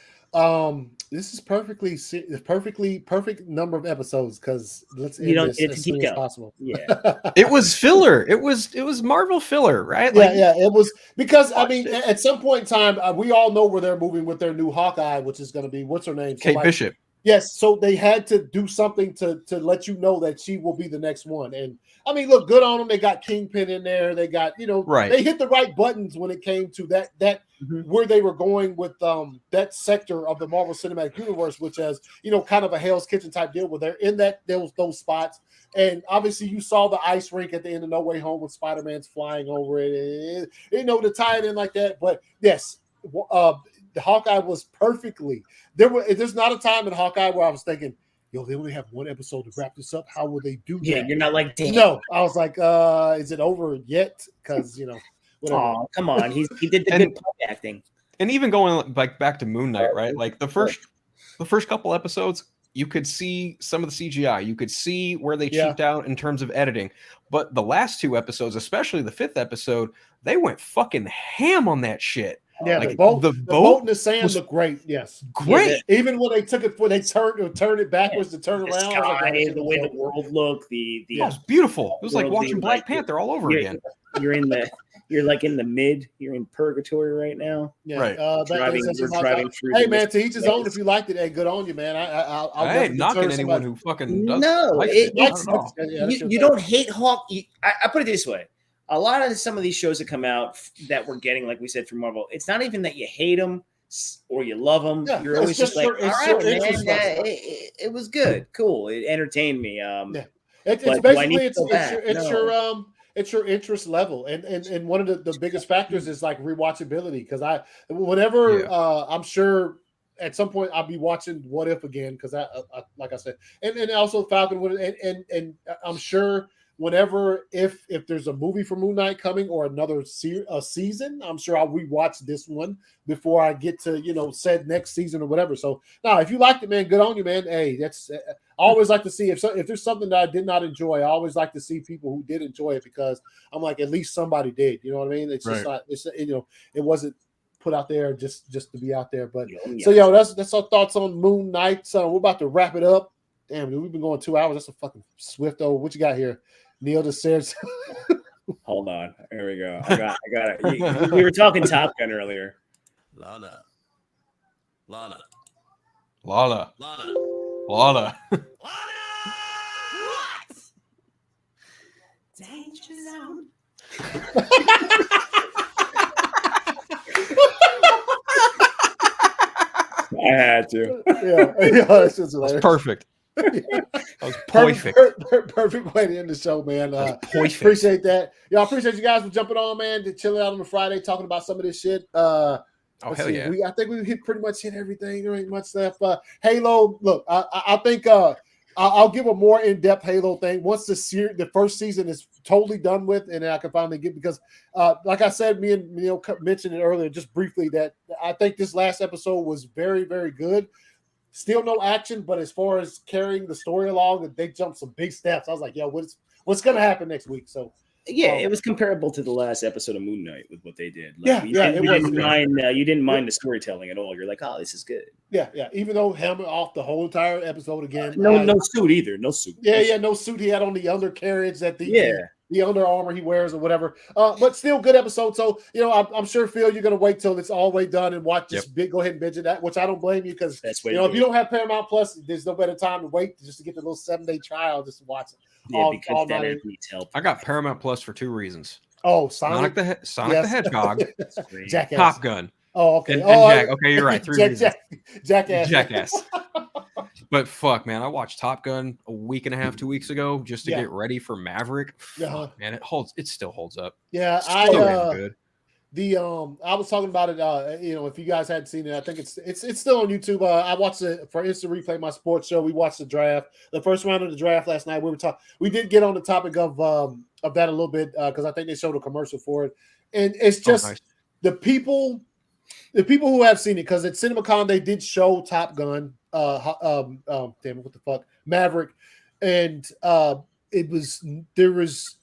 this is perfect number of episodes because let's end this as soon as possible. Yeah, it was filler. It was Marvel filler, right? Yeah, it was because I mean, at some point in time, we all know where they're moving with their new Hawkeye, which is going to be what's her name, Kate Bishop. Yes, so they had to do something to let you know that she will be the next one. And I mean, look, good on them. They got Kingpin in there. They got, they hit the right buttons when it came to that where they were going with that sector of the Marvel Cinematic Universe, which has, kind of a Hell's Kitchen type deal where they're in those spots. And obviously you saw the ice rink at the end of No Way Home with Spider-Man's flying over it. To tie it in like that. But yes, the Hawkeye was perfectly there's not a time in Hawkeye where I was thinking, yo, they only have one episode to wrap this up. How will they do that? Yeah, you're not like, damn. No, I was like, is it over yet? Because whatever. Oh, come on. He did the good acting. And even going back to Moon Knight, right? Like the first couple episodes, you could see some of the CGI. You could see where they cheaped out in terms of editing. But the last two episodes, especially the 5th episode, they went fucking ham on that shit. Yeah, like, the boat in the sand looked great. Yes, great. Yeah, even when they took it, when they turned it backwards to turn the around, sky, the way the world looked, it was beautiful. It was like watching Black Panther all over again. You're like in the mid. You're in purgatory right now. Yeah, right. We're driving through. Hey man, to each his own. If you liked it, hey, good on you, man. I ain't knocking anyone who fucking does. No, you don't hate Hawk. I put it this way. A lot of some of these shows that come out that we're getting, like we said, from Marvel, it's not even that you hate them or you love them. Yeah, you're always just like, all right, man, it was good, cool, it entertained me. It's basically it's your interest level, and one of the biggest factors is like rewatchability. Because I'm sure at some point I'll be watching What If again because I like I said, and also Falcon and I'm sure. Whenever if there's a movie for Moon Knight coming or another season, I'm sure I'll rewatch this one before I get to said next season or whatever. So now, if you liked it, man, good on you, man. Hey, that's I always like to see if there's something that I did not enjoy. I always like to see people who did enjoy it because I'm like, at least somebody did. You know what I mean? It's just not. It wasn't put out there just to be out there. But so that's our thoughts on Moon Knight. So we're about to wrap it up. Damn, dude, we've been going 2 hours. That's a fucking swift. What you got here? Neil just says, hold on. There we go. I got it. We were talking Top Gun earlier. Lana. What? Danger zone. I had to. Yeah, that's perfect. That was perfect. Perfect way to end the show, man. Appreciate that. I appreciate you guys for jumping on, man, to chill out on a Friday, talking about some of this shit. Hell yeah. I think we pretty much hit everything. There ain't much left. Halo, look, I think I'll give a more in-depth Halo thing once the first season is totally done with, and then I can finally get because, like I said, me and Neil mentioned it earlier, just briefly, that I think this last episode was very, very good. Still no action, but as far as carrying the story along, they jumped some big steps. I was like, yo, what's going to happen next week? So yeah, it was comparable to the last episode of Moon Knight with what they did. You didn't mind the storytelling at all. You're like, oh, this is good. Yeah. Even though helmet off the whole entire episode again. No suit either. No suit. No suit. He had on the undercarriage that the Under Armour he wears or whatever. But still good episode. So, I'm sure, Phil, you're going to wait till it's all the way done and watch this go ahead and binge it, which I don't blame you because, if you don't have Paramount Plus, there's no better time to wait just to get the little 7-day trial just to watch it. Because that needs help. I got Paramount Plus for 2 reasons. Oh, Sonic the Hedgehog, Jackass. Top Gun. Oh, okay. And Jack. Okay, you're right. 3 reasons. Jackass. But fuck, man, I watched Top Gun a week and a half, 2 weeks ago just to get ready for Maverick. Fuck, man, it still holds up. Yeah, good. I was talking about it. If you guys hadn't seen it, I think it's still on YouTube. I watched it for Instant Replay, my sports show. We watched the draft, the first round of the draft last night. We did get on the topic of that a little bit because I think they showed a commercial for it, and it's just the people who have seen it because at Cinemacon they did show Top Gun. Damn it, what the fuck, Maverick, and there was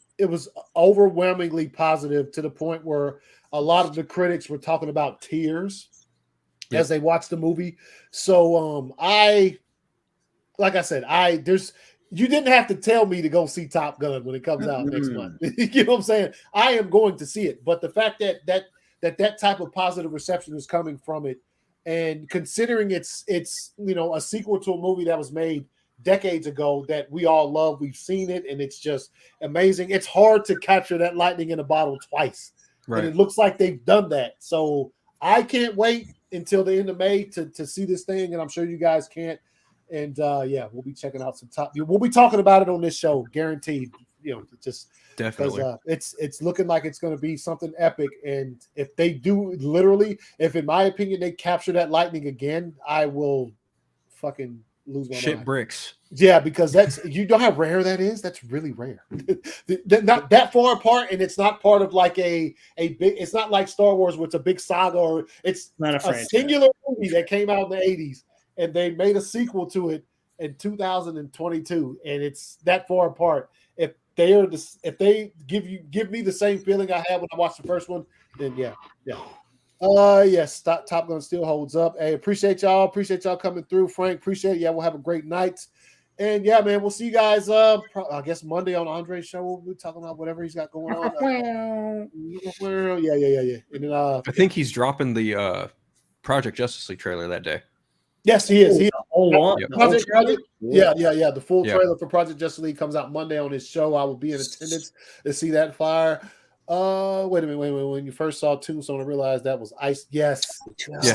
overwhelmingly positive to the point where a lot of the critics were talking about tears as they watched the movie. So like I said, you didn't have to tell me to go see Top Gun when it comes out next month. You know what I'm saying? I am going to see it. But the fact that type of positive reception is coming from it, and considering it's a sequel to a movie that was made decades ago that we all love, we've seen it, and it's just amazing. It's hard to capture that lightning in a bottle twice. Right. And it looks like they've done that. So I can't wait until the end of May to see this thing, and I'm sure you guys can't. And we'll be checking out we'll be talking about it on this show, guaranteed. Just definitely, it's looking like it's going to be something epic. And if they do, literally, if in my opinion they capture that lightning again, I will fucking lose my mind. Bricks. Yeah, because you know how rare that is. That's really rare. Not that far apart, and it's not part of like a big. It's not like Star Wars, where it's a big saga, or it's not a singular movie that came out in the 80s. And they made a sequel to it in 2022, and it's that far apart. If they give me the same feeling I had when I watched the first one, then yeah. Yes, Top Gun still holds up. Hey, appreciate y'all coming through. Frank, appreciate it. Yeah, we'll have a great night. And yeah, man, we'll see you guys. I guess Monday on Andre's show. We'll be talking about whatever he's got going on. Yeah. And then I think he's dropping the Project Justice League trailer that day. Yes, he is. The full trailer for Project Justice League comes out Monday on his show. I will be in attendance to see that fire. Wait a minute. When you first saw Tombstone, I realized that was Ice. Yes. That's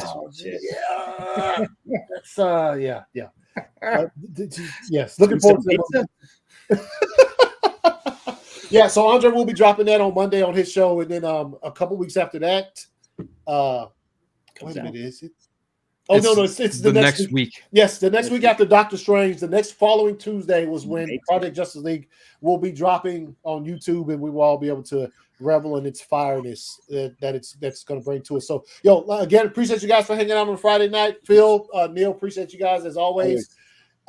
yes. Looking forward to it. Yeah, so Andre will be dropping that on Monday on his show, and then a couple weeks after that, wait a minute, is it? Oh, no, it's the next week. Yes, the next week after Doctor Strange. The next following Tuesday was when Project Justice League will be dropping on YouTube, and we will all be able to revel in its fireness that's going to bring to us. So, again, appreciate you guys for hanging out on Friday night. Phil, Neil, appreciate you guys as always.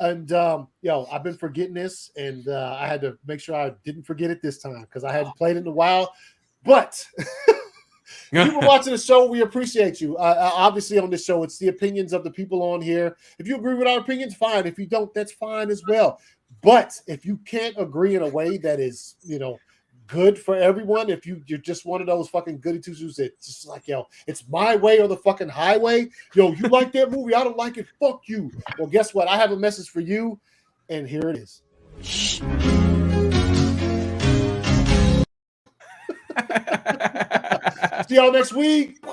And I've been forgetting this, and I had to make sure I didn't forget it this time because I hadn't played it in a while. But people watching the show, we appreciate you. Obviously, on this show, it's the opinions of the people on here. If you agree with our opinions, fine. If you don't, that's fine as well. But if you can't agree in a way that is, good for everyone, if you're just one of those fucking goody two-shoes that just like, it's my way or the fucking highway. You like that movie? I don't like it. Fuck you. Well, guess what? I have a message for you, and here it is. See y'all next week.